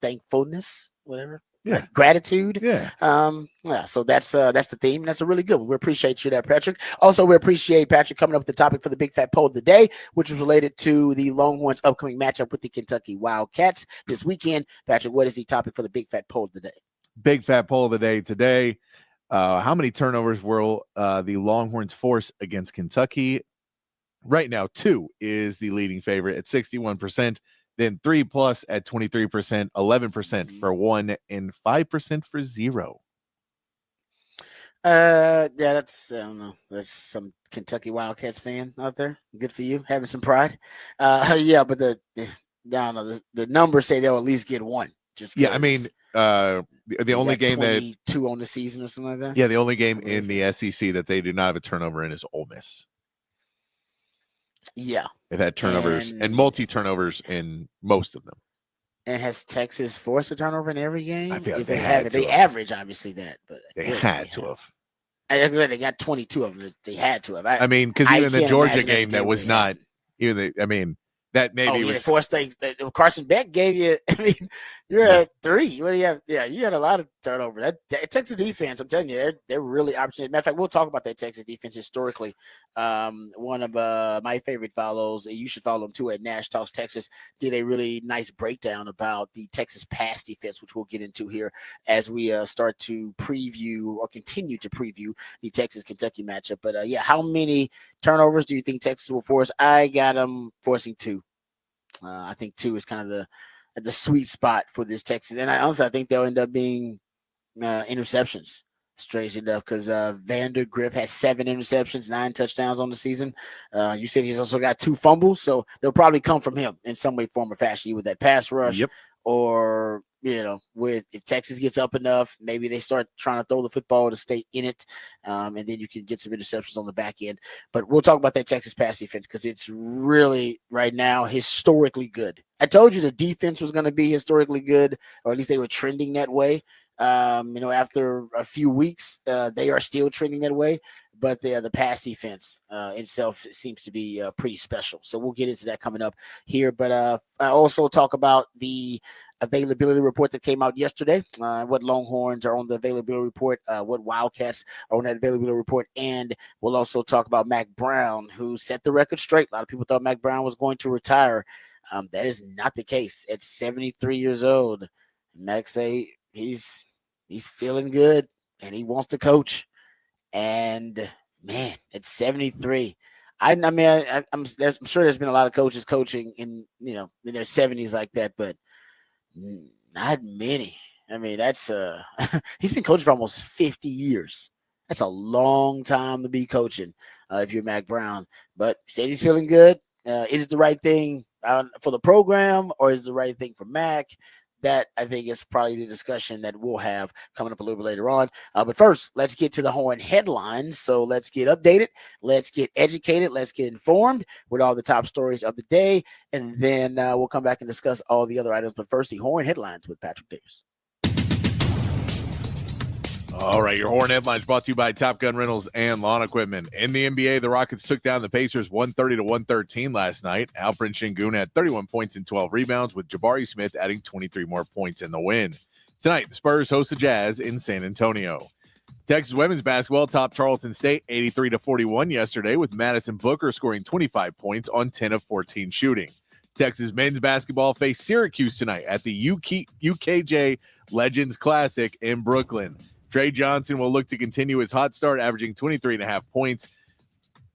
thankfulness, whatever. Yeah. Like gratitude. Yeah. Yeah. So that's the theme. That's a really good one. We appreciate you there, Patrick. Also, we appreciate Patrick coming up with the topic for the Big Fat Poll of the Day, which is related to the Longhorns' upcoming matchup with the Kentucky Wildcats this weekend. Patrick, what is the topic for the Big Fat Poll of the Day? Big Fat Poll of the Day today. How many turnovers will the Longhorns force against Kentucky? Right now, 2 is the leading favorite at 61%. Then 3+ at 23%, 11% for 1, and 5% for 0. Yeah, that's I don't know. That's some Kentucky Wildcats fan out there. Good for you, having some pride. Yeah, but I don't know. The numbers say they'll at least get 1. Just yeah, I mean, the only game 22 on the season or something like that. Yeah, the only game in the SEC that they do not have a turnover in is Ole Miss. Yeah, they've had turnovers and multi-turnovers in most of them. And has Texas forced a turnover in every game? I feel like they average obviously that, but they had to have. They got 22 of them. They had to have. I mean, because even the Georgia game that was not even. I mean, that maybe was forced things. Carson Beck gave you. I mean, you're at 3. What do you have? Yeah, you had a lot of turnover. That Texas defense, I'm telling you, they're really opportunity. Matter of fact, we'll talk about that Texas defense historically. One of my favorite follows, you should follow him too, at Nash Talks Texas, did a really nice breakdown about the Texas pass defense, which we'll get into here as we start to preview or continue to preview the Texas-Kentucky matchup. But yeah, how many turnovers do you think Texas will force? I got them forcing 2. I think 2 is kind of the sweet spot for this Texas. And I think they'll end up being interceptions. Strange enough, because Vandergriff has 7 interceptions, 9 touchdowns on the season. You said he's also got 2 fumbles, so they'll probably come from him in some way, form, or fashion, with that pass rush. Yep. Or, if Texas gets up enough, maybe they start trying to throw the football to stay in it, and then you can get some interceptions on the back end. But we'll talk about that Texas pass defense because it's really, right now, historically good. I told you the defense was going to be historically good, or at least they were trending that way. After a few weeks, they are still trending that way, but the pass defense itself seems to be pretty special. So we'll get into that coming up here. But I also talk about the availability report that came out yesterday, what Longhorns are on the availability report, what Wildcats are on that availability report, and we'll also talk about Mack Brown, who set the record straight. A lot of people thought Mack Brown was going to retire. That is not the case. At 73 years old, Mack say he's feeling good and he wants to coach. And man, at 73, I'm sure there's been a lot of coaches coaching in their 70s like that, but not many. I mean, that's he's been coaching for almost 50 years. That's a long time to be coaching if you're Mack Brown. But says he's feeling good. Is it the right thing for the program, or is it the right thing for Mack? That, I think, is probably the discussion that we'll have coming up a little bit later on. But first, let's get to the Horn headlines. So let's get updated. Let's get educated. Let's get informed with all the top stories of the day. And then we'll come back and discuss all the other items. But first, the Horn headlines with Patrick Davis. All right, your Horn headlines brought to you by Top Gun Rentals and Lawn Equipment. In the NBA, the Rockets took down the Pacers 130-113 last night. Alperen Şengün had 31 points and 12 rebounds, with Jabari Smith adding 23 more points in the win. Tonight, the Spurs host the Jazz in San Antonio. Texas women's basketball topped Charleston State 83-41 yesterday, with Madison Booker scoring 25 points on 10 of 14 shooting. Texas men's basketball face Syracuse tonight at the UKJ Legends Classic in Brooklyn. Trey Johnson will look to continue his hot start, averaging 23.5 points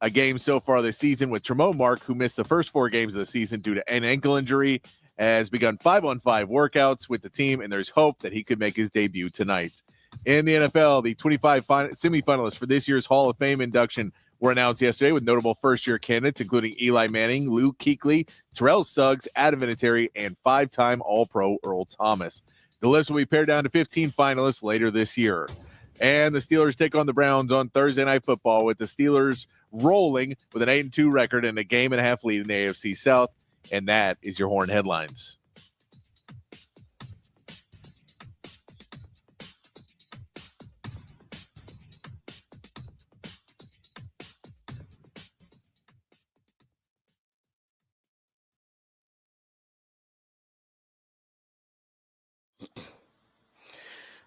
a game so far this season with Tremont Mark, who missed the first 4 games of the season due to an ankle injury, has begun 5-on-5 workouts with the team, and there's hope that he could make his debut tonight. In the NFL, the 25 semifinalists for this year's Hall of Fame induction were announced yesterday with notable first-year candidates, including Eli Manning, Luke Kuechly, Terrell Suggs, Adam Vinatieri, and 5-time All-Pro Earl Thomas. The list will be pared down to 15 finalists later this year. And the Steelers take on the Browns on Thursday Night Football, with the Steelers rolling with an 8-2 record and a game-and-a-half lead in the AFC South. And that is your Horn Headlines.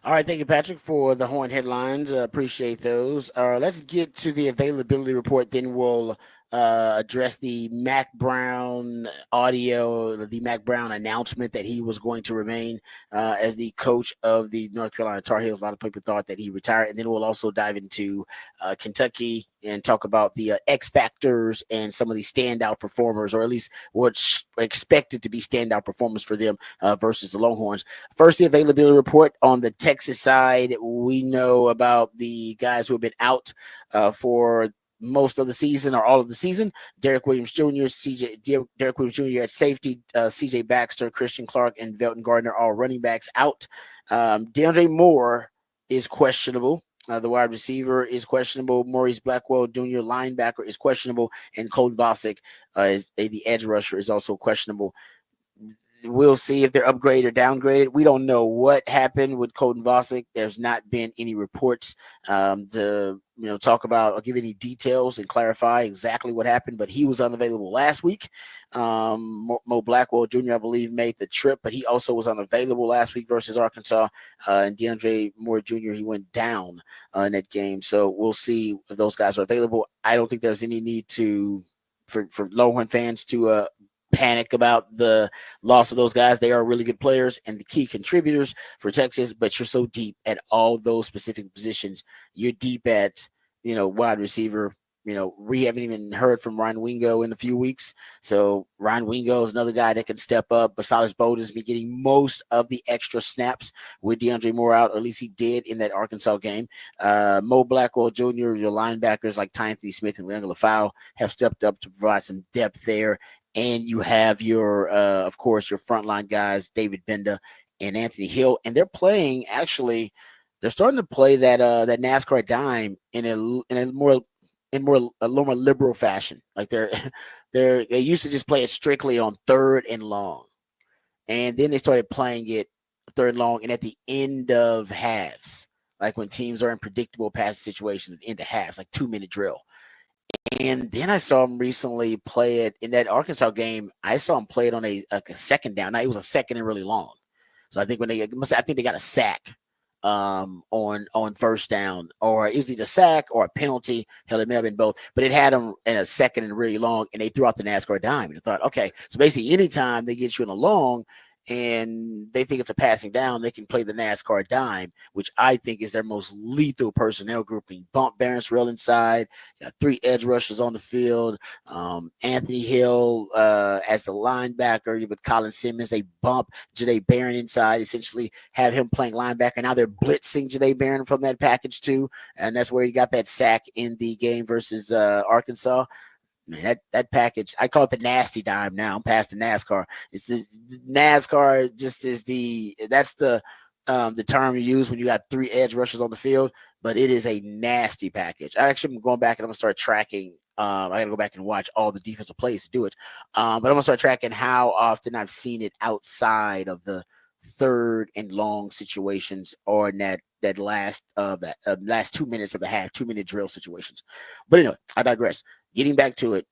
All right, thank you, Patrick, for the Horn Headlines. Appreciate those. Let's get to the availability report. Then we'll address the Mac Brown audio, the Mac Brown announcement that he was going to remain as the coach of the North Carolina Tar Heels. A lot of people thought that he retired. And then we'll also dive into Kentucky and talk about the X factors and some of the standout performers, or at least what's expected to be standout performers for them versus the Longhorns. First, the availability report on the Texas side. We know about the guys who have been out for most of the season or all of the season. Derek Williams Jr., Derek Williams Jr. at safety, CJ Baxter, Christian Clark, and Velton Gardner, all running backs out. DeAndre Moore is questionable. The wide receiver is questionable. Maurice Blackwell Jr., linebacker, is questionable. And Colton Vasek, is the edge rusher, is also questionable. We'll see if they're upgraded or downgraded. We don't know what happened with Colton Vasek. There's not been any reports to talk about or give any details and clarify exactly what happened, but he was unavailable last week. Mo Blackwell Jr., I believe, made the trip, but he also was unavailable last week versus Arkansas. And DeAndre Moore Jr., he went down in that game. So we'll see if those guys are available. I don't think there's any need for Longhorn fans to panic about the loss of those guys. They are really good players and the key contributors for Texas, but you're so deep at all those specific positions. You're deep at, wide receiver. We haven't even heard from Ryan Wingo in a few weeks. So Ryan Wingo is another guy that can step up. Basalis Bowden's been getting most of the extra snaps with DeAndre Moore out, or at least he did in that Arkansas game. Mo Blackwell Jr., your linebackers like Anthony Smith and Leonard Lafau have stepped up to provide some depth there. And you have your, of course, your frontline guys, David Benda and Anthony Hill, and they're playing. Actually, they're starting to play that NASCAR dime in a little more liberal fashion. Like they used to just play it strictly on 3rd and long, and then they started playing it 3rd and long, and at the end of halves, like when teams are in predictable passing situations, at the end of halves, like 2-minute drill. And then I saw him recently play it in that Arkansas game. I saw him play it on a second down. Now it was a second and really long. So I think they got a sack on 1st down, or it was either a sack or a penalty. Hell, it may have been both, but it had them in a second and really long, and they threw out the NASCAR dime. And I thought, okay, so basically anytime they get you in a long and they think it's a passing down, they can play the NASCAR dime, which I think is their most lethal personnel grouping. Bump Barron Sorrell inside, got 3 edge rushers on the field. Anthony Hill as the linebacker with Colin Simmons. They bump Jahdae Barron inside, essentially have him playing linebacker. Now they're blitzing Jahdae Barron from that package too, and that's where he got that sack in the game versus Arkansas. Man, that package, I call it the nasty dime now. I'm past the NASCAR. It's the NASCAR just is that's the term you use when you got 3 edge rushers on the field, but it is a nasty package. I actually am going back and I'm gonna start tracking. I gotta go back and watch all the defensive plays to do it. But I'm gonna start tracking how often I've seen it outside of the 3rd and long situations, or in that last 2 minutes of the half, 2-minute drill situations. But anyway, I digress. Getting back to it,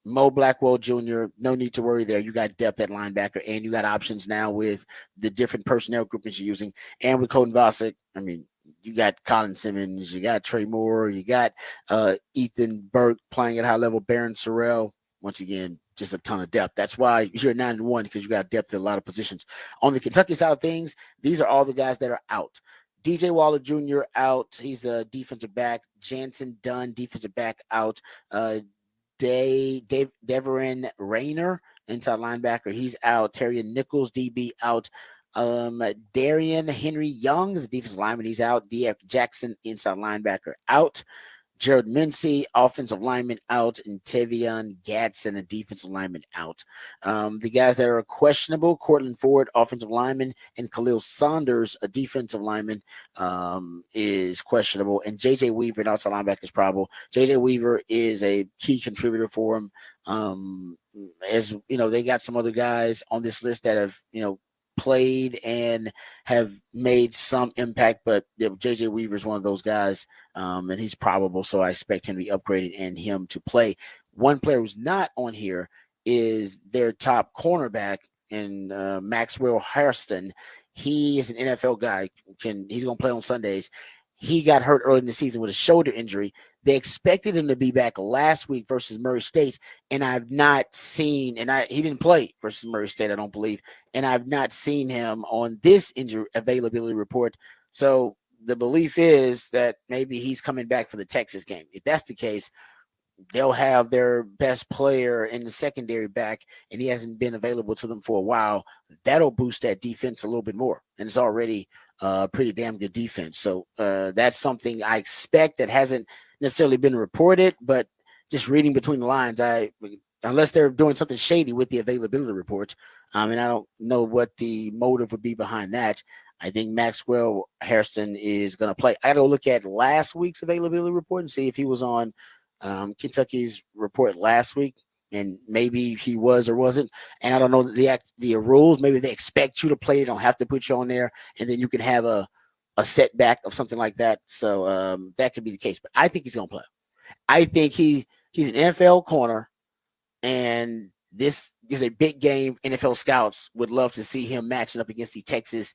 Mo Blackwell Jr., no need to worry there. You got depth at linebacker, and you got options now with the different personnel groupings you're using. And with Colton Vasek, I mean, you got Colin Simmons, you got Trey Moore, you got Ethan Burke playing at high level, Barron Sorrell. Once again, just a ton of depth. That's why you're 9-1, because you got depth at a lot of positions. On the Kentucky side of things, these are all the guys that are out. DJ Waller Jr. out. He's a defensive back. Jansen Dunn, defensive back, out. Deverin Rayner, inside linebacker, he's out. Terry Nichols, DB, out. Darian Henry Young is a defensive lineman, he's out. D.F. Jackson, inside linebacker, out. Jared Mincy, offensive lineman, out, and Tevion Gadsden, a defensive lineman, out. The guys that are questionable: Cortland Ford, offensive lineman, and Khalil Saunders, a defensive lineman, is questionable. And J.J. Weaver, an outside linebacker, is probable. J.J. Weaver is a key contributor for him. As you know, they got some other guys on this list that have, played and have made some impact, but J.J. Weaver is one of those guys, and he's probable, so I expect him to be upgraded and him to play. One player who's not on here is their top cornerback in Maxwell Hairston. He is an NFL guy. He's going to play on Sundays. He got hurt early in the season with a shoulder injury. They expected him to be back last week versus Murray State, and I've not seen, he didn't play versus Murray State, I don't believe, and I've not seen him on this injury availability report. So the belief is that maybe he's coming back for the Texas game. If that's the case, they'll have their best player in the secondary back, and he hasn't been available to them for a while. That'll boost that defense a little bit more, and it's already pretty damn good defense. So that's something I expect that hasn't necessarily been reported, but just reading between the lines, unless they're doing something shady with the availability reports, and I don't know what the motive would be behind that, I think Maxwell Hairston is going to play. I got to look at last week's availability report and see if he was on Kentucky's report last week, and maybe he was or wasn't. And I don't know the rules. Maybe they expect you to play. They don't have to put you on there, and then you can have a setback of something like that. So that could be the case. But I think he's going to play. I think he's an NFL corner, and this is a big game. NFL scouts would love to see him matching up against the Texas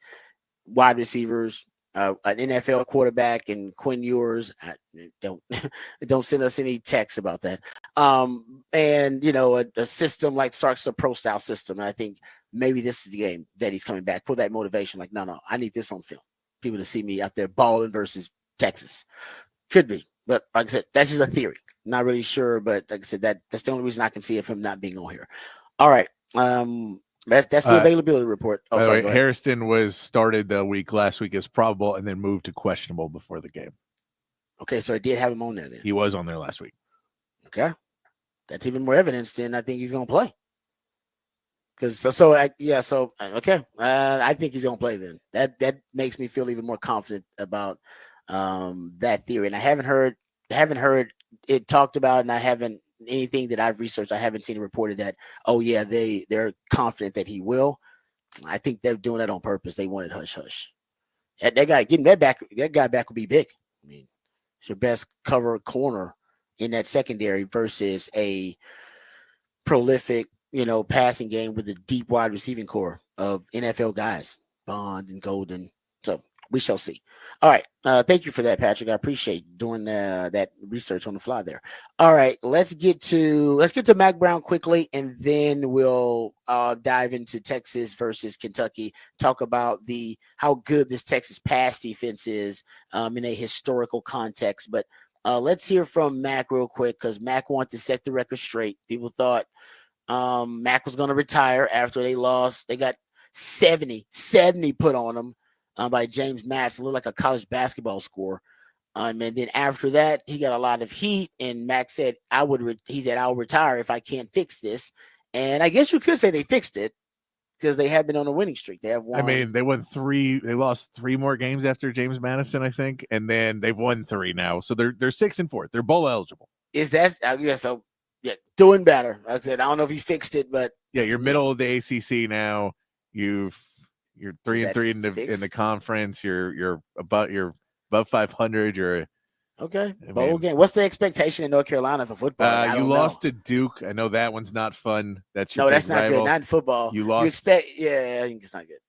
wide receivers, an NFL quarterback, and Quinn Ewers. Don't send us any texts about that. And a system like Sark's a pro style system. And I think maybe this is the game that he's coming back for that motivation. Like, no, I need this on film. People to see me out there balling versus Texas. Could be, but like I said, that's just a theory. Not really sure, but like I said, that's the only reason I can see of him not being on here. All right. That's the availability report. By the way, Hairston was started the week last week as probable and then moved to questionable before the game. Okay, so I did have him on there then. He was on there last week. Okay. That's even more evidence then I think he's going to play. Okay. I think he's going to play then. That makes me feel even more confident about that theory. And I haven't heard it talked about, and I haven't anything that I've researched. I haven't seen it reported that, oh yeah, they're confident that he will. I think they're doing that on purpose. They wanted hush hush. That guy getting that guy back will be big. I mean, it's your best cover corner in that secondary versus a prolific, passing game with a deep wide receiving core of NFL guys, Bond and Golden. So we shall see. All right. Thank you for that, Patrick. I appreciate doing that research on the fly there. All right. Let's get to Mac Brown quickly, and then we'll dive into Texas versus Kentucky, talk about how good this Texas pass defense is in a historical context. But let's hear from Mac real quick, because Mac wanted to set the record straight. People thought Mac was going to retire after they lost. They got 70 put on them by James Madison. Looked like a college basketball score. And then after that, he got a lot of heat, and Mac said, I'll retire if I can't fix this. And I guess you could say they fixed it, because they have been on a winning streak. They have won. I mean, they lost 3 more games after James Madison, I think, and then they've won 3 now. So they're 6-4. They're bowl eligible. Is that so? Yeah, doing better. Like I said, I don't know if he fixed it, but yeah, you're middle of the ACC now. You're 3-3 in the conference. You're above 500. You're okay. Bowl game. What's the expectation in North Carolina for football? You lost to Duke. I know that one's not fun. That's not good. Not in football. You lost. I think it's not good.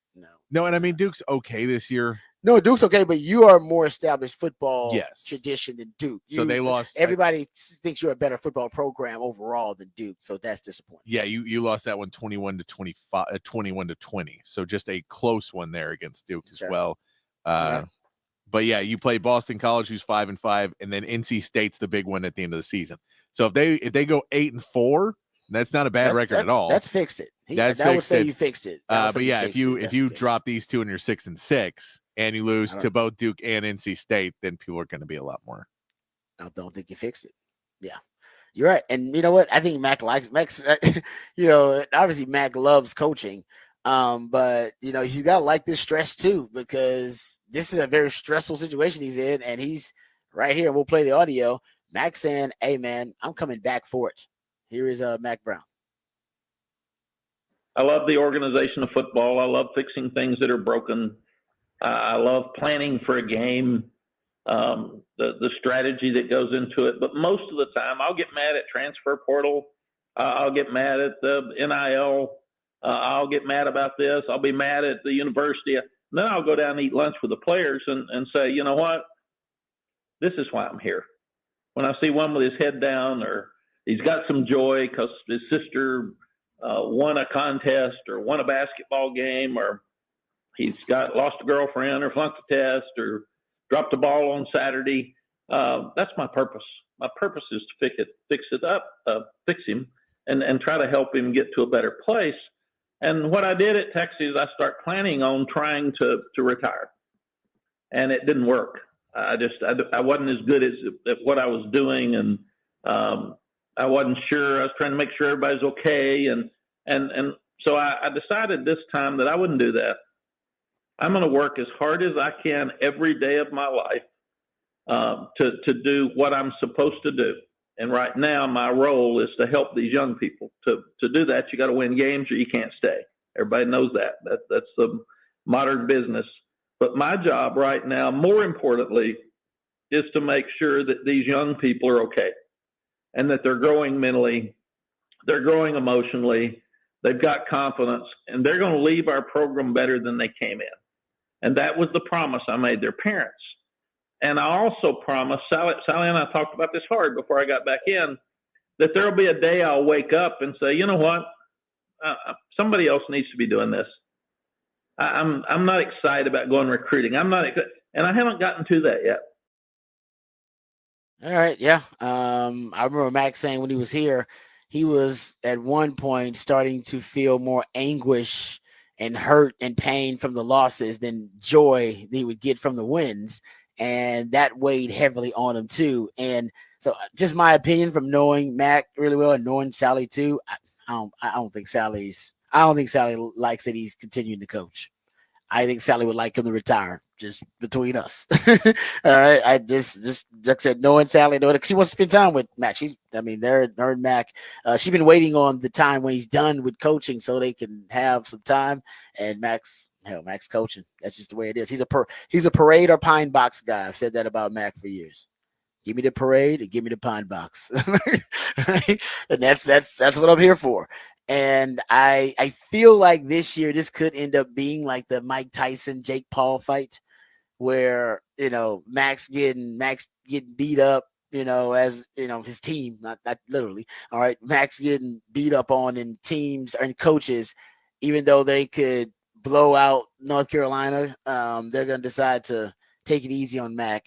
No, and I mean Duke's okay this year. No, Duke's okay, but you are more established football tradition than Duke. So they lost. Everybody thinks you're a better football program overall than Duke, so that's disappointing. Yeah, you lost that one 21-25, 21-20. So just a close one there against Duke as well. But yeah, you play Boston College, who's 5-5, and then NC State's the big one at the end of the season. So if they go 8-4, that's not a bad record at all. That's fixed it. That would say you fixed it. But yeah, if you drop these two and you're 6-6 and you lose to both Duke and NC State, then people are going to be a lot more. I don't think you fixed it. Yeah, you're right. And you know what? I think Mac likes Mac's. Obviously Mac loves coaching. But he's got to like this stress too, because this is a very stressful situation he's in, and he's right here. We'll play the audio. Mac saying, "Hey man, I'm coming back for it." Here is Mac Brown. I love the organization of football. I love fixing things that are broken. I love planning for a game, the strategy that goes into it. But most of the time, I'll get mad at transfer portal. I'll get mad at the NIL. I'll get mad about this. I'll be mad at the university. And then I'll go down and eat lunch with the players and say, you know what? This is why I'm here. When I see one with his head down, or he's got some joy because his sister won a contest or won a basketball game, or he's lost a girlfriend or flunked a test or dropped a ball on Saturday. That's my purpose. My purpose is to fix him and try to help him get to a better place. And what I did at Texas, I start planning on trying to retire, and it didn't work. I wasn't as good at what I was doing, and I wasn't sure. I was trying to make sure everybody's okay, and so I decided this time that I wouldn't do that. I'm going to work as hard as I can every day of my life to do what I'm supposed to do. And right now, my role is to help these young people. To do that, you got to win games or you can't stay. Everybody knows that. That's the modern business. But my job right now, more importantly, is to make sure that these young people are okay and that they're growing mentally, they're growing emotionally, they've got confidence, and they're going to leave our program better than they came in. And that was the promise I made their parents. And I also promised, Sally and I talked about this hard before I got back in, that there'll be a day I'll wake up and say, you know what, somebody else needs to be doing this. I'm not excited about going recruiting. And I haven't gotten to that yet. All right, yeah. I remember Max saying when he was here, he was at one point starting to feel more anguish and hurt and pain from the losses than joy he would get from the wins. And that weighed heavily on him too. And so just my opinion from knowing Mac really well and knowing Sally too, I don't think Sally likes that he's continuing to coach. I think Sally would like him to retire, just between us. All right. I just said, knowing Sally, she wants to spend time with Mac. Her and Mac, she's been waiting on the time when he's done with coaching so they can have some time. And Max coaching. That's just the way it is. He's a parade or pine box guy. I've said that about Mac for years. Give me the parade or give me the pine box. Right? And that's what I'm here for. And I feel like this year this could end up being like the Mike Tyson Jake Paul fight, where Max getting beat up, as his team, not literally. All right, Max getting beat up on in teams and coaches, even though they could blow out North Carolina, they're gonna decide to take it easy on Mac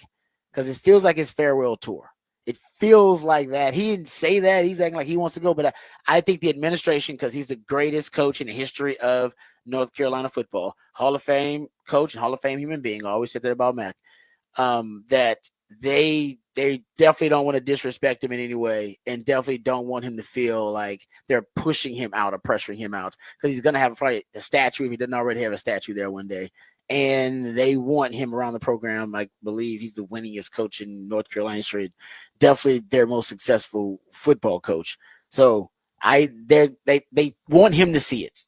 because it feels like his farewell tour. It feels like that. He didn't say that. He's acting like he wants to go, but I think the administration, because he's the greatest coach in the history of North Carolina football, Hall of Fame coach and Hall of Fame human being. I always said that about Mac. That they definitely don't want to disrespect him in any way, and definitely don't want him to feel like they're pushing him out or pressuring him out, because he's going to have probably a statue if he doesn't already have a statue there one day. And they want him around the program. I believe he's the winningest coach in North Carolina history. Definitely their most successful football coach. So they want him to see it.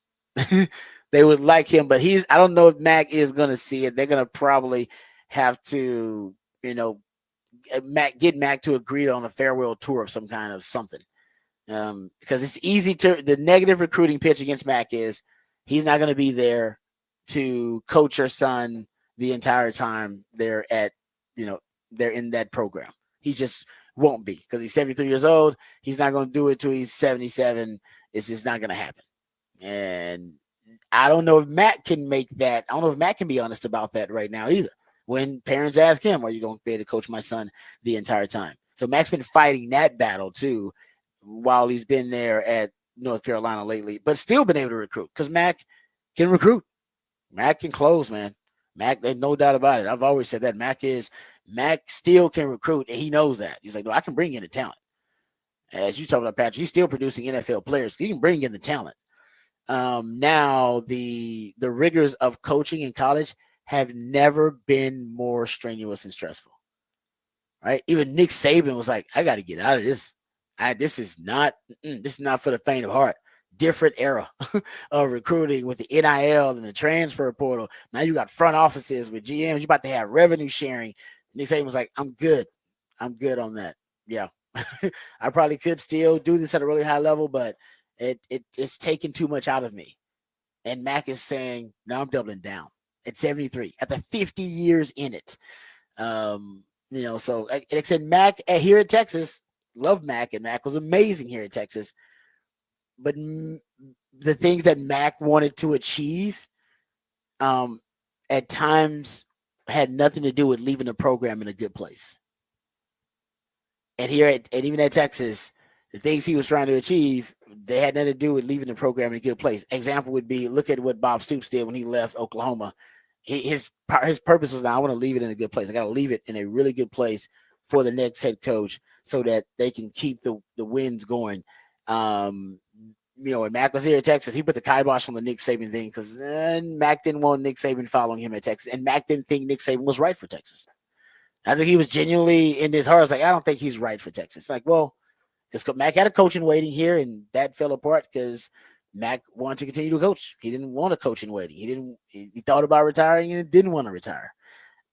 They would like him, but I don't know if Mac is going to see it. They're going to probably have to, get Mac to agree on a farewell tour of some kind of something. Because it's easy the negative recruiting pitch against Mac is he's not going to be there to coach your son the entire time they're in that program. He just won't be, because he's 73 years old. He's not going to do it till he's 77. It's just not going to happen. And I don't know if Matt can make that. I don't know if Matt can be honest about that right now either. when parents ask him, are you going to be able to coach my son the entire time? So Mac's been fighting that battle too while he's been there at North Carolina lately, but still been able to recruit because Mac can recruit. Mac can close, man. Mac, there's no doubt about it. I've always said that Mac still can recruit, and he knows that. He's like, no, I can bring in the talent. As you talked about, Patrick, he's still producing NFL players. He can bring in the talent. Now the rigors of coaching in college have never been more strenuous and stressful. Right? Even Nick Saban was like, I got to get out of this. This is not for the faint of heart. Different era of recruiting with the NIL and the transfer portal. Now you got front offices with GMs. You're about to have revenue sharing. Nick Saban was like, I'm good on that. Yeah. I probably could still do this at a really high level, but it's taken too much out of me. And Mac is saying, no, I'm doubling down at 73 after 50 years in it. So like I said, Mac here in Texas, love Mac, and Mac was amazing here in Texas. But the things that Mac wanted to achieve, at times had nothing to do with leaving the program in a good place. And even at Texas, the things he was trying to achieve, they had nothing to do with leaving the program in a good place. Example would be, look at what Bob Stoops did when he left Oklahoma. His purpose was, now I want to leave it in a good place. I got to leave it in a really good place for the next head coach so that they can keep the wins going. When Mac was here at Texas, he put the kibosh on the Nick Saban thing because Mac didn't want Nick Saban following him at Texas, and Mac didn't think Nick Saban was right for Texas. I think he was genuinely in his heart. I was like, I don't think he's right for Texas. Like, well, because Mac had a coaching waiting here, and that fell apart because Mac wanted to continue to coach. He didn't want a coaching waiting. He thought about retiring and didn't want to retire.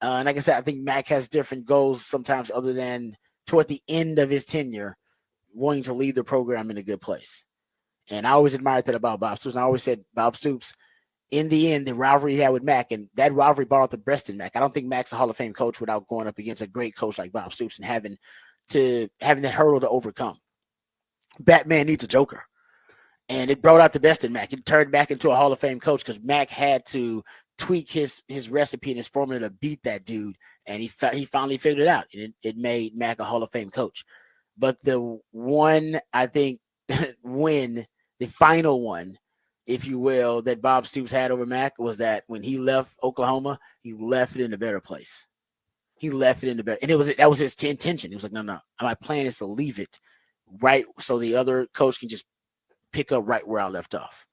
And like I said, I think Mac has different goals sometimes other than toward the end of his tenure, wanting to lead the program in a good place. And I always admired that about Bob Stoops. And I always said Bob Stoops, in the end, the rivalry he had with Mac, and that rivalry brought out the best in Mac. I don't think Mac's a Hall of Fame coach without going up against a great coach like Bob Stoops and having that hurdle to overcome. Batman needs a Joker. And it brought out the best in Mac. It turned Mac into a Hall of Fame coach because Mac had to tweak his recipe and his formula to beat that dude. And he finally figured it out. It made Mac a Hall of Fame coach. But the one, I think, the final one, if you will, that Bob Stoops had over Mac was that when he left Oklahoma, he left it in a better place. He left it in the better, and that was his intention. He was like, no, my plan is to leave it right so the other coach can just pick up right where I left off.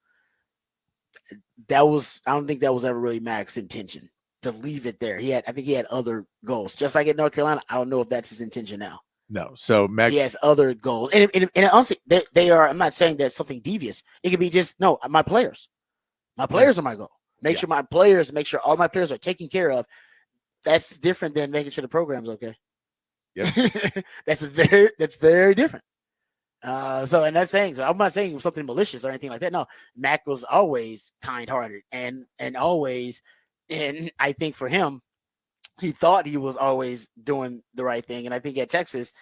I don't think that was ever really Mac's intention to leave it there. I think he had other goals, just like at North Carolina. I don't know if that's his intention now. No, so Mac, he has other goals, and honestly, they are. I'm not saying that's something devious. It could be just my players. My players are my goal. Make sure all my players are taken care of. That's different than making sure the program's okay. Yeah, that's very different. So I'm not saying it was something malicious or anything like that. No, Mac was always kind-hearted and always, and I think for him, he thought he was always doing the right thing. And I think at Texas,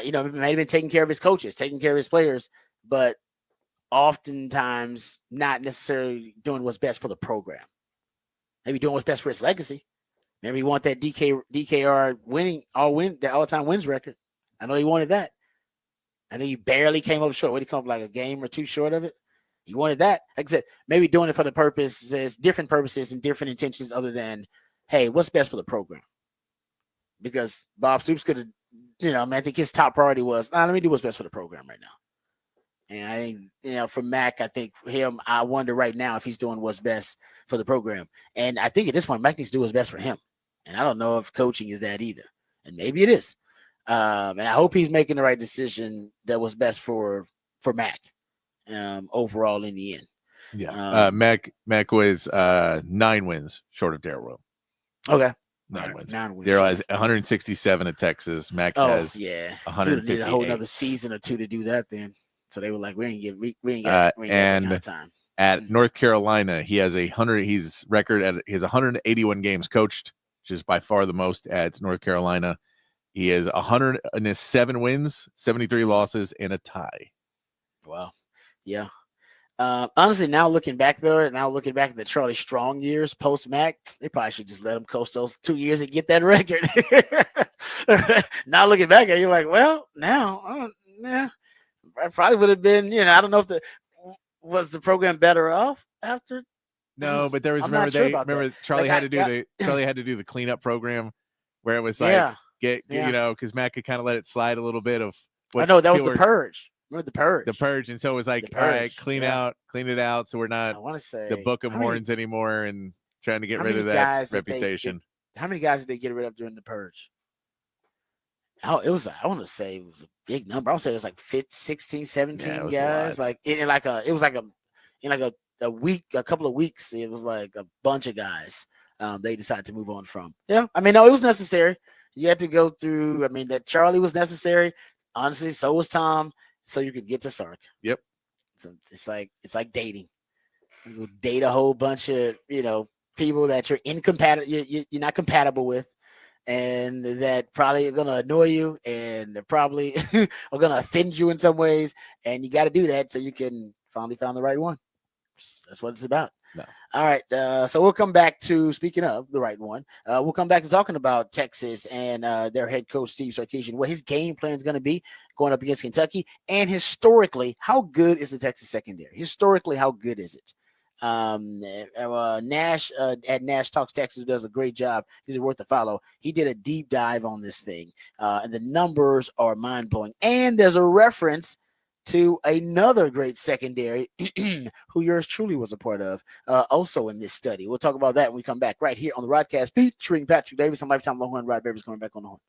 he may have been taking care of his coaches, taking care of his players, but oftentimes not necessarily doing what's best for the program. Maybe doing what's best for his legacy. Maybe he want that DKR all-time wins record. I know he wanted that. I think he barely came up short. What did he come up like a game or two short of it? He wanted that. Like I said, maybe doing it for the purposes, different purposes and different intentions other than, hey, what's best for the program? Because Bob Stoops could have, I think his top priority was, let me do what's best for the program right now. And I think, for Mac, I think for him, I wonder right now if he's doing what's best for the program. And I think at this point, Mac needs to do what's best for him. And I don't know if coaching is that either. And maybe it is. And I hope he's making the right decision that was best for Mac overall in the end. Yeah. Mac was 9 wins short of Darrell. Okay. 9 wins. Darrell has 167 at Texas. Mac has 158. A whole another season or two to do that then. So they were like, we ain't got time. At North Carolina, he has his record at his 181 games coached, which is by far the most at North Carolina. He has 107 wins, 73 losses, and a tie. Wow. Yeah. Honestly, now looking back at the Charlie Strong years post Mac, they probably should just let him coast those 2 years and get that record. Now looking back at it, you're like, well, now, yeah, I probably would have been. I don't know if the program better off after. No, but there was I'm not sure about that. Charlie Like, had to do the cleanup program where it was like Yeah, get yeah. because Matt could kind of let it slide a little bit of I what know that was the people were- purge. Remember the purge? the purge, and so it was like, The all right, purge, clean yeah. it out, so we're I not want to say the Book of how many- Horns anymore, and trying to get how rid many of that guys did reputation. How many guys did they get rid of during the purge? Oh, it was. I want to say it was a big number. I want to say it was like 15, 16, 17 Yeah, it was a guys. lot. Like in like a, it was like a week, a couple of weeks. It was like a bunch of guys. They decided to move on from. Yeah, I mean, no, it was necessary. You had to go through. I mean, that Charlie was necessary. Honestly, so was Tom. So you could get to Sark. Yep. So it's like dating. You date a whole bunch of people that you're incompatible. You're not compatible with, and that probably are going to annoy you, and they're probably are going to offend you in some ways, and you got to do that so you can finally find the right one. That's what it's about. No. All right, so we'll come back to, speaking of the right one, we'll come back to talking about Texas and their head coach Steve Sarkisian, what his game plan is going to be going up against Kentucky, and historically, how good is the Texas secondary? Historically, how good is it? Nash at Nash Talks Texas does a great job. He's worth a follow. He did a deep dive on this thing, and the numbers are mind blowing. And there's a reference to another great secondary who yours truly was a part of, also in this study. We'll talk about that when we come back right here on the Rodcast featuring Patrick Davis. I'm Lifetime Longhorn. Rod Babers coming back on the horn.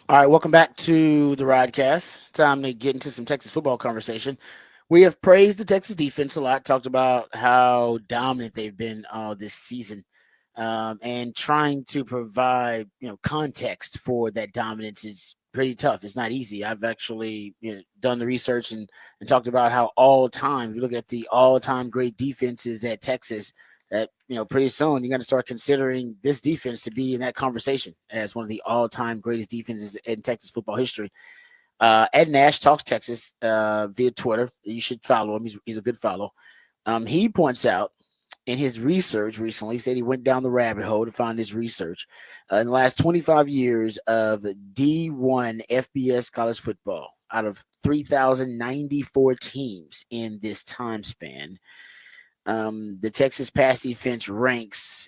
All right, welcome back to the Rodcast. Time to get into some Texas football conversation. We have praised the Texas defense a lot, talked about how dominant they've been this season, and trying to provide context for that dominance is pretty tough. It's not easy. I've actually done the research and talked about how all time, you look at the all-time great defenses at Texas, that pretty soon you're going to start considering this defense to be in that conversation as one of the all-time greatest defenses in Texas football history. Ed Nash talks Texas via Twitter. You should follow him. He's a good follow. He points out in his research recently, he said he went down the rabbit hole to find his research. In the last 25 years of D1 FBS college football, out of 3,094 teams in this time span, the Texas pass defense ranks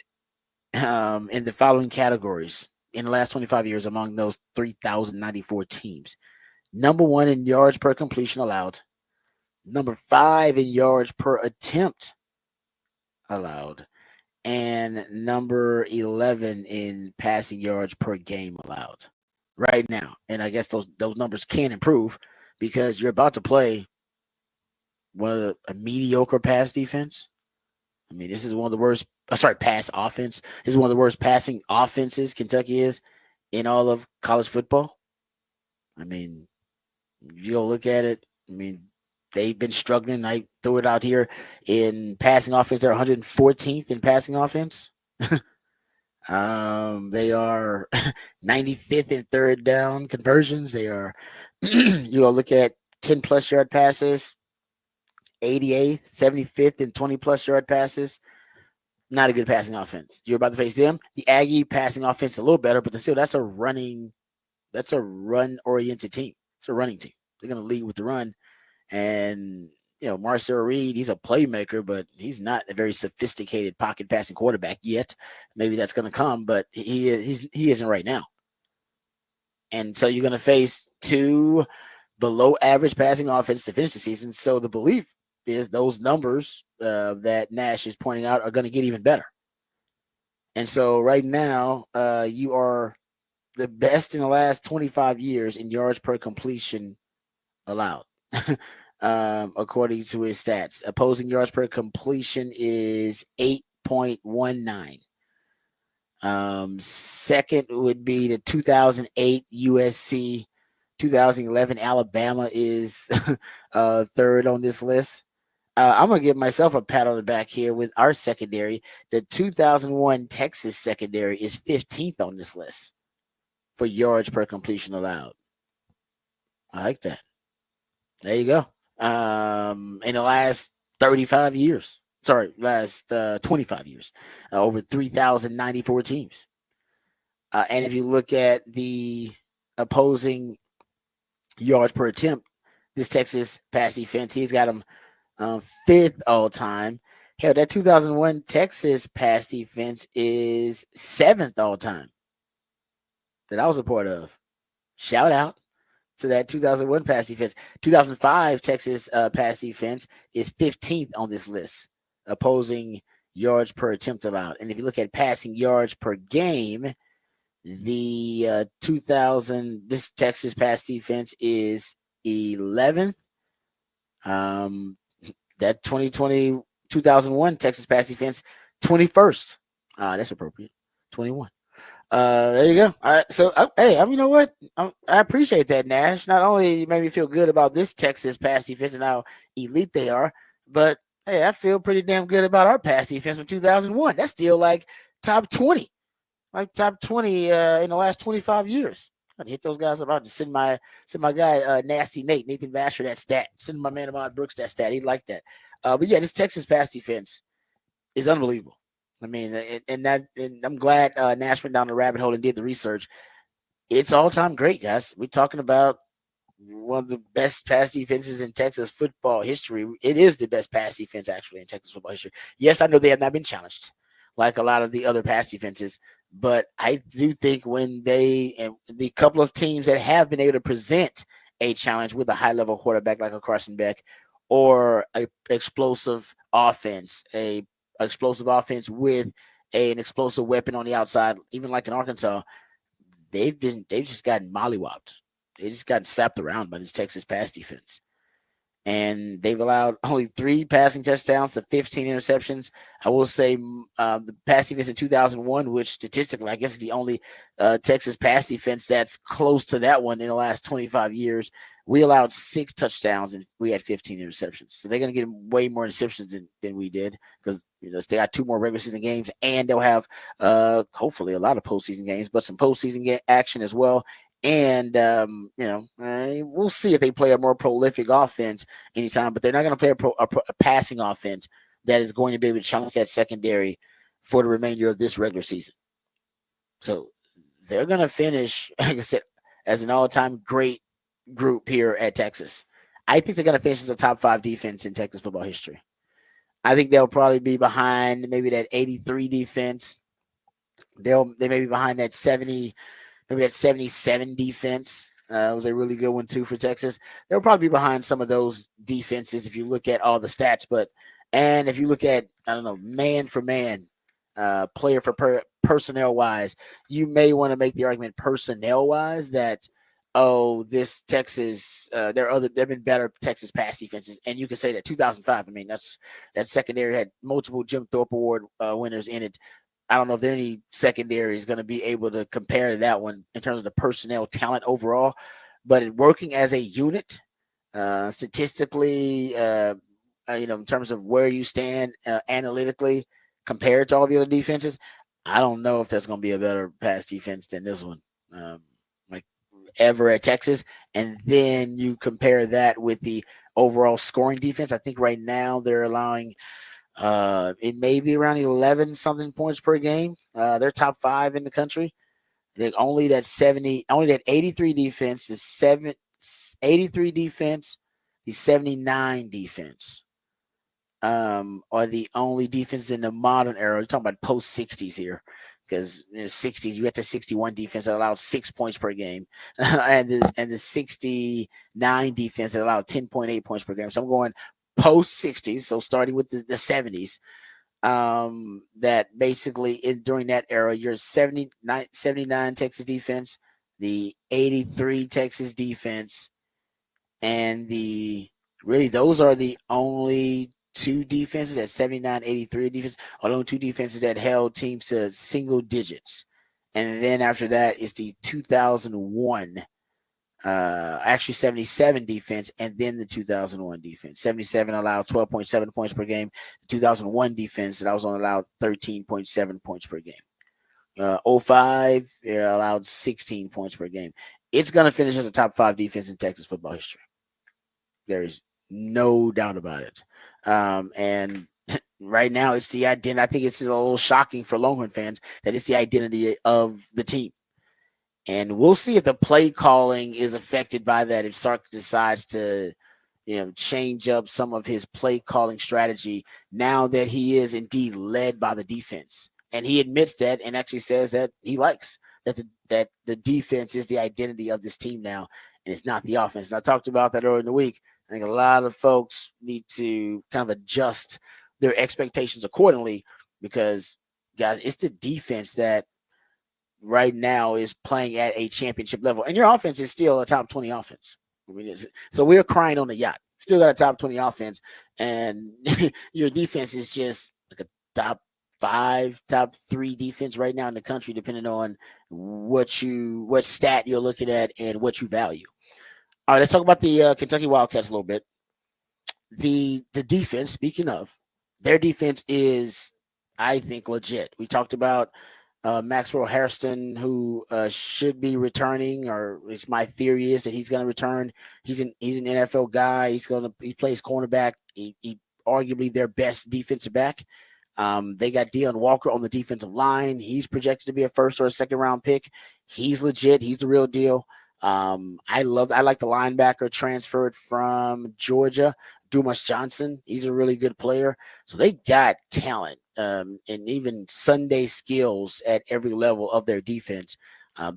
in the following categories in the last 25 years among those 3,094 teams. Number 1 in yards per completion allowed. Number 5 in yards per attempt allowed. And number 11 in passing yards per game allowed right now. And I guess those numbers can improve because you're about to play a mediocre pass defense. I mean, this is one of the worst, pass offense. This is one of the worst passing offenses Kentucky is in all of college football. I mean, you go look at it. I mean, they've been struggling. I threw it out here in passing offense. They're 114th in passing offense. They are 95th in third down conversions. They are, you go look at 10 plus yard passes, 88th, 75th in 20 plus yard passes. Not a good passing offense. You're about to face them. The Aggie passing offense a little better, but still, that's a run-oriented team. It's a running team. They're going to lead with the run. And, Marcel Reed, he's a playmaker, but he's not a very sophisticated pocket passing quarterback yet. Maybe that's going to come, but he isn't right now. And so you're going to face 2 below average passing offense to finish the season. So the belief is those numbers that Nash is pointing out are going to get even better. And so right now, you are the best in the last 25 years in yards per completion allowed, according to his stats. Opposing yards per completion is 8.19. Second would be the 2008 USC. 2011 Alabama is third on this list. I'm going to give myself a pat on the back here with our secondary. The 2001 Texas secondary is 15th on this list for yards per completion allowed. I like that. There you go. In the last 25 years, over 3,094 teams. And if you look at the opposing yards per attempt, this Texas pass defense, he's got them 5th all time. Hell, that 2001 Texas pass defense is 7th all time that I was a part of. Shout out to that 2001 pass defense. 2005 Texas pass defense is 15th on this list, opposing yards per attempt allowed. And if you look at passing yards per game, the 2000 this Texas pass defense is 11th. That 2001 Texas pass defense, 21st. That's appropriate. 21. There you go. You know what? I appreciate that, Nash. Not only you made me feel good about this Texas pass defense and how elite they are, but hey, I feel pretty damn good about our pass defense from 2001. That's still like top 20, in the last 25 years. I'd hit those guys about to send my guy Nasty Nathan Vasher that stat. Send my man Ahmad Brooks that stat. He'd like that. But yeah, this Texas pass defense is unbelievable. I mean, and I'm glad Nash went down the rabbit hole and did the research. It's all time great, guys. We're talking about one of the best pass defenses in Texas football history. It is the best pass defense actually in Texas football history. Yes, I know they have not been challenged like a lot of the other pass defenses. But I do think when the couple of teams that have been able to present a challenge with a high-level quarterback like a Carson Beck or a explosive offense with an explosive weapon on the outside, even like in Arkansas, they've just gotten mollywopped. They just gotten slapped around by this Texas pass defense. And they've allowed only 3 passing touchdowns to 15 interceptions. I will say the pass defense in 2001, which statistically, I guess is the only Texas pass defense that's close to that one in the last 25 years. We allowed 6 touchdowns and we had 15 interceptions. So they're going to get way more interceptions than we did because they got 2 more regular season games and they'll have hopefully a lot of postseason games, but some postseason action as well. And, we'll see if they play a more prolific offense anytime, but they're not going to play a passing offense that is going to be able to challenge that secondary for the remainder of this regular season. So they're going to finish, like I said, as an all-time great group here at Texas. I think they're going to finish as a top 5 defense in Texas football history. I think they'll probably be behind maybe that 83 defense. They may be behind that 70. Maybe that 77 defense was a really good one, too, for Texas. They'll probably be behind some of those defenses if you look at all the stats. And if you look at, man for man, player for personnel-wise, you may want to make the argument personnel-wise that, this Texas, there have been better Texas pass defenses. And you can say that 2005, that secondary had multiple Jim Thorpe Award winners in it. I don't know if there any secondary is going to be able to compare to that one in terms of the personnel talent overall, but working as a unit, statistically, in terms of where you stand analytically compared to all the other defenses, I don't know if that's going to be a better pass defense than this one, ever at Texas. And then you compare that with the overall scoring defense. I think right now they're allowing it may be around 11 something points per game. They're top 5 in the country. Only that 83 defense is 83 defense, the 79 defense are the only defenses in the modern era. We're talking about post 60s here, because in the 60s you had the 61 defense that allowed 6 points per game, and the 69 defense that allowed 10.8 points per game. So I'm going post 60s, so starting with the 70s, that basically during that era, your 79 Texas defense, the 83 Texas defense, and those are the only 2 defenses at 79, 83 defense, are the only 2 defenses that held teams to single digits. And then after that is the 2001 actually 77 defense, and then the 2001 defense. 77 allowed 12.7 points per game. The 2001 defense that was only allowed 13.7 points per game. 05 allowed 16 points per game. It's going to finish as a top 5 defense in Texas football history. There is no doubt about it. And right now it's the identity. I think it's a little shocking for Longhorn fans that it's the identity of the team. And we'll see if the play calling is affected by that. If Sark decides to, change up some of his play calling strategy now that he is indeed led by the defense. And he admits that and actually says that he likes that the defense is the identity of this team now, and it's not the offense. And I talked about that earlier in the week. I think a lot of folks need to kind of adjust their expectations accordingly because, guys, it's the defense that right now is playing at a championship level, and your offense is still a top 20 offense. So we're crying on the yacht. Still got a top 20 offense, and your defense is just like a top 5, top 3 defense right now in the country, depending on what stat you're looking at and what you value. All right, let's talk about the Kentucky Wildcats a little bit. The defense, speaking of, their defense is, I think, legit. We talked about Maxwell Hairston, who should be returning, or it's my theory is that he's going to return. He's an NFL guy. He plays cornerback. He arguably their best defensive back. They got Deion Walker on the defensive line. He's projected to be a 1st or a 2nd round pick. He's legit. He's the real deal. I like the linebacker transferred from Georgia, Dumas Johnson. He's a really good player. So they got talent. And even Sunday skills at every level of their defense.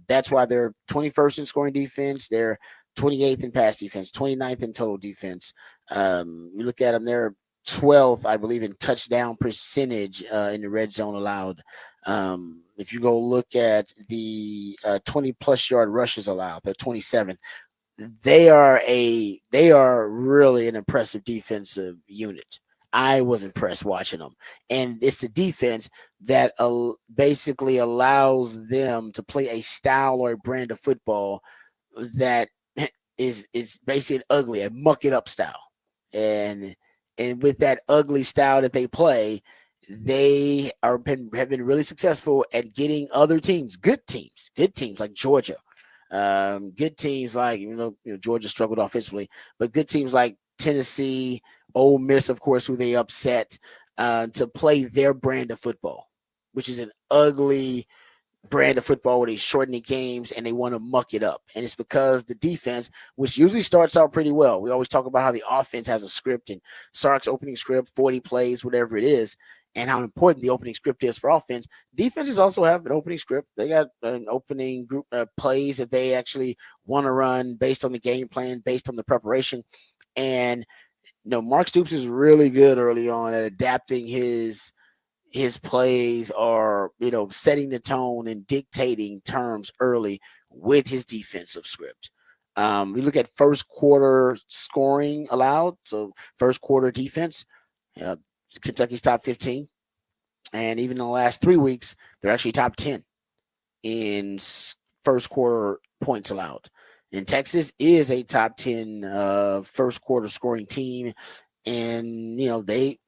That's why they're 21st in scoring defense. They're 28th in pass defense, 29th in total defense. You look at them, they're 12th, I believe, in touchdown percentage in the red zone allowed. If you go look at the 20-plus yard rushes allowed, they're 27th. They are really an impressive defensive unit. I was impressed watching them, and it's a defense that basically allows them to play a style or a brand of football that is basically ugly, a muck it up style, and with that ugly style that they play, they have been really successful at getting other teams, good teams like Georgia, good teams like Georgia struggled offensively, but good teams like Tennessee, Ole Miss, of course, who they upset, to play their brand of football, which is an ugly brand of football where they shorten the games and they want to muck it up. And it's because the defense, which usually starts out pretty well. We always talk about how the offense has a script, and Sark's opening script, 40 plays, whatever it is, and how important the opening script is for offense. Defenses also have an opening script. They got an opening group plays that they actually want to run based on the game plan, based on the preparation. And Mark Stoops is really good early on at adapting his plays, are setting the tone and dictating terms early with his defensive script. We look at first quarter scoring allowed, so first quarter defense, Kentucky's top 15, and even in the last 3 weeks they're actually top 10 in first quarter points allowed. And Texas is a top 10 first quarter scoring team, and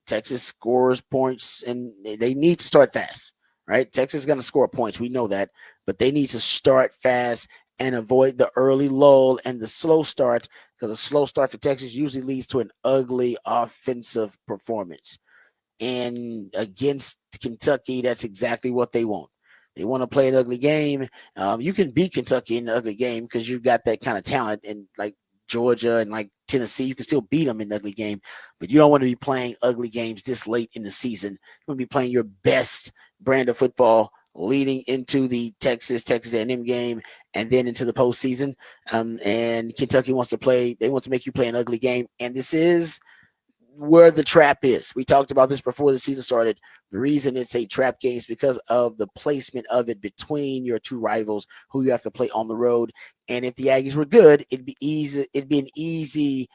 Texas scores points, and they need to start fast, right? Texas is going to score points, we know that, but they need to start fast and avoid the early lull and the slow start, because a slow start for Texas usually leads to an ugly offensive performance. And against Kentucky, that's exactly what they want. They want to play an ugly game. You can beat Kentucky in an ugly game because you've got that kind of talent, and like Georgia and like Tennessee, you can still beat them in an ugly game, but you don't want to be playing ugly games this late in the season. You want to be playing your best brand of football leading into the Texas A&M game and then into the postseason. And Kentucky wants to make you play an ugly game, and this is where the trap is. We talked about this before the season started. The reason it's a trap game is because of the placement of it between your two rivals who you have to play on the road. And if the Aggies were good, it'd be an easy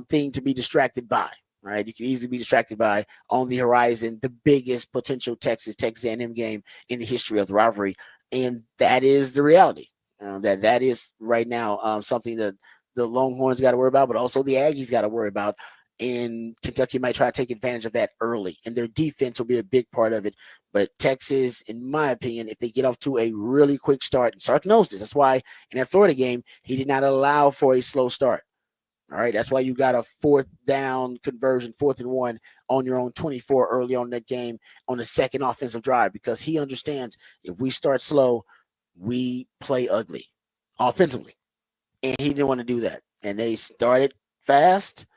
thing to be distracted by, right? You can easily be distracted by, on the horizon, the biggest potential Texas A&M game in the history of the rivalry. And that is the reality. That is right now something that the Longhorns got to worry about, but also the Aggies got to worry about. And Kentucky might try to take advantage of that early, and their defense will be a big part of it. But Texas, in my opinion, if they get off to a really quick start, and Sark knows this, that's why in that Florida game, he did not allow for a slow start. All right, that's why you got a 4th down conversion, 4th and 1 on your own 24 early on that game on the second offensive drive, because he understands if we start slow, we play ugly offensively. And he didn't want to do that. And they started fast.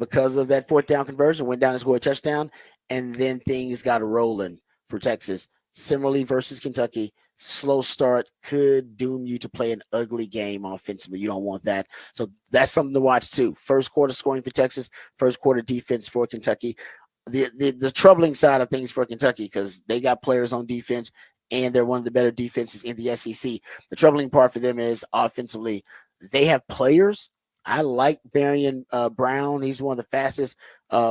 Because of that 4th down conversion, went down and scored a touchdown, and then things got rolling for Texas. Similarly versus Kentucky, slow start could doom you to play an ugly game offensively. You don't want that. So that's something to watch too. First quarter scoring for Texas, first quarter defense for Kentucky. The troubling side of things for Kentucky, because they got players on defense and they're one of the better defenses in the SEC. The troubling part for them is offensively, they have players. I like Barian Brown. He's one of the fastest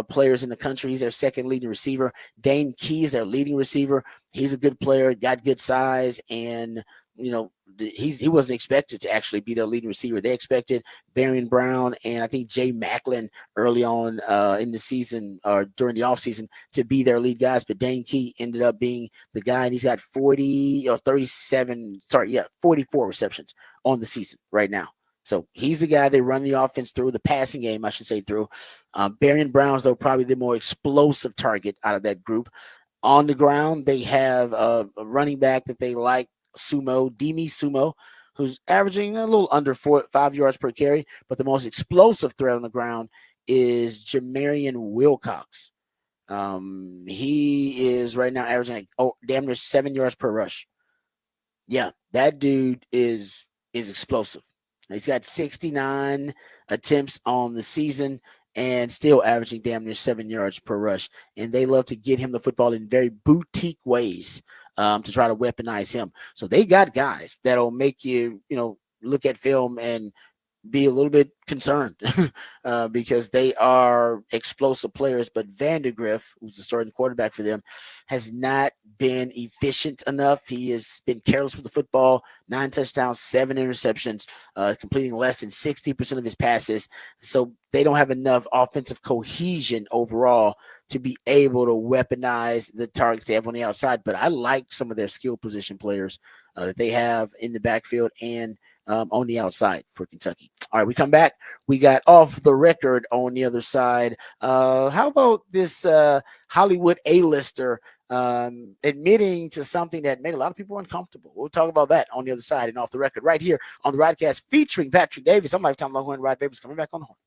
players in the country. He's their second leading receiver. Dane Key is their leading receiver. He's a good player, got good size, and he wasn't expected to actually be their leading receiver. They expected Barian Brown and I think Jay Macklin early on in the season or during the offseason to be their lead guys, but Dane Key ended up being the guy, and he's got 44 receptions on the season right now. So he's the guy they run the offense through, the passing game, I should say, through. Barian Brown's, though, probably the more explosive target out of that group. On the ground, they have a running back that they like, Demi Sumo, who's averaging a little under 5 yards per carry. But the most explosive threat on the ground is Jamarian Wilcox. He is right now averaging damn near 7 yards per rush. Yeah, that dude is explosive. He's got 69 attempts on the season, and still averaging damn near 7 yards per rush. And they love to get him the football in very boutique ways to try to weaponize him. So they got guys that'll make you, look at film and be a little bit concerned because they are explosive players. But Vandegrift, who's the starting quarterback for them, has not been efficient enough. He has been careless with the football. 9 touchdowns, 7 interceptions, completing less than 60% of his passes. So they don't have enough offensive cohesion overall to be able to weaponize the targets they have on the outside. But I like some of their skill position players that they have in the backfield and on the outside for Kentucky. All right, we come back. We got Off the Record on the other side. How about this Hollywood A-lister admitting to something that made a lot of people uncomfortable? We'll talk about that on the other side and Off the Record right here on the Rodcast featuring Patrick Davis. I'm Lifetime Longhorn Rod Davis coming back on the horn.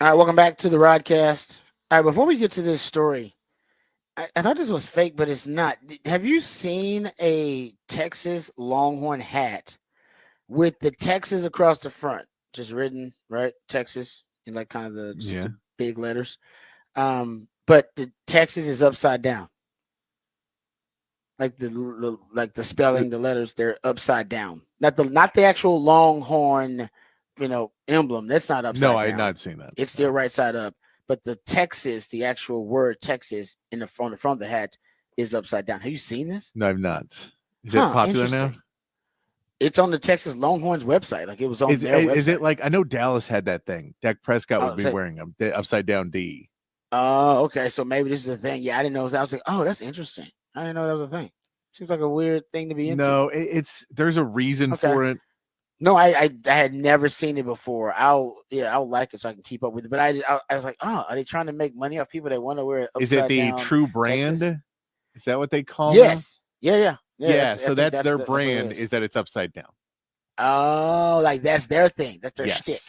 All right, welcome back to the Rodcast. All right, before we get to this story, I thought this was fake, but it's not. Have you seen a Texas Longhorn hat with the Texas across the front, just written right Texas in like kind of the big letters, but the Texas is upside down, like the spelling, the letters they're upside down. Not the actual Longhorn, emblem. That's not upside down. No, I had not seen that. It's still right side up, but the Texas, the actual word Texas in the front of the hat is upside down. Have you seen this? No, I've not. Is it popular now? It's on the Texas Longhorns website. Like it was on their website. Is it like, I know Dallas had that thing. Dak Prescott would be wearing them, the upside down D. Oh, okay. So maybe this is a thing. Yeah, I didn't know. I was like, oh, that's interesting. I didn't know that was a thing. Seems like a weird thing to be into. No, there's a reason for it. No, I had never seen it before. I'll like it so I can keep up with it. But I was like, oh, are they trying to make money off people that want to wear it? Is it the true brand? Texas? Is that what they call Yes. them? Yeah. So that's their brand, is that it's upside down. Oh, like that's their thing. That's their shtick.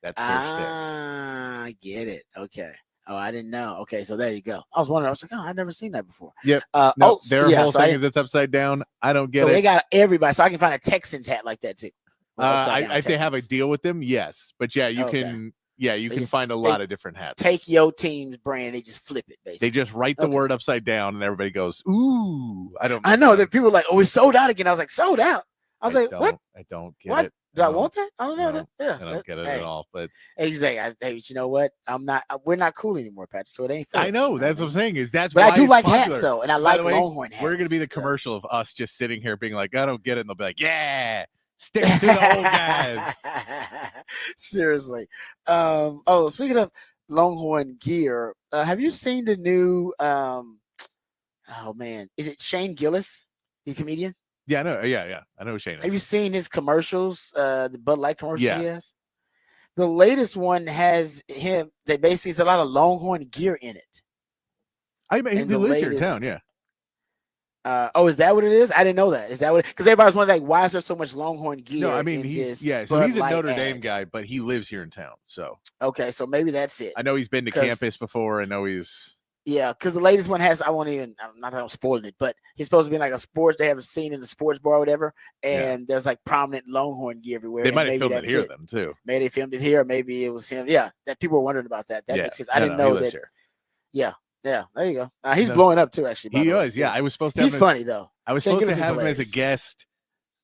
That's their shtick. I get it. Okay. Oh, I didn't know. Okay, so there you go. I was wondering. I was like, oh, I've never seen that before. Yep. Their whole thing is it's upside down. I don't get it. So they got everybody. So I can find a Texans hat like that too. I they have a deal with them, yes, but you can. Yeah, you can find a lot of different hats. Take your team's brand, they just flip it, basically. They just write the word upside down, and everybody goes, "Ooh!" I know that people are like, "Oh, it's sold out again." I was like, "Sold out?" I was like, "What?" I don't get it. Do I want that? I don't know. No, Yeah, I don't get it at all. But exactly. Hey, you know what? We're not cool anymore, Pat. So it ain't fair. I know. That's what I'm saying. But I do like hats though, and I like Longhorn hats. We're gonna be the commercial of us just sitting here being like, "I don't get it," and they'll be like, "Yeah." Stick to the old guys. Seriously. Speaking of Longhorn gear, have you seen the new is it Shane Gillis, the comedian? Yeah, I know. Yeah. I know who Shane is. Have you seen his commercials, the Bud Light commercials he has? The latest one has him that basically is a lot of Longhorn gear in it. I mean, he lives here in town, yeah. Is that what it is? I didn't know that. Is that what? Because everybody's wondering, like, why is there so much Longhorn gear? No, I mean he's a Notre Dame guy, but he lives here in town. So okay, so maybe that's it. I know he's been to campus before. I know he's because the latest one has. I'm not that I'm spoiling it, but he's supposed to be like a sports. They have a scene in the sports bar or whatever, and there's like prominent Longhorn gear everywhere. They might have filmed it here then too. Maybe they filmed it here. Maybe it was him. Yeah, that people were wondering about that. That makes sense. I didn't know that. Here. Yeah. Yeah, there you go. He's blowing up too, actually. He was, yeah. I was supposed to. He's funny though. I was supposed to have him as a guest.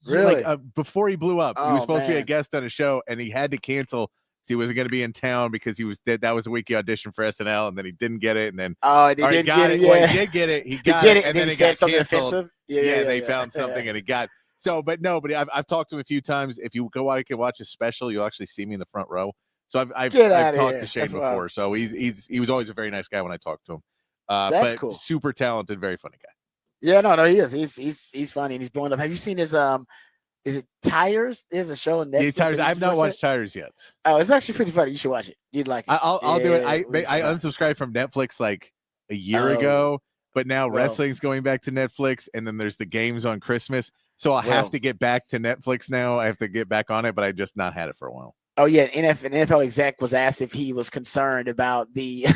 Really? Before he blew up, he was supposed to be a guest on a show, and he had to cancel. He wasn't going to be in town because that was the week he auditioned for SNL, and then he didn't get it, and then he didn't get it. Well, he did get it. He got it, and then it got canceled. They found something, and it got. So, but I've talked to him a few times. If you go out, you can watch his special. You'll actually see me in the front row. So I've talked to Shane before. So he was always a very nice guy when I talked to him. That's but cool. Super talented, very funny guy. Yeah, no, he is. He's funny and he's blowing up. Have you seen his is it Tires? There's a show on Netflix. Yeah, Tires. I've not watched Tires yet. Oh, it's actually pretty funny. You should watch it. You'd like it. I'll do it. I unsubscribed from Netflix like a year ago, but now wrestling's going back to Netflix, and then there's the games on Christmas. So I'll have to get back to Netflix now. I have to get back on it, but I just not had it for a while. Oh yeah, an NFL exec was asked if he was concerned about the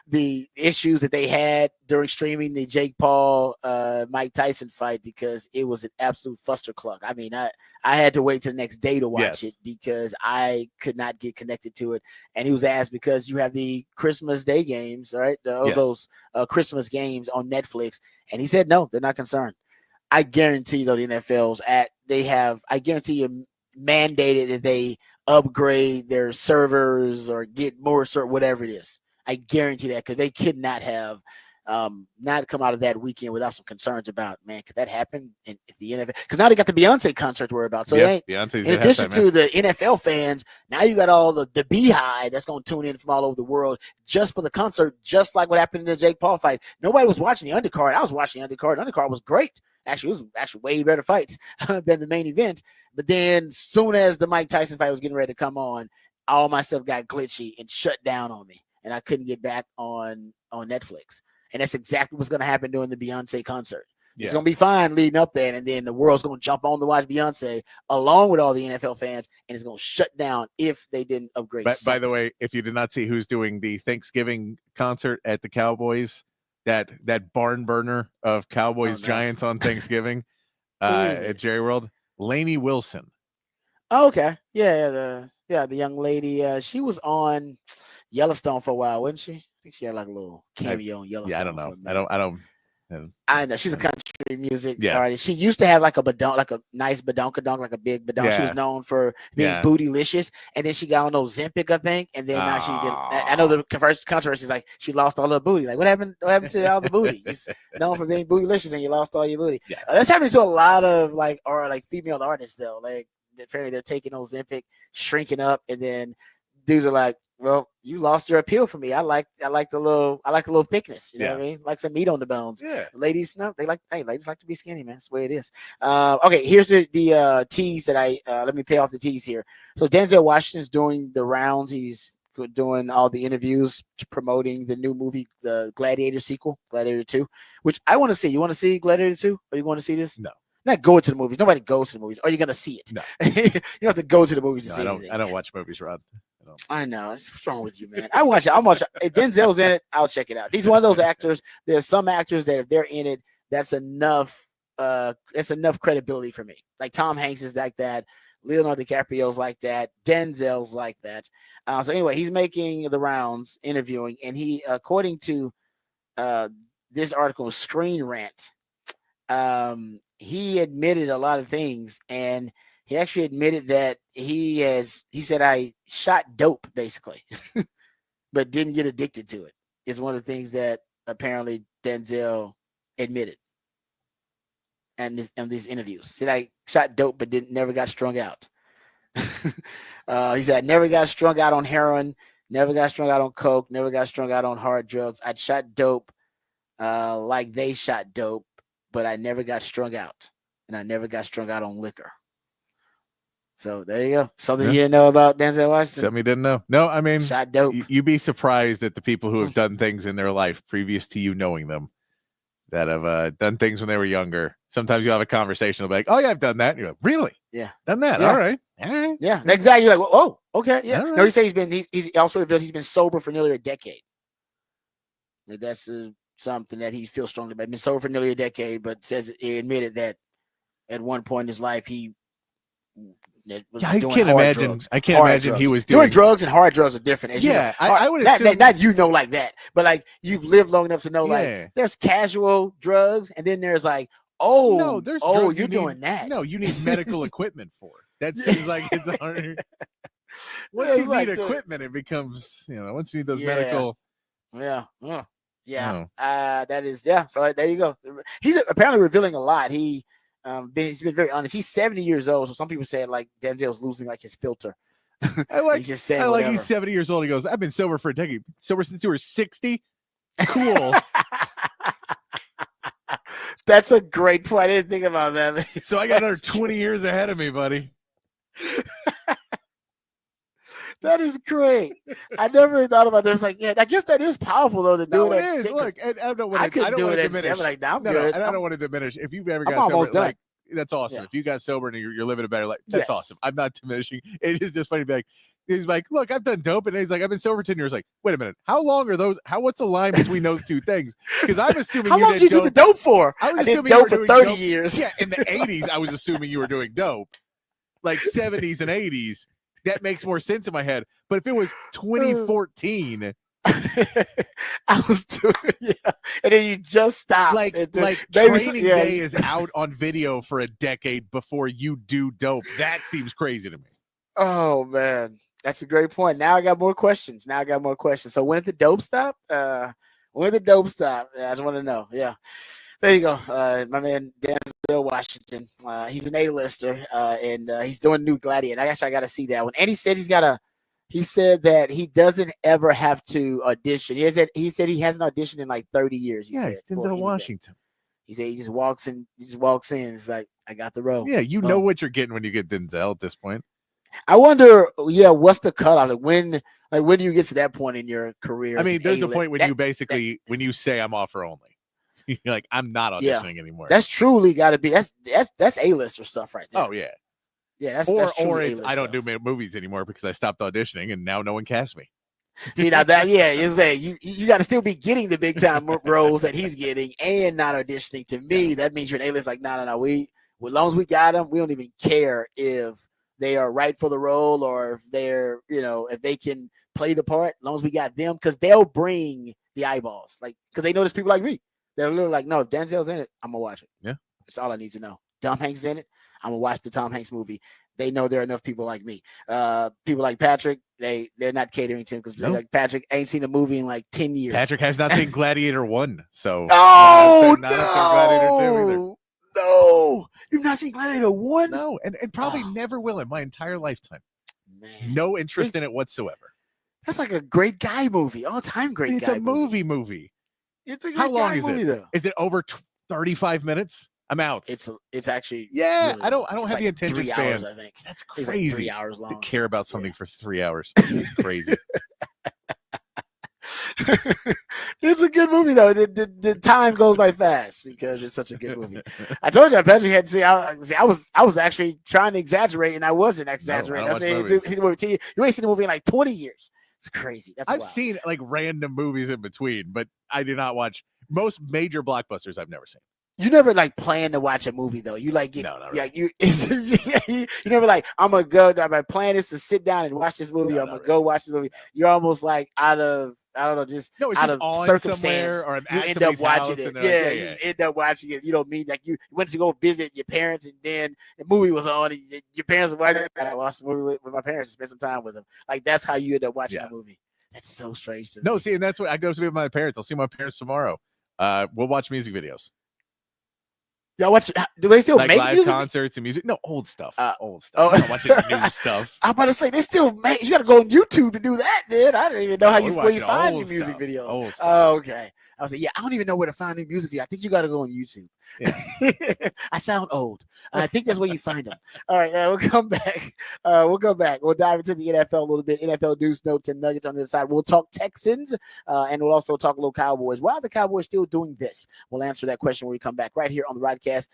the issues that they had during streaming the Jake Paul Mike Tyson fight because it was an absolute fustercluck. I mean, I had to wait till the next day to watch it because I could not get connected to it. And he was asked because you have the Christmas Day games, right? Those Christmas games on Netflix, and he said no, they're not concerned. I guarantee though the NFL's I guarantee you mandated that they upgrade their servers or get more whatever it is. I guarantee that because they could not have not come out of that weekend without some concerns about, man, could that happen if the NFL? Because now they got the Beyonce concert to worry about. So Beyonce's in addition to the NFL fans, now you got all the beehive that's going to tune in from all over the world just for the concert, just like what happened in the Jake Paul fight. Nobody was watching the undercard. I was watching the undercard. The undercard was great. Actually, it was way better fights than the main event. But then soon as the Mike Tyson fight was getting ready to come on, all my stuff got glitchy and shut down on me. And I couldn't get back on Netflix. And that's exactly what's going to happen during the Beyonce concert. It's gonna be fine leading up there, and then the world's gonna jump on to watch Beyonce along with all the NFL fans, and it's gonna shut down if they didn't upgrade. By the way, if you did not see who's doing the Thanksgiving concert at the Cowboys, that barn burner of Cowboys Giants on Thanksgiving at Jerry World, Lainey Wilson. Oh, okay, the young lady. She was on Yellowstone for a while, wasn't she? I think she had like a little cameo on Yellowstone. Yeah, I don't know. I know she's a country music artist. She used to have like a nice badonkadonk, like a big badonk. Yeah. She was known for being bootylicious, and then she got on those Zempic, I think, and then now she did. I know the first controversy is like she lost all her booty. Like what happened? What happened to all the booty? You're known for being bootylicious, and you lost all your booty. Yeah. That's happening to a lot of like female artists though. Like apparently they're taking those Zempic, shrinking up, and then dudes are like, well, you lost your appeal for me. I like the little thickness. You know what I mean? Like some meat on the bones. Yeah. Ladies, no, ladies like to be skinny, man. That's the way it is. Okay, here's the tease that let me pay off the tease here. So Denzel Washington's doing the rounds. He's doing all the interviews promoting the new movie, the Gladiator sequel, Gladiator 2, which I want to see. You want to see Gladiator 2? Or you want to see this? No. Not go to the movies. Nobody goes to the movies. Are you going to see it? No. You don't have to go to the movies to see it. I don't watch movies, Rod. I know. What's wrong with you, man? I watch it. If Denzel's in it, I'll check it out. He's one of those actors. There's some actors that if they're in it, that's enough. It's enough credibility for me. Like Tom Hanks is like that. Leonardo DiCaprio's like that. Denzel's like that. So anyway, he's making the rounds, interviewing, and he, according to this article, Screen Rant, he admitted a lot of things, and he actually admitted that he said, I shot dope, basically, but didn't get addicted to it. Is one of the things that apparently Denzel admitted in these interviews. Said, I shot dope, but never got strung out. He said, I never got strung out on heroin, never got strung out on coke, never got strung out on hard drugs. I shot dope like they shot dope, but I never got strung out, and I never got strung out on liquor. So there you go. Something you didn't know about Denzel Washington. Something you didn't know. No, I mean, shot dope. You'd be surprised at the people who have done things in their life previous to you knowing them, that have done things when they were younger. Sometimes you'll have a conversation, they'll be like, oh yeah, I've done that. And you're like, really? Yeah. Done that. Yeah. All right. Yeah, exactly. You're like, oh, okay. Yeah. Right. No, he said he's also revealed he's been sober for nearly a decade. Like that's something that he feels strongly about. He's been sober for nearly a decade, but says he admitted that at one point in his life he I can't imagine he was doing drugs, and hard drugs are different. As yeah, you know. I would assume not like that, but like you've lived long enough to know like there's casual drugs, and then there's like you're doing that. No, you need medical equipment for it. That seems like it's hard. Once you need equipment, it becomes once you need those medical. Yeah. That is So there you go. He's apparently revealing a lot. He's been very honest. He's 70 years old, so some people say like Denzel's losing like his filter. He's just saying whatever. He's 70 years old. He goes, I've been sober for a decade. Sober since you were 60. Cool. That's a great point. I didn't think about that. So I got another 20 years ahead of me, buddy. That is great. I never thought about that. I was like, I guess that is powerful though to do it. It is. Look, I don't want I couldn't do it at 7. Like, I'm good. I don't want to diminish. If you've ever got sober, like that's awesome. Yeah. If you got sober and you're living a better life, that's awesome. I'm not diminishing. It is just funny to be like, he's like, look, I've done dope, and he's like, I've been sober 10 years. Like, wait a minute, how long are those? What's the line between those two things? Because I'm assuming how long did you do the dope for? I was assuming dope for 30 years. Yeah, in the 80s, I was assuming you were doing dope, like 70s and 80s. That makes more sense in my head. But if it was 2014, I was doing and then you just stopped. Like Training Day is out on video for a decade before you do dope. That seems crazy to me. Oh man, that's a great point. Now I got more questions. So when did the dope stop? I just want to know. Yeah. There you go. My man Denzel Washington. He's an A-lister, and he's doing new Gladiator. I got to see that one. And he said he said that he doesn't ever have to audition. He said he hasn't auditioned in like 30 years. It's Denzel Washington. He said he just walks in. It's like, I got the role. Yeah, you know what you're getting when you get Denzel at this point. I wonder, what's the cutoff? When do you get to that point in your career? I mean, there's a point when you basically when you say I'm offer only. You're like, I'm not Yeah. auditioning anymore. That's truly got to be that's A-lister stuff right there. Oh yeah. Yeah, that's Or truly it's A-list I don't stuff. do movies anymore because I stopped auditioning and now no one casts me. See now that you say you got to still be getting the big time roles that he's getting and not auditioning. To me, that means you're an A-list. Like no, we as long as we got them, we don't even care if they are right for the role or if they're if they can play the part. As long as we got them, because they'll bring the eyeballs. Like because they notice people like me. They're literally like, no, if Denzel's in it, I'm gonna watch it. Yeah, that's all I need to know. Tom Hanks is in it, I'm gonna watch the Tom Hanks movie. They know there are enough people like me. People like Patrick, they're not catering to him because like Patrick ain't seen a movie in like 10 years. Patrick has not seen Gladiator 1, so not no, Gladiator 2 either. No, you've not seen Gladiator 1? No, and probably never will in my entire lifetime. Man, no interest in it whatsoever. That's like a great guy movie, all-time great. It's guy a movie. It's a great How long guy is movie, it? Though. Is it over 35 minutes? I'm out. It's actually really long. I don't have like the attention 3 span. hours, I think That's it's crazy. like 3 hours long. To care about something for 3 hours. It's crazy. It's a good movie though. The time goes by fast because it's such a good movie. I told you I bet you had to see. I was actually trying to exaggerate and I wasn't exaggerating. No, I said you ain't seen the movie in like 20 years. It's crazy. I've seen like random movies in between, but I do not watch most major blockbusters. I've never seen. You never like plan to watch a movie though. You like no, not really. You never like I'm gonna go. My plan is to sit down and watch this movie. I'm gonna go watch the movie. You're almost like out of I don't know, just out of circumstance, or you end up watching it. You just end up watching it. You don't mean like you went to go visit your parents, and then the movie was on, and your parents were watching. I watched the movie with my parents and spent some time with them. Like that's how you end up watching the movie. That's so strange to me. No, see, and that's what I go to with my parents. I'll see my parents tomorrow. We'll watch music videos. Y'all watch? Do they still like make live music? concerts and music? No, old stuff. Old stuff. Oh. I'm not watching new stuff. I'm about to say they still make. You got to go on YouTube to do that, dude. I didn't even know where you find new music videos. Old stuff. Oh, okay. I was like, yeah, I don't even know where to find new music videos. I think you got to go on YouTube. Yeah. I sound old. I think that's where you find them. All right, we'll come back. We'll dive into the NFL a little bit. NFL news, notes, and nuggets on the other side. We'll talk Texans, and we'll also talk a little Cowboys. Why are the Cowboys still doing this? We'll answer that question when we come back right here on the Rodcast,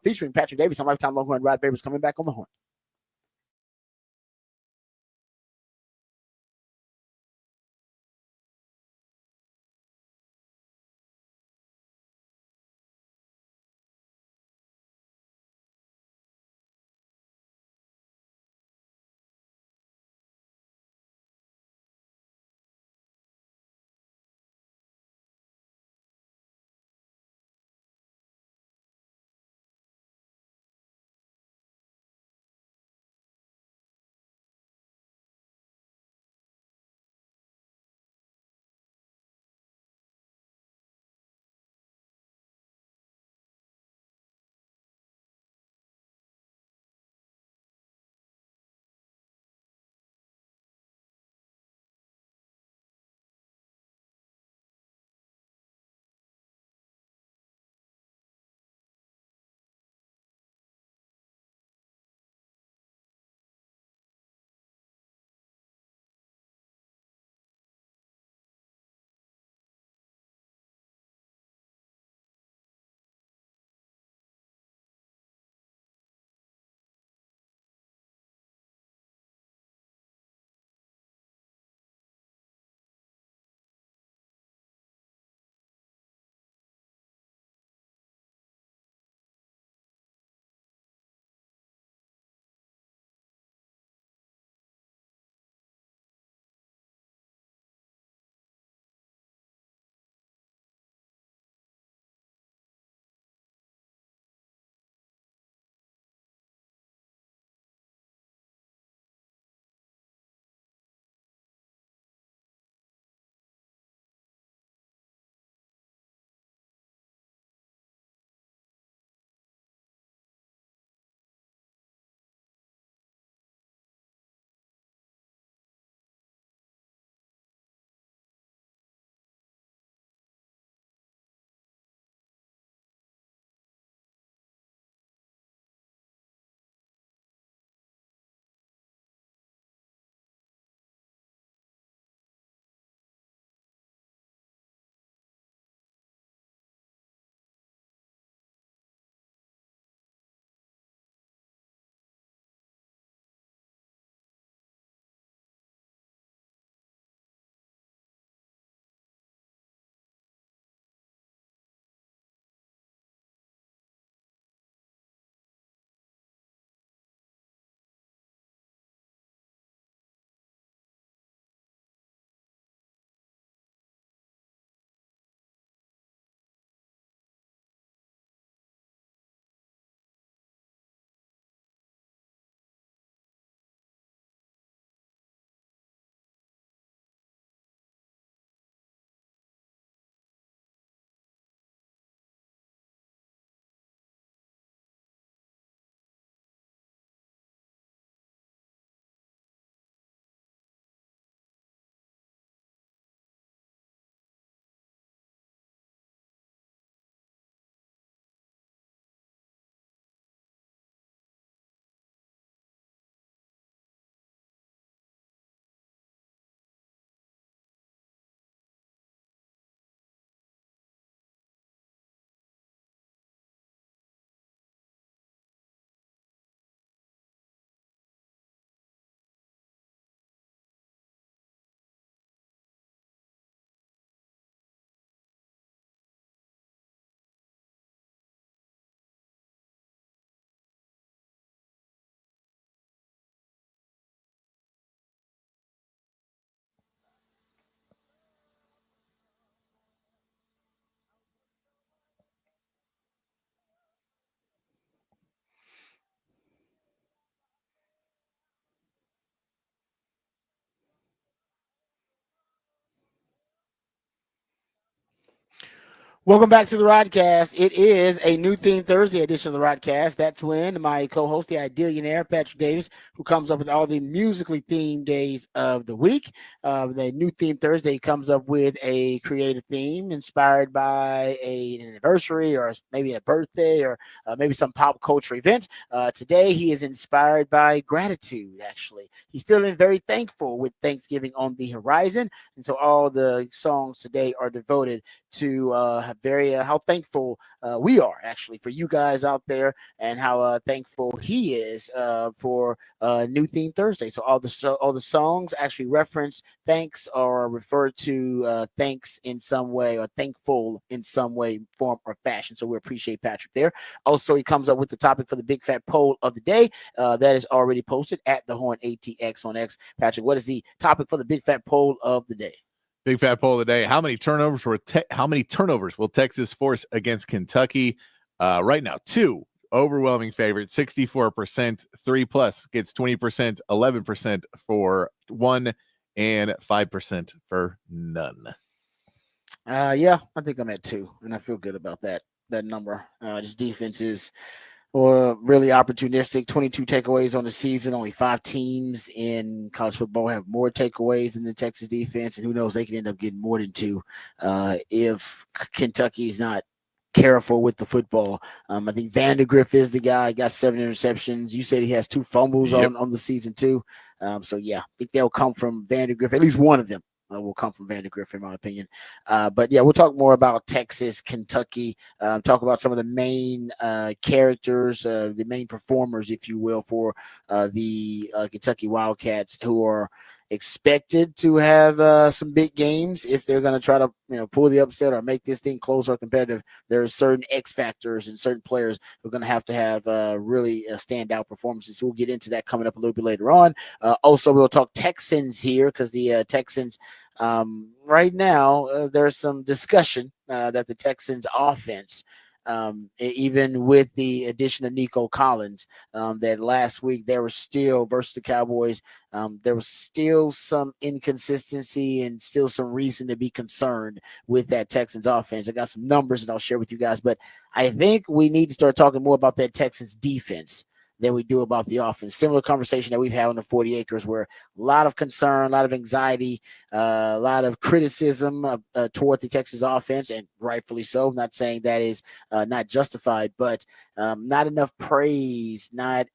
featuring Patrick Davis. I'm Lifetime Longhorn Rod Babers coming back on the horn. Welcome back to the Rodcast. It is a new theme Thursday edition of the Rodcast. That's when my co-host, the Idealionaire, Patrick Davis, who comes up with all the musically themed days of the week. The new theme Thursday comes up with a creative theme inspired by an anniversary or maybe a birthday or maybe some pop culture event. Today, he is inspired by gratitude, actually. He's feeling very thankful with Thanksgiving on the horizon. And so all the songs today are devoted to how thankful we are actually for you guys out there, and how thankful he is for New Theme Thursday. So all the songs actually reference thanks or refer to thanks in some way or thankful in some way, form, or fashion. So we appreciate Patrick there. Also, he comes up with the topic for the big fat poll of the day that is already posted at the Horn ATX on X. Patrick, what is the topic for the big fat poll of the day? Big fat poll of the day. How many turnovers will Texas force against Kentucky? Right now, 2 overwhelming favorites, 64%, 3+ gets 20%, 11% for 1, and 5% for none. Yeah, I think I'm at 2, and I feel good about that number. Just defense is really opportunistic. 22 takeaways on the season. Only 5 teams in college football have more takeaways than the Texas defense, and who knows, they could end up getting more than 2 if Kentucky's not careful with the football. I think Vandegrift is the guy. Got 7 interceptions. You said he has 2 fumbles on the season too. So yeah, I think they'll come from Vandegrift. At least one of them will come from Vandegrift, in my opinion. But yeah, we'll talk more about Texas, Kentucky. Talk about some of the main characters, the main performers, if you will, for the Kentucky Wildcats, who are expected to have some big games if they're going to try to pull the upset or make this thing closer or competitive. There are certain X factors and certain players who are going to have really standout performances. So we'll get into that coming up a little bit later on. Also, we'll talk Texans here because the Texans right now there's some discussion that the Texans offense, even with the addition of Nico Collins, that last week there was still versus the Cowboys, there was still some inconsistency and still some reason to be concerned with that Texans offense. I got some numbers that I'll share with you guys, but I think we need to start talking more about that Texans defense than we do about the offense. Similar conversation that we've had on the 40 acres, where a lot of concern, a lot of anxiety, a lot of criticism toward the Texas offense, and rightfully so. I'm not saying that is not justified, but not enough praise. I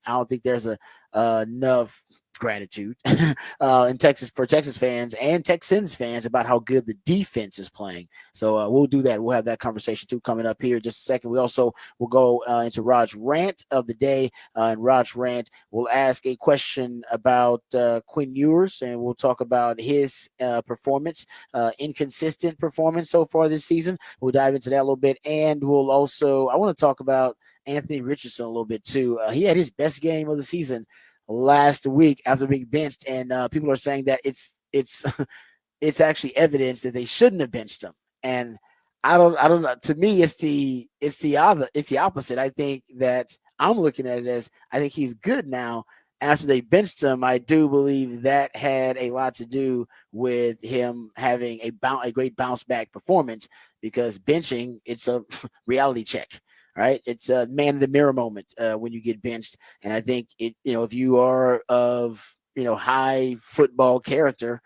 don't think there's enough gratitude in Texas for Texas fans and Texans fans about how good the defense is playing. So we'll do that. We'll have that conversation too coming up here in just a second. We also will go into Rod's rant of the day. And Rod's rant will ask a question about Quinn Ewers, and we'll talk about his performance, inconsistent performance so far this season. We'll dive into that a little bit, and I want to talk about Anthony Richardson a little bit too. He had his best game of the season last week after being benched, and people are saying that it's it's actually evidence that they shouldn't have benched him. And I don't know. To me, it's the opposite. I think that I'm looking at it as I think he's good now. After they benched him, I do believe that had a lot to do with him having a great bounce back performance, because benching, it's a reality check. Right, it's a man in the mirror moment when you get benched, and I think if you are of high football character,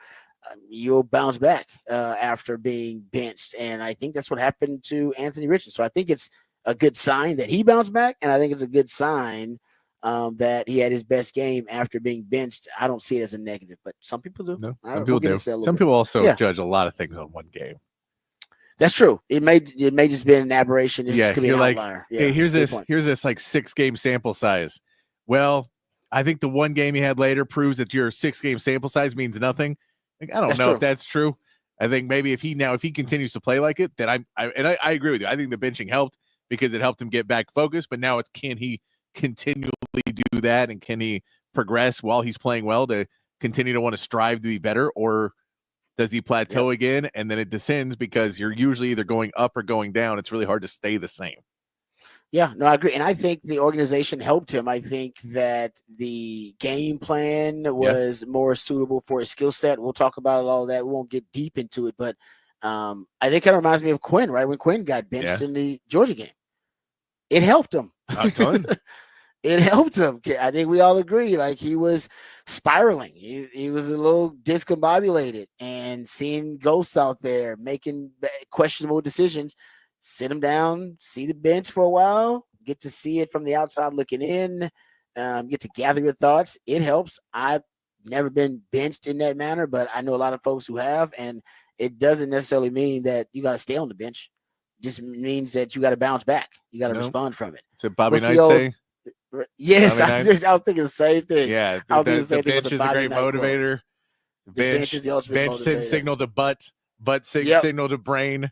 you'll bounce back after being benched, and I think that's what happened to Anthony Richardson. So I think it's a good sign that he bounced back, and I think it's a good sign that he had his best game after being benched. I don't see it as a negative, but some people do. No, some people do. Some people also judge a lot of things on one game. That's true. It may just be an aberration. It just could be an outlier. Hey, here's this like 6-game sample size. Well, I think the one game you had later proves that your 6-game sample size means nothing. Like, I don't know if that's true. I think maybe if he continues to play like it, then I agree with you. I think the benching helped because it helped him get back focused. But now can he continually do that, and can he progress while he's playing well to continue to want to strive to be better, or does he plateau again and then it descends because you're usually either going up or going down? It's really hard to stay the same. Yeah, no, I agree. And I think the organization helped him. I think that the game plan was more suitable for his skill set. We'll talk about all that. We won't get deep into it, but I think it kind of reminds me of Quinn, right? When Quinn got benched in the Georgia game, it helped him a ton. It helped him. I think we all agree. Like, he was spiraling. He was a little discombobulated, and seeing ghosts out there making questionable decisions, sit him down, see the bench for a while, get to see it from the outside looking in, get to gather your thoughts. It helps. I've never been benched in that manner, but I know a lot of folks who have, and it doesn't necessarily mean that you got to stay on the bench. It just means that you got to bounce back. You got to respond from it. So Bobby Knight say? Yes, I was thinking the same thing. Yeah, the bench is a great motivator. The bench is the ultimate motivator. Sends signal to butt signal to brain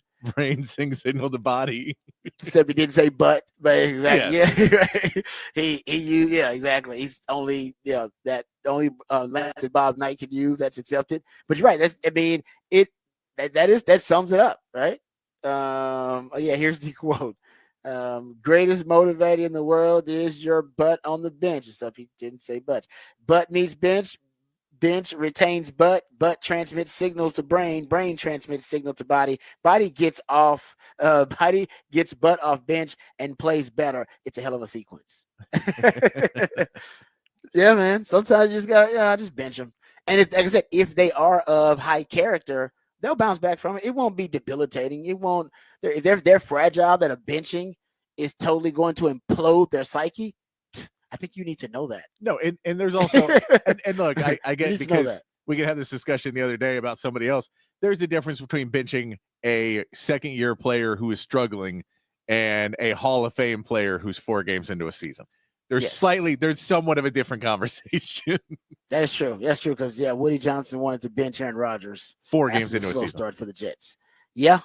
sings signal to body. Except he didn't say but exactly. Yes. Yeah, he exactly. He's only that only that Bob Knight can use. That's accepted. But you're right. That sums it up, right? Here's the quote. Greatest motivator in the world is your butt on the bench. Except he didn't say but. Butt meets bench. Bench retains butt transmits signals to brain transmits signal to body gets butt off bench and plays better. It's a hell of a sequence. Yeah, man, sometimes you just gotta just bench them, and if, like I said, if they are of high character, they'll bounce back from it. It won't be debilitating. It won't. If they're fragile, that a benching is totally going to implode their psyche. I think you need to know that. No, and there's also and look, I get, because we can have this discussion the other day about somebody else. There's a difference between benching a second-year player who is struggling and a Hall of Fame player who's 4 games into a season. There's somewhat of a different conversation. That's true. That's true, because Woody Johnson wanted to bench Aaron Rodgers 4 games into a season. Start for the Jets. Yeah.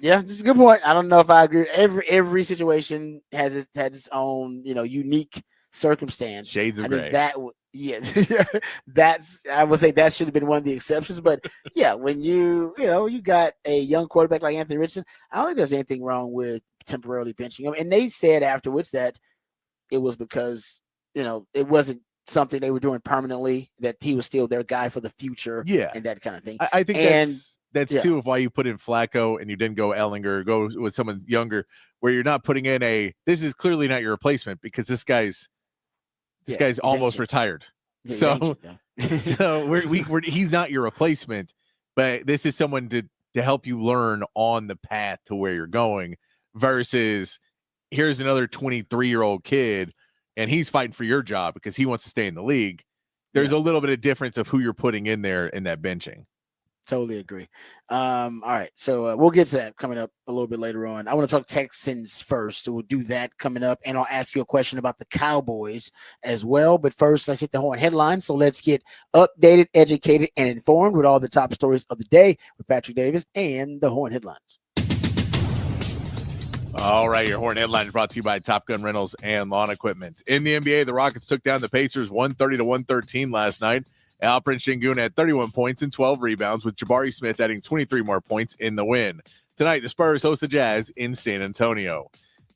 That's a good point. I don't know if I agree. Every situation has its own, unique circumstance. Shades of gray. I would say that should have been one of the exceptions. But when you got a young quarterback like Anthony Richardson, I don't think there's anything wrong with temporarily benching him. And they said afterwards that it was because it wasn't something they were doing permanently, that he was still their guy for the future, and that kind of thing. I think that's too of why you put in Flacco and you didn't go Ellinger, go with someone younger, where you're not putting in this is clearly not your replacement, because this guy's almost retired. So he's not your replacement, but this is someone to help you learn on the path to where you're going, versus here's another 23-year-old kid and he's fighting for your job because he wants to stay in the league. There's a little bit of difference of who you're putting in there in that benching. Totally agree. All right, so we'll get to that coming up a little bit later on. I want to talk Texans first. We'll do that coming up, and I'll ask you a question about the Cowboys as well. But first, let's hit the Horn headlines. So let's get updated, educated, and informed with all the top stories of the day with Patrick Davis and the Horn headlines. All right, your Horn headline is brought to you by Top Gun Rentals and Lawn Equipment. In the NBA, the Rockets took down the Pacers 130-113 last night. Alperen Sengun had 31 points and 12 rebounds, with Jabari Smith adding 23 more points in the win. Tonight, the Spurs host the Jazz in San Antonio.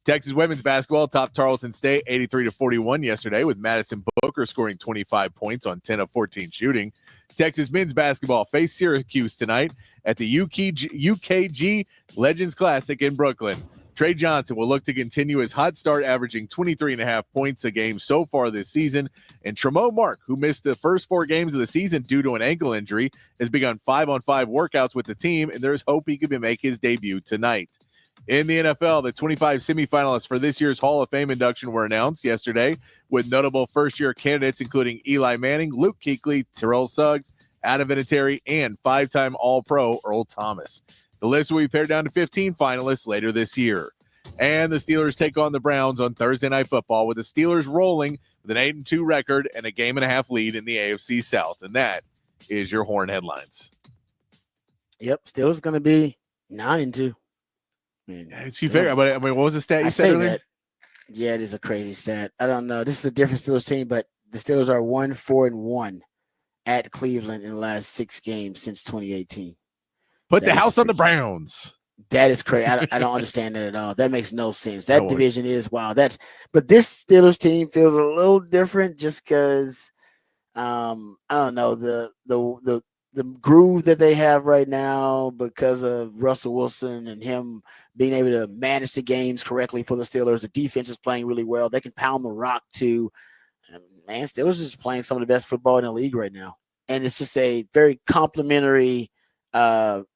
Texas women's basketball topped Tarleton State 83-41 yesterday, with Madison Booker scoring 25 points on 10 of 14 shooting. Texas men's basketball faced Syracuse tonight at the UKG Legends Classic in Brooklyn. Trey Johnson will look to continue his hot start, averaging 23.5 points a game so far this season. And Tremont Mark, who missed the first 4 games of the season due to an ankle injury, has begun 5-on-5 workouts with the team, and there's hope he could make his debut tonight. In the NFL, the 25 semifinalists for this year's Hall of Fame induction were announced yesterday, with notable first-year candidates including Eli Manning, Luke Kuechly, Terrell Suggs, Adam Vinatieri, and 5-time All-Pro Earl Thomas. The list will be pared down to 15 finalists later this year. And the Steelers take on the Browns on Thursday Night Football, with the Steelers rolling with an 8-2 record and a 1.5 lead in the AFC South. And that is your Horn headlines. Yep, Steelers going to be 9-2. It's you figure, but I mean, what was the stat you said earlier? Yeah, it is a crazy stat. I don't know. This is a different Steelers team, but the Steelers are 1-4-1 at Cleveland in the last 6 games since 2018. Put the house on the Browns. That is crazy. I don't understand that at all. That makes no sense. That division is wild. But this Steelers team feels a little different just because I don't know, the the groove that they have right now because of Russell Wilson and him being able to manage the games correctly for the Steelers. The defense is playing really well. They can pound the rock too. And man, Steelers is playing some of the best football in the league right now. And it's just a very complimentary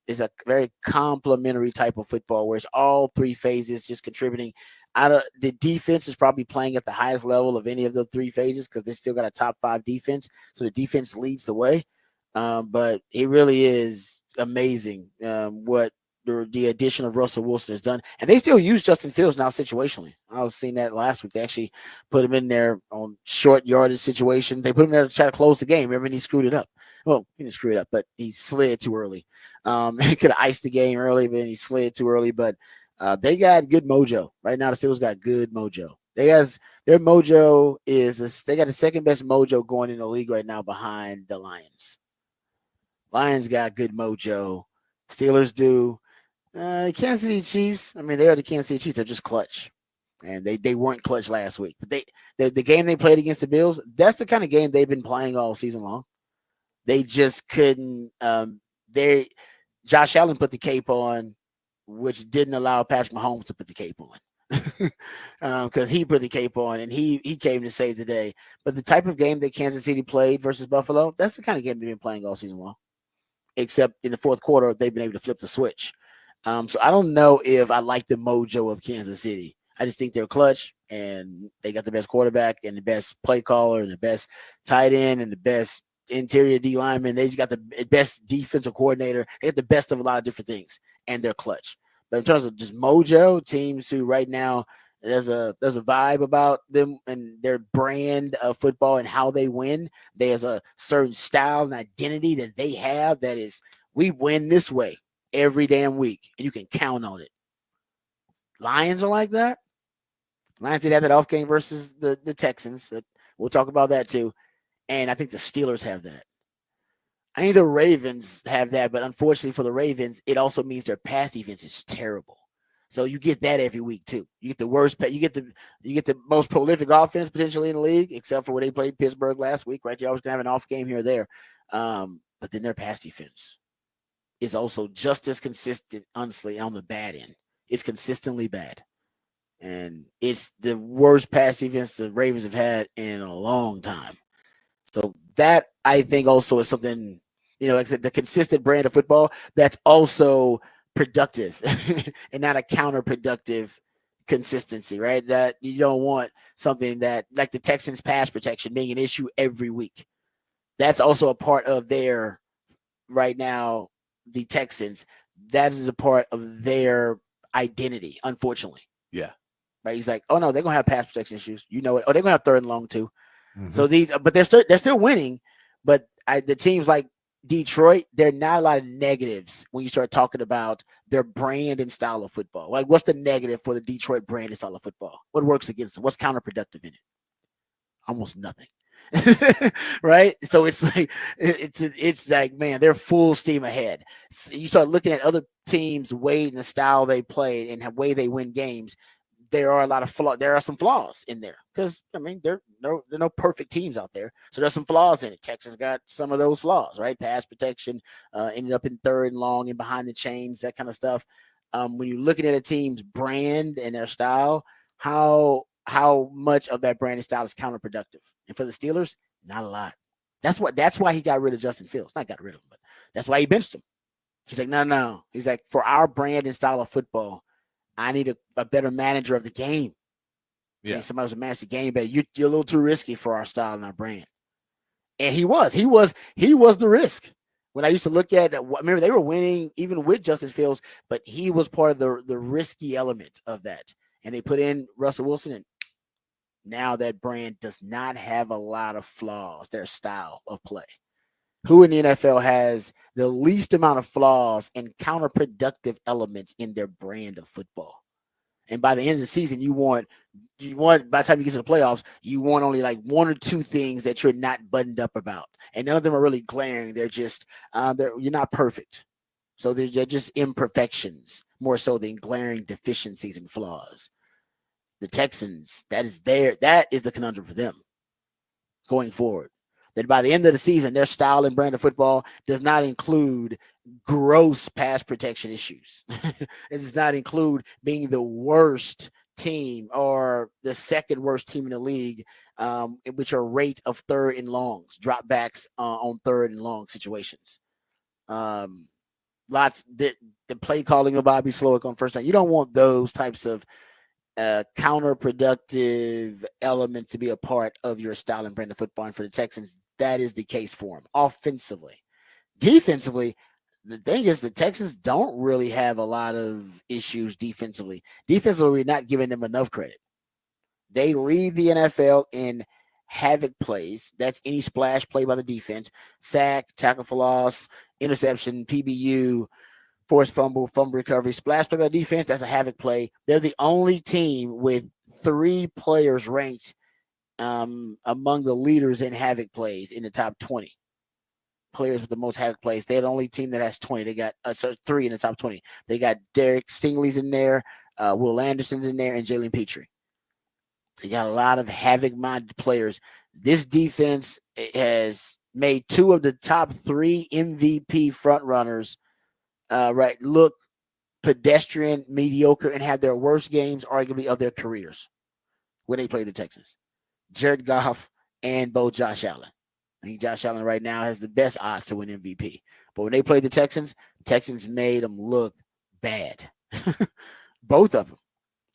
is a very complimentary type of football where it's all three phases just contributing. Out of the defense is probably playing at the highest level of any of the three phases because they still got a top 5 defense. So the defense leads the way. But it really is amazing what the addition of Russell Wilson has done. And they still use Justin Fields now situationally. I was seeing that last week. They actually put him in there on short yardage situations. They put him there to try to close the game. Remember, he screwed it up. Well, he didn't screw it up, but he slid too early. He could have iced the game early, but he slid too early. But they got good mojo. Right now, the Steelers got good mojo. Their mojo they got the second best mojo going in the league right now behind the Lions. Lions got good mojo. Steelers do. Kansas City Chiefs, I mean, they are the Kansas City Chiefs. They're just clutch. And they weren't clutch last week. But the game they played against the Bills, that's the kind of game they've been playing all season long. They just couldn't. Josh Allen put the cape on, which didn't allow Patrick Mahomes to put the cape on. Because he put the cape on and he came to save the day. But the type of game that Kansas City played versus Buffalo, that's the kind of game they've been playing all season long. Except in the fourth quarter, they've been able to flip the switch. So I don't know if I like the mojo of Kansas City. I just think they're clutch and they got the best quarterback and the best play caller and the best tight end and the best interior D lineman. They just got the best defensive coordinator. They have the best of a lot of different things and they're clutch. But in terms of just mojo, teams who right now there's a vibe about them and their brand of football and how they win. There's a certain style and identity that they have that is we win this way every damn week, and you can count on it. Lions are like that. Lions did have that off game versus the Texans. We'll talk about that too. And I think the Steelers have that. I think the Ravens have that, but unfortunately for the Ravens, it also means their pass defense is terrible. So you get that every week too. You get the worst. You get the most prolific offense potentially in the league, except for when they played Pittsburgh last week. Right, you always gonna have an off game here or there, but then their pass defense is also just as consistent, honestly, on the bad end. It's consistently bad. And it's the worst pass defense the Ravens have had in a long time. So that, I think, also is something, like I said, the consistent brand of football that's also productive and not a counterproductive consistency, right? That you don't want something that, like the Texans pass protection being an issue every week. That's also a part of their, right now, the Texans, that is a part of their identity, unfortunately. Yeah. Right. He's like, oh no, they're gonna have pass protection issues. You know it. Oh, they're gonna have third and long too. Mm-hmm. So but they're still winning. But the teams like Detroit, there are not a lot of negatives when you start talking about their brand and style of football. Like, what's the negative for the Detroit brand and style of football? What works against them? What's counterproductive in it? Almost nothing. Right, so it's like, man, they're full steam ahead. So you start looking at other teams' way and the style they play and the way they win games. There are a lot of flaws. There are some flaws in there because I mean there are no perfect teams out there, so there's some flaws in it. Texas got some of those flaws, right? Pass protection, ended up in third and long and behind the chains, that kind of stuff. When you're looking at a team's brand and their style, how much of that brand and style is counterproductive? And for the Steelers, not a lot. That's why he got rid of Justin Fields. Not got rid of him, but that's why he benched him. He's like, no. He's like, for our brand and style of football, I need a better manager of the game. Yeah. I need somebody who's to manage the game better. You're a little too risky for our style and our brand. And he was the risk. When I used to look at, remember they were winning even with Justin Fields, but he was part of the risky element of that. And they put in Russell Wilson, and now that brand does not have a lot of flaws, their style of play. Who in the NFL has the least amount of flaws and counterproductive elements in their brand of football? And by the end of the season, you want by the time you get to the playoffs, you want only like one or two things that you're not buttoned up about. And none of them are really glaring. They're just, you're not perfect. So they're just imperfections more so than glaring deficiencies and flaws. The Texans, that is the conundrum for them going forward. that by the end of the season, their style and brand of football does not include gross pass protection issues. It does not include being the worst team or the second worst team in the league, in which are rate of third and longs, dropbacks on third and long situations. Lots the play calling of Bobby Slowick on first down. You don't want those types of counterproductive elements to be a part of your style and brand of football. And for the Texans, that is the case for them offensively. Defensively, the thing is the Texans don't really have a lot of issues defensively. Defensively, we're not giving them enough credit. They lead the NFL in havoc plays. That's any splash play by the defense, sack, tackle for loss, interception, PBU, forced fumble, fumble recovery, splash play by the defense. That's a havoc play. They're the only team with 3 players ranked among the leaders in havoc plays in the top 20 players with the most havoc plays. They're the only team that has 20. They got 3 in the top 20. They got Derek Stingley's in there, Will Anderson's in there, and Jalen Petrie. They got a lot of havoc-minded players. This defense has made 2 of the top 3 MVP frontrunners look pedestrian, mediocre, and have their worst games, arguably, of their careers when they play the Texans. Jared Goff and both Josh Allen. I think Josh Allen right now has the best odds to win MVP. But when they played the Texans made them look bad. Both of them.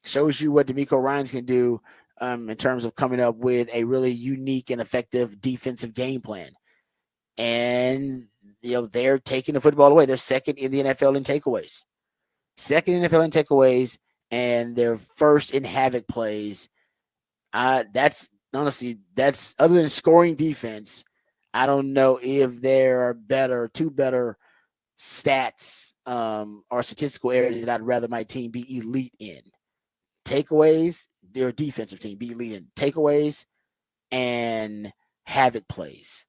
Shows you what DeMeco Ryans can do in terms of coming up with a really unique and effective defensive game plan. And, they're taking the football away. They're second in the NFL in takeaways. And they're first in havoc plays. That's other than scoring defense. I don't know if there are 2 better stats or statistical areas that I'd rather my team be elite in. Takeaways, they're a defensive team, be elite in takeaways and havoc plays.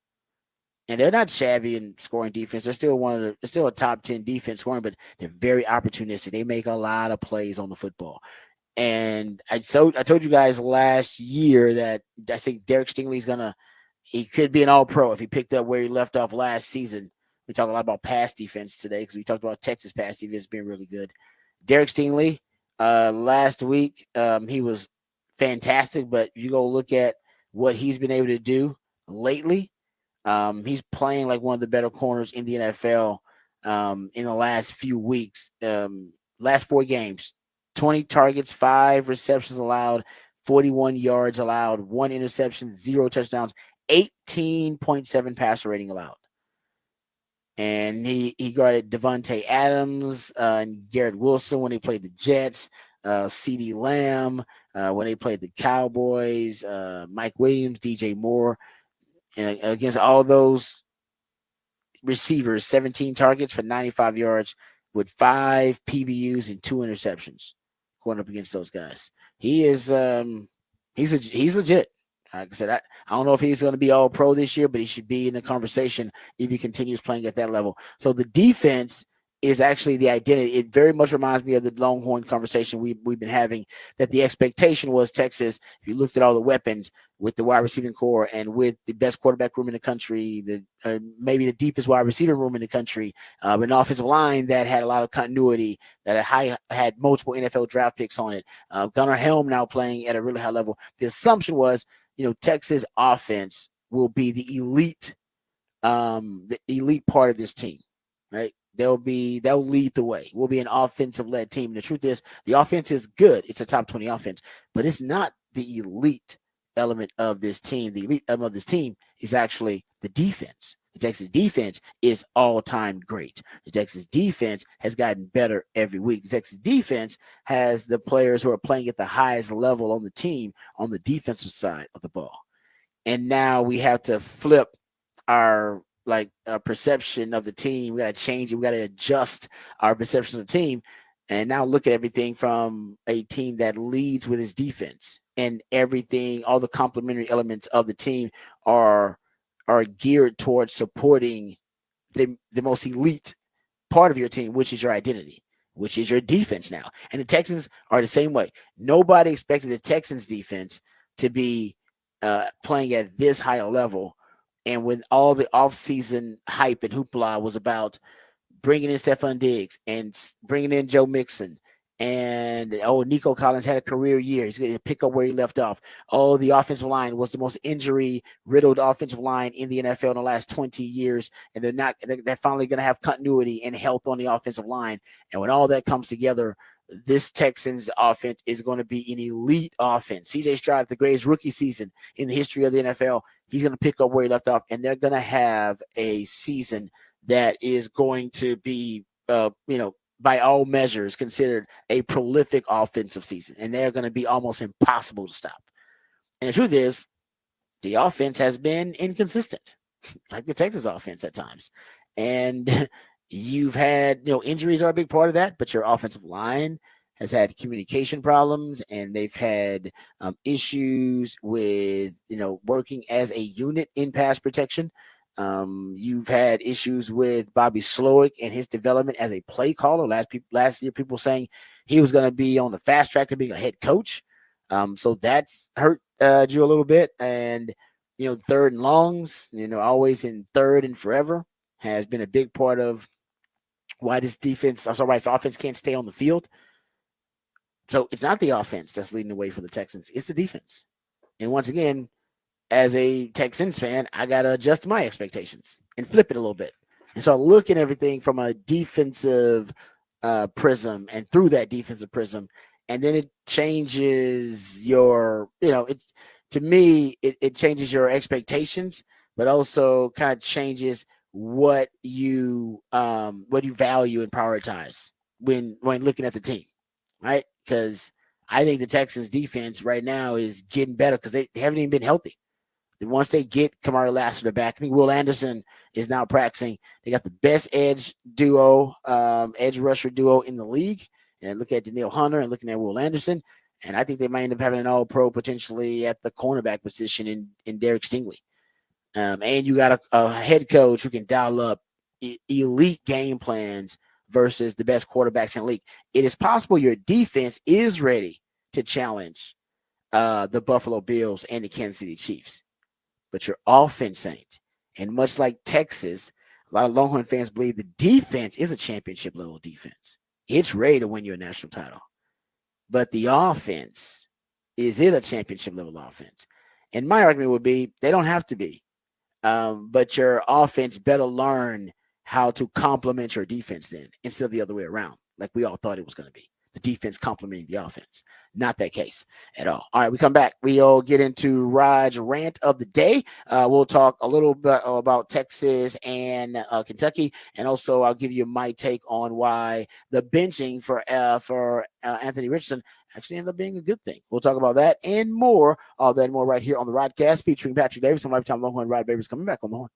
And they're not shabby in scoring defense. They're still a top 10 defense scoring, but they're very opportunistic. They make a lot of plays on the football. And I told you guys last year that I think Derek Stingley's he could be an all-pro if he picked up where he left off last season. We talk a lot about pass defense today because we talked about Texas pass defense being really good. Derek Stingley, last week, he was fantastic, but you go look at what he's been able to do lately. He's playing like one of the better corners in the NFL in the last few weeks. Last 4 games, 20 targets, 5 receptions allowed, 41 yards allowed, 1 interception, 0 touchdowns, 18.7 passer rating allowed. And he guarded Devontae Adams and Garrett Wilson when they played the Jets, CeeDee Lamb when they played the Cowboys, Mike Williams, DJ Moore. And against all those receivers, 17 targets for 95 yards with 5 PBUs and 2 interceptions going up against those guys. He is he's legit. Like I said, I don't know if he's going to be all pro this year, but he should be in the conversation if he continues playing at that level. So the defense is actually the identity. It very much reminds me of the Longhorn conversation we've been having, that the expectation was Texas, if you looked at all the weapons with the wide receiving core and with the best quarterback room in the country, maybe the deepest wide receiver room in the country, an offensive line that had a lot of continuity, that had multiple NFL draft picks on it, Gunnar Helm now playing at a really high level. The assumption was, Texas offense will be the elite part of this team, right? They'll lead the way. We'll be an offensive-led team. And the truth is, the offense is good. It's a top 20 offense, but it's not the elite element of this team. The elite element of this team is actually the defense. The Texas defense is all-time great. The Texas defense has gotten better every week. The Texas defense has the players who are playing at the highest level on the team on the defensive side of the ball. And now we have to flip our perception of the team. We got to change it. We got to adjust our perception of the team and now look at everything from a team that leads with its defense, and everything, all the complementary elements of the team are geared towards supporting the most elite part of your team, which is your identity, which is your defense now. And the Texans are the same way. Nobody expected the Texans defense to be playing at this high a level And when all the offseason hype and hoopla was about bringing in Stephon Diggs and bringing in Joe Mixon. And Nico Collins had a career year. He's going to pick up where he left off. The offensive line was the most injury riddled offensive line in the NFL in the last 20 years. And they're finally going to have continuity and health on the offensive line. And when all that comes together, this Texans offense is going to be an elite offense. CJ Stroud, the greatest rookie season in the history of the NFL, he's going to pick up where he left off, and they're going to have a season that is going to be, by all measures, considered a prolific offensive season, and they're going to be almost impossible to stop. And the truth is, the offense has been inconsistent, like the Texas offense at times. And you've had, injuries are a big part of that, but your offensive line has had communication problems, and they've had issues with, working as a unit in pass protection. You've had issues with Bobby Slowick and his development as a play caller. Last year, people saying he was going to be on the fast track to being a head coach. So that's hurt you a little bit. And, third and longs, always in third and forever has been a big part of why this offense can't stay on the field. So it's not the offense that's leading the way for the Texans. It's the defense. And once again, as a Texans fan, I got to adjust my expectations and flip it a little bit. And so look at everything from a defensive prism and through that defensive prism. And then it changes your, to me, it changes your expectations, but also kind of changes what you value and prioritize when looking at the team, right? Because I think the Texans defense right now is getting better because they haven't even been healthy. Once they get Kamari Lassiter back, I think Will Anderson is now practicing. They got the best edge rusher duo in the league. And look at Danielle Hunter and looking at Will Anderson. And I think they might end up having an all-pro potentially at the cornerback position in Derek Stingley. And you got a head coach who can dial up elite game plans versus the best quarterbacks in the league. It is possible your defense is ready to challenge the Buffalo Bills and the Kansas City Chiefs. But your offense ain't. And much like Texas, a lot of Longhorn fans believe the defense is a championship level defense. It's ready to win you a national title. But the offense, is it a championship level offense? And my argument would be they don't have to be. But your offense better learn how to complement your defense then instead of the other way around, like we all thought it was going to be. The defense complementing the offense. Not that case at all. All right, we come back. We'll get into Rod's rant of the day. We'll talk a little bit about Texas and Kentucky, and also I'll give you my take on why the benching for Anthony Richardson actually ended up being a good thing. We'll talk about that and more. All that and more right here on the Rodcast featuring Patrick Davis and Lifetime Longhorn Rod Babers coming back on the horn.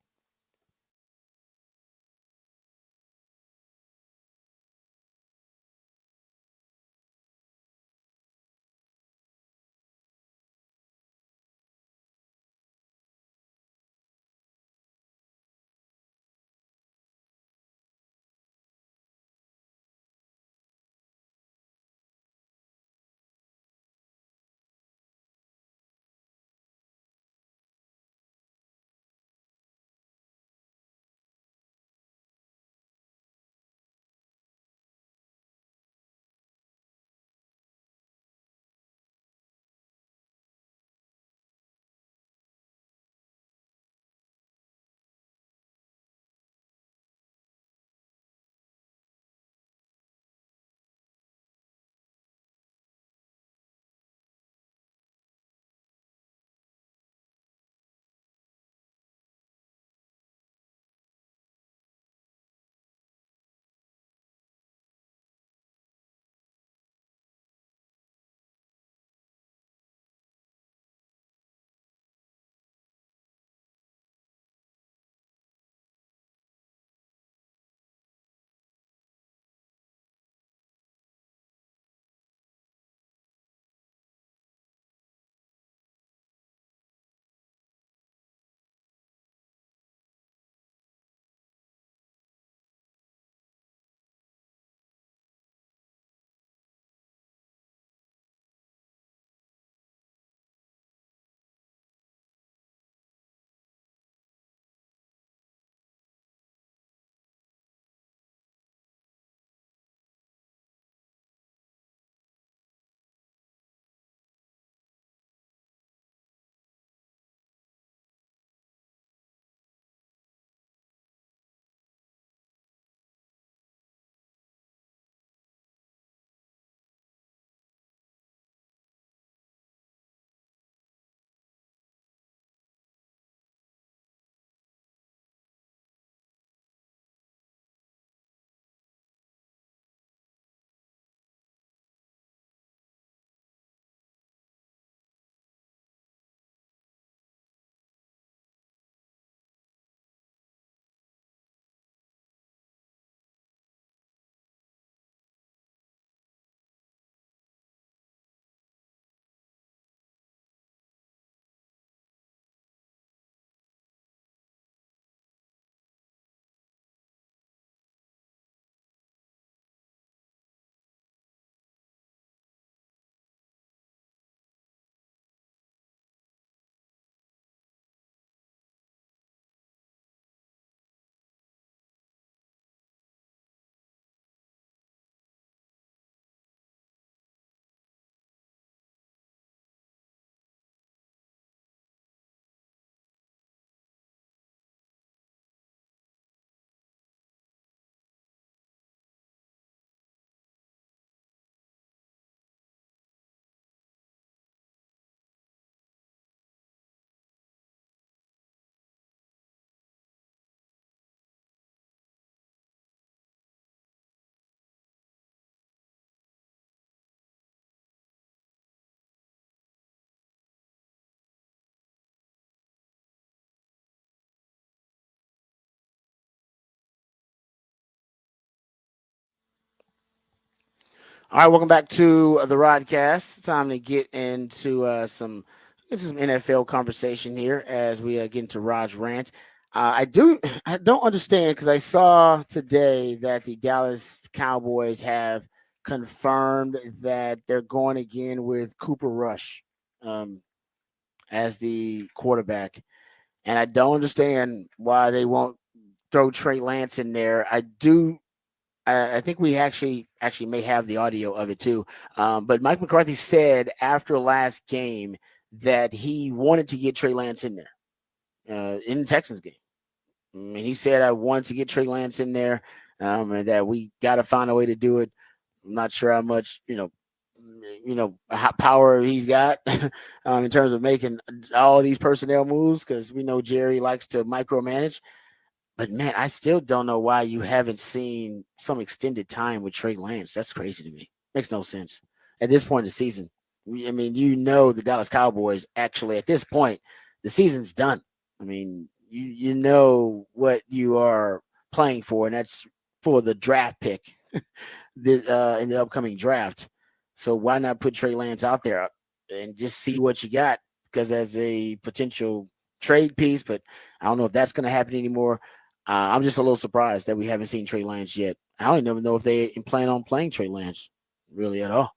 All right, welcome back to the Rodcast. Time to get into some NFL conversation here as we get into Rod's rant. I don't understand because I saw today that the Dallas Cowboys have confirmed that they're going again with Cooper Rush as the quarterback, and I don't understand why they won't throw Trey Lance in there. I think we actually may have the audio of it too. But Mike McCarthy said after last game that he wanted to get Trey Lance in there in the Texans game. And he said, I wanted to get Trey Lance in there and that we got to find a way to do it. I'm not sure how much, how power he's got in terms of making all these personnel moves because we know Jerry likes to micromanage. But man, I still don't know why you haven't seen some extended time with Trey Lance. That's crazy to me. Makes no sense at this point in the season. I mean, the Dallas Cowboys actually at this point, the season's done. I mean, you know what you are playing for, and that's for the draft pick in the upcoming draft. So why not put Trey Lance out there and just see what you got? Because as a potential trade piece, but I don't know if that's going to happen anymore. I'm just a little surprised that we haven't seen Trey Lance yet. I don't even know if they plan on playing Trey Lance really at all.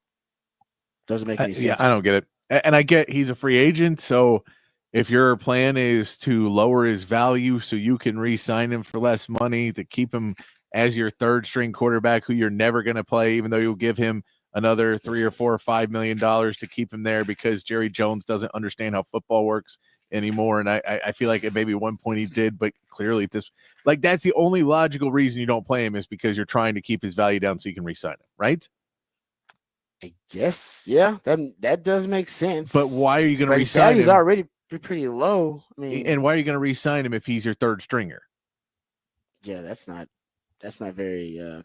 Doesn't make any sense. Yeah, I don't get it. And I get he's a free agent. So if your plan is to lower his value so you can re-sign him for less money to keep him as your third string quarterback who you're never going to play, even though you'll give him another $3 or $4 or $5 million to keep him there because Jerry Jones doesn't understand how football works anymore. And I feel like at maybe one point he did, but clearly that's the only logical reason you don't play him is because you're trying to keep his value down so you can re-sign him, right? I guess, yeah, that does make sense. But why are you going to re-sign him? His value's already pretty low. I mean, and why are you going to re-sign him if he's your third stringer? Yeah, that's not very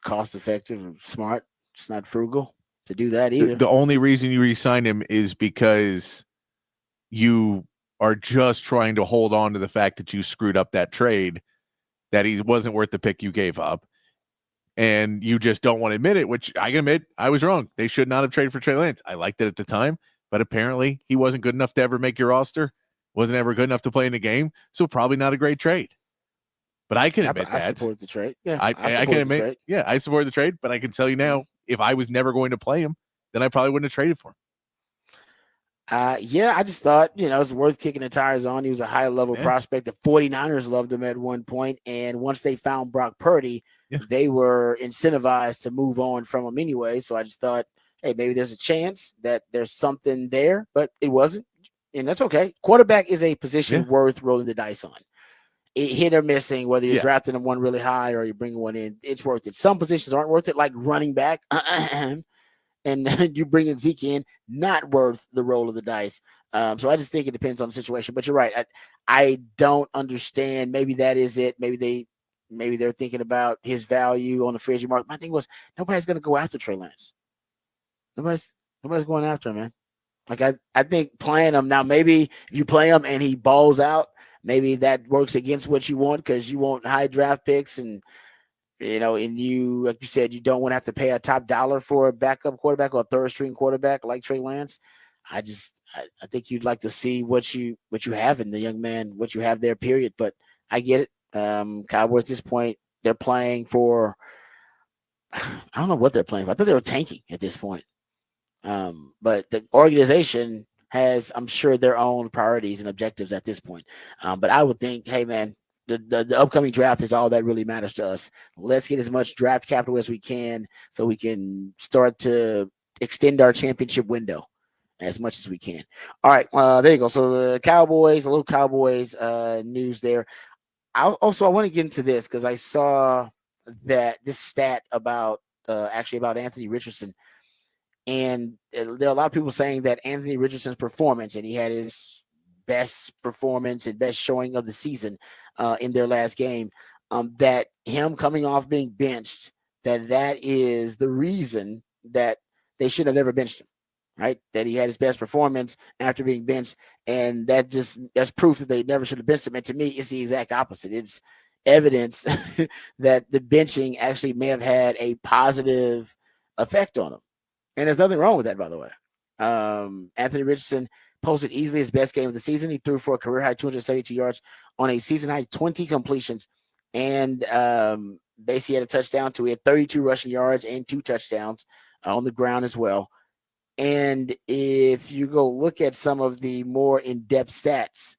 cost effective or smart. It's not frugal to do that either. The only reason you re-sign him is because you are just trying to hold on to the fact that you screwed up that trade, that he wasn't worth the pick you gave up. And you just don't want to admit it, which I can admit I was wrong. They should not have traded for Trey Lance. I liked it at the time, but apparently he wasn't good enough to ever make your roster, wasn't ever good enough to play in the game, so probably not a great trade. But I can admit that. I support the trade. Yeah, I can admit, yeah, I support the trade, but I can tell you now, if I was never going to play him, then I probably wouldn't have traded for him. Yeah, I just thought, it's worth kicking the tires on. He was a high-level prospect. The 49ers loved him at one point, and once they found Brock Purdy, they were incentivized to move on from him anyway. So I just thought, hey, maybe there's a chance that there's something there, but it wasn't, and that's okay. Quarterback is a position worth rolling the dice on. It hit or missing, whether you're drafting them one really high or you're bringing one in, it's worth it. Some positions aren't worth it, like running back. And you bring Zeke in, not worth the roll of the dice. So I just think it depends on the situation. But you're right. I don't understand. Maybe that is it. Maybe they're thinking about his value on the free agent market. My thing was nobody's going to go after Trey Lance. Nobody's going after him, man. Like I think playing him now. Maybe if you play him and he balls out, maybe that works against what you want because you want high draft picks and. And you, like you said, you don't want to have to pay a top dollar for a backup quarterback or a third string quarterback like Trey Lance. I think you'd like to see what you have in the young man, what you have there, period. But I get it. Cowboys at this point, they're playing for, I don't know what they're playing for. I thought they were tanking at this point. But the organization has, I'm sure, their own priorities and objectives at this point. But I would think, hey, man, the upcoming draft is all that really matters to us. Let's get as much draft capital as we can so we can start to extend our championship window as much as we can. All right, there you go. So the Cowboys, a little Cowboys news there. I want to get into this because I saw that this stat about Anthony Richardson. And there are a lot of people saying that Anthony Richardson's performance, and he had his best performance and best showing of the season in their last game, that him coming off being benched, that is the reason that they should have never benched him, right? That he had his best performance after being benched, and that's proof that they never should have benched him. And to me, it's the exact opposite. It's evidence that the benching actually may have had a positive effect on him. And there's nothing wrong with that, by the way. Anthony Richardson posted easily his best game of the season. He threw for a career high 272 yards on a season high 20 completions, and basically had a touchdown too. He had 32 rushing yards and 2 touchdowns on the ground as well. And if you go look at some of the more in-depth stats,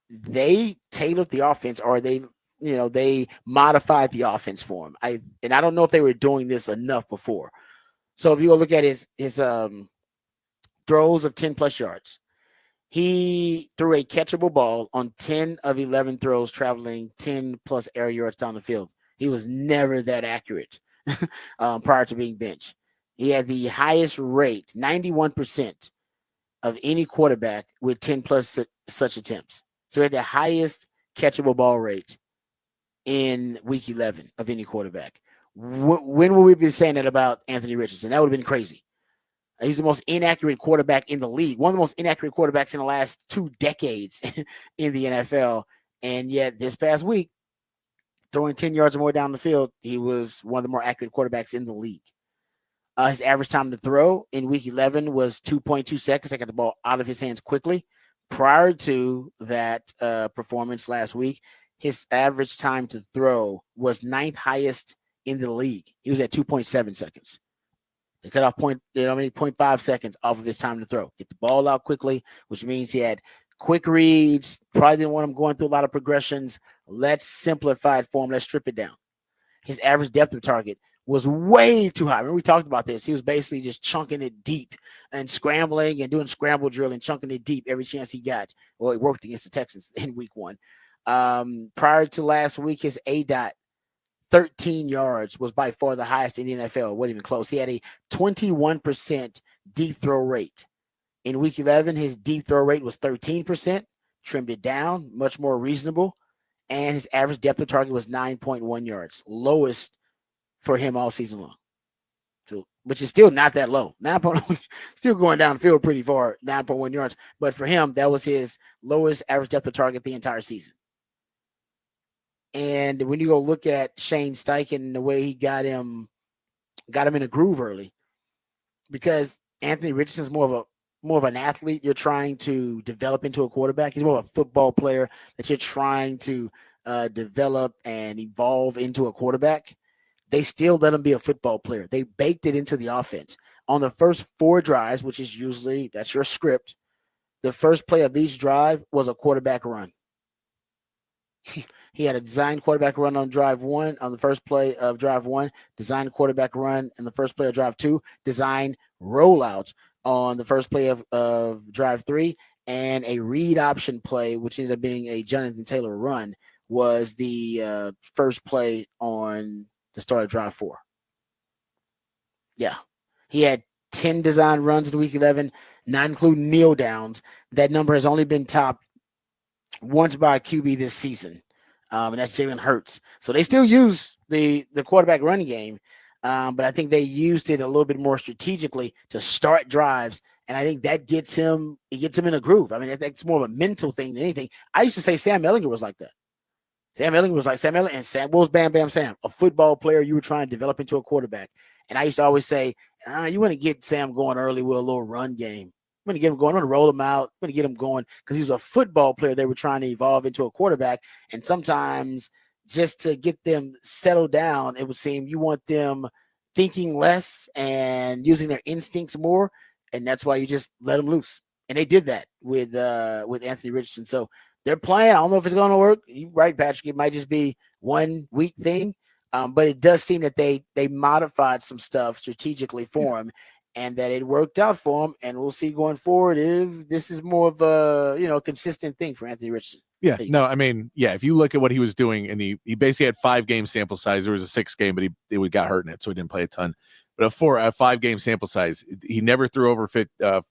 they tailored the offense, or they modified the offense for him. I don't know if they were doing this enough before. So if you go look at his throws of 10 plus yards, he threw a catchable ball on 10 of 11 throws, traveling 10 plus air yards down the field. He was never that accurate prior to being benched. He had the highest rate, 91%, of any quarterback with 10 plus such attempts. So he had the highest catchable ball rate in week 11 of any quarterback. When will we be saying that about Anthony Richardson? That would have been crazy. He's the most inaccurate quarterback in the league, one of the most inaccurate quarterbacks in the last 2 decades in the NFL. And yet this past week, throwing 10 yards or more down the field, he was one of the more accurate quarterbacks in the league. His average time to throw in week 11 was 2.2 seconds. I got the ball out of his hands quickly. Prior to that performance last week, his average time to throw was 9th highest in the league. He was at 2.7 seconds. The cutoff point, 0.5 seconds off of his time to throw. Get the ball out quickly, which means he had quick reads. Probably didn't want him going through a lot of progressions. Let's simplify it for him. Let's strip it down. His average depth of target was way too high. Remember, we talked about this. He was basically just chunking it deep and scrambling and doing scramble drill and chunking it deep every chance he got. Well, he worked against the Texans in week 1. Prior to last week, his ADOT, 13 yards, was by far the highest in the NFL. Wasn't even close. He had a 21% deep throw rate. In week 11, his deep throw rate was 13%, trimmed it down, much more reasonable. And his average depth of target was 9.1 yards, lowest for him all season long. So, which is still not that low. 9.1, still going down the field pretty far, 9.1 yards. But for him, that was his lowest average depth of target the entire season. And when you go look at Shane Steichen and the way he got him in a groove early, because Anthony Richardson's more of an athlete you're trying to develop into a quarterback. He's more of a football player that you're trying to develop and evolve into a quarterback. They still let him be a football player. They baked it into the offense. On the first 4 drives, which is usually, that's your script, the first play of each drive was a quarterback run. He had a designed quarterback run on drive 1, on the first play of drive 1, designed quarterback run in the first play of drive 2, designed rollout on the first play of drive 3, and a read option play, which ended up being a Jonathan Taylor run, was the first play on the start of drive 4. Yeah. He had 10 design runs in week 11, not including kneel downs. That number has only been topped once by a QB this season, and that's Jalen Hurts. So they still use the quarterback running game, but I think they used it a little bit more strategically to start drives, and I think that gets him in a groove. I mean, that's more of a mental thing than anything. I used to say Sam Ehlinger was like that. Sam Ehlinger was like Sam Ehlinger, and Sam, what was Bam Bam Sam? A football player you were trying to develop into a quarterback. And I used to always say, you want to get Sam going early with a little run game. I'm going to get him going. I'm going to roll him out. I'm going to get him going because he was a football player they were trying to evolve into a quarterback. And sometimes just to get them settled down, it would seem you want them thinking less and using their instincts more. And that's why you just let them loose. And they did that with Anthony Richardson. So they're playing. I don't know if it's going to work. You're right, Patrick. It might just be 1 week thing. But it does seem that they modified some stuff strategically for him, and that it worked out for him. And we'll see going forward if this is more of a consistent thing for Anthony Richardson. Yeah, no, I mean, yeah. If you look at what he was doing, and he basically had 5 game sample size. There was a 6th game, but he got hurt in it, so he didn't play a ton. But a 5 game sample size, he never threw over 50%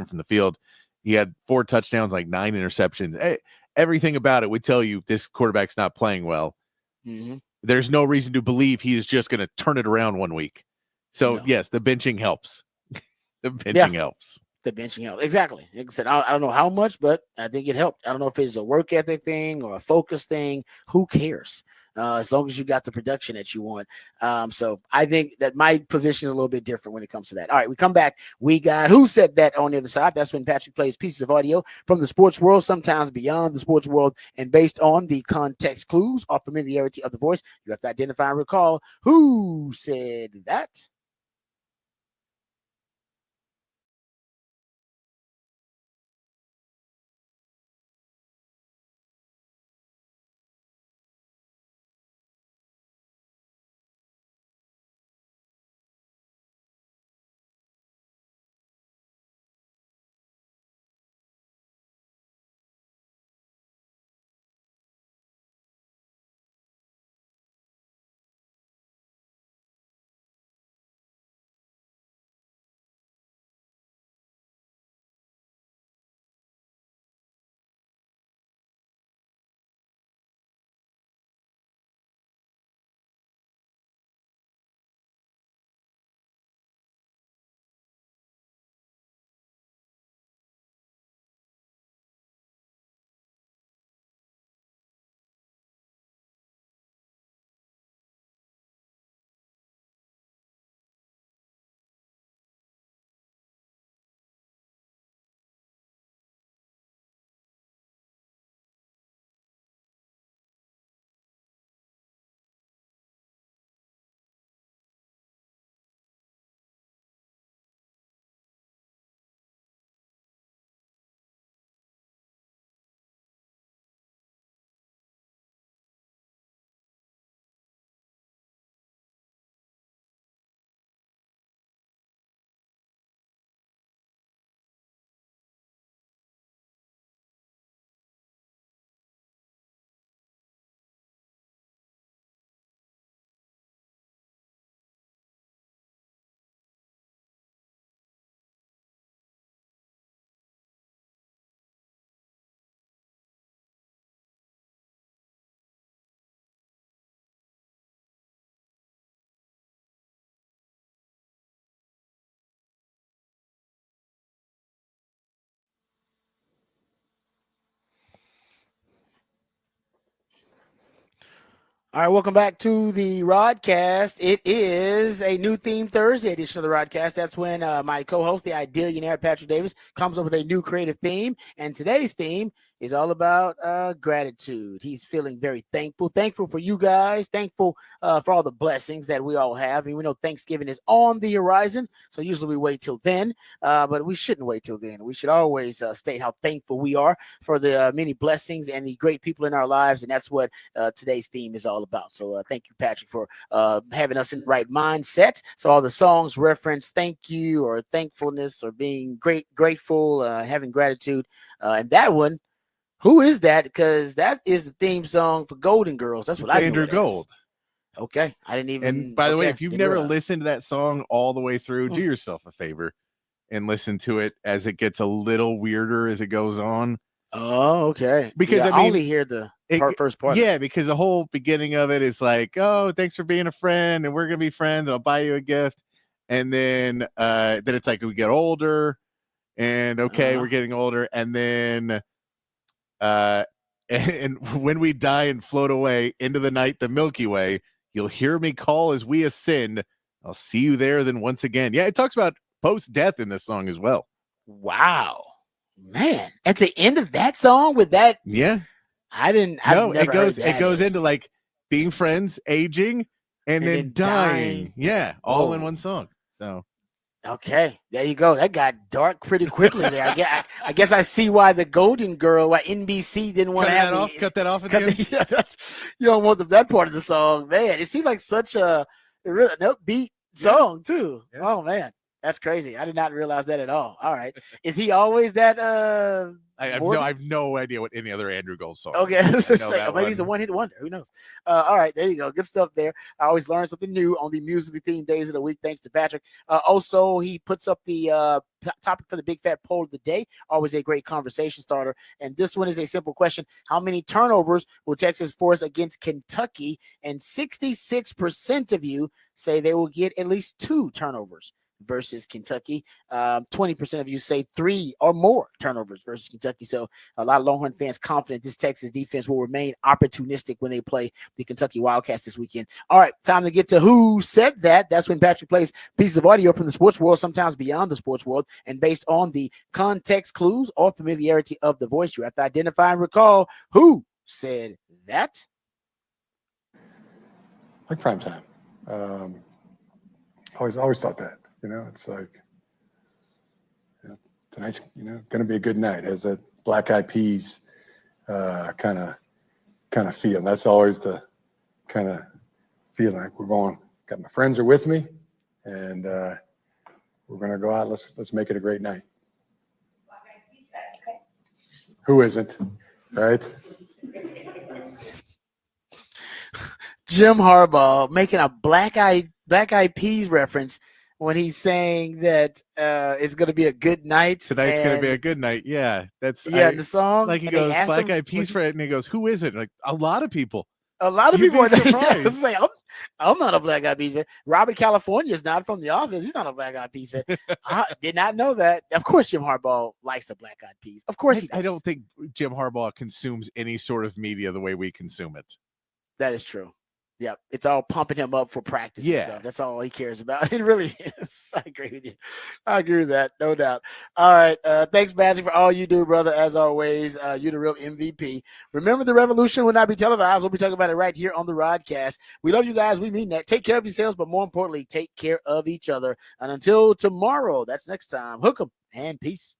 from the field. He had 4 touchdowns, like 9 interceptions. Everything about it would tell you this quarterback's not playing well. Mm-hmm. There's no reason to believe he is just going to turn it around 1 week. So, No. yes, the benching helps. The benching helps. The benching helped. Exactly. Like I said, I don't know how much, but I think it helped. I don't know if it's a work ethic thing or a focus thing. Who cares? As long as you got the production that you want. So I think that my position is a little bit different when it comes to that. All right, we come back. We got Who Said That on the other side. That's when Patrick plays pieces of audio from the sports world, sometimes beyond the sports world, and based on the context clues or familiarity of the voice, you have to identify and recall who said that. All right, welcome back to the Rodcast. It is a new theme Thursday edition of the Rodcast. That's when my co-host, the Idealionaire Patrick Davis, comes up with a new creative theme. And today's theme is all about gratitude. He's feeling very thankful for you guys, thankful for all the blessings that we all have. And we know Thanksgiving is on the horizon, so usually we wait till then, but we shouldn't wait till then. We should always state how thankful we are for the many blessings and the great people in our lives, and that's what today's theme is all about. So thank you, Patrick, for having us in the right mindset. So all the songs reference thank you or thankfulness or being grateful, having gratitude, and that one. Who is that? Because that is the theme song for Golden Girls. That's what I know. Andrew Gold. Okay, I didn't even. And by the way, if you've never realize. listened to that song all the way through, do yourself a favor and listen to it as it gets a little weirder as it goes on. Oh, okay. Because I only hear the first part. Yeah, because the whole beginning of it is like, oh, thanks for being a friend, and we're gonna be friends, and I'll buy you a gift. And then it's like we get older, and we're getting older, and then and when we die and float away into the night, the Milky Way, you'll hear me call as we ascend. I'll see you there then once again. Yeah, it talks about post-death in this song as well. Wow, man! At the end of that song with that, yeah, it goes into like being friends, aging, and then dying. Yeah, all in one song. So. Okay, there you go. That got dark pretty quickly there. I guess I see why the Golden Girl, why NBC didn't want to have cut that off at the end. You don't want that part of the song, man. It seemed like such an upbeat song too. Yeah. Oh man, that's crazy. I did not realize that at all. All right, is he always that? I have no idea what any other Andrew Gold song. Okay, maybe he's a one-hit wonder. Who knows? All right, there you go. Good stuff there. I always learn something new on the musically themed days of the week. Thanks to Patrick. Also, he puts up the topic for the Big Fat Poll of the day. Always a great conversation starter. And this one is a simple question: how many turnovers will Texas force against Kentucky? And 66% of you say they will get at least 2 turnovers. versus Kentucky. 20% of you say 3 or more turnovers versus Kentucky. So a lot of Longhorn fans confident this Texas defense will remain opportunistic when they play the Kentucky Wildcats this weekend. All right, time to get to who said that. That's when Patrick plays pieces of audio from the sports world, sometimes beyond the sports world, and based on the context clues or familiarity of the voice, you have to identify and recall who said that. Like prime time. Always thought that. It's like tonight's going to be a good night. Has that Black Eyed Peas kind of feel. That's always the kind of feeling like we're going. Got my friends are with me, and we're going to go out. Let's make it a great night. Who isn't, right? Jim Harbaugh making a Black Eyed Peas reference when he's saying that it's going to be a good night. Tonight's going to be a good night. Yeah, the song. Like he goes, Black Eyed Peas for it, and he goes, "Who is it?" Like a lot of people. A lot of people are surprised. like, I'm not a Black Eyed Peas fan. Robert California is not from The Office. He's not a Black Eyed Peas fan. I did not know that. Of course, Jim Harbaugh likes the Black Eyed Peas. Of course, he does. I don't think Jim Harbaugh consumes any sort of media the way we consume it. That is true. Yep, it's all pumping him up for practice. Yeah, and stuff. That's all he cares about. It really is. I agree with you. I agree with that, no doubt. All right, thanks, Magic, for all you do, brother. As always, you're the real MVP. Remember, the revolution will not be televised. We'll be talking about it right here on the Rodcast. We love you guys. We mean that. Take care of yourselves, but more importantly, take care of each other. And until tomorrow, that's next time. Hook 'em and peace.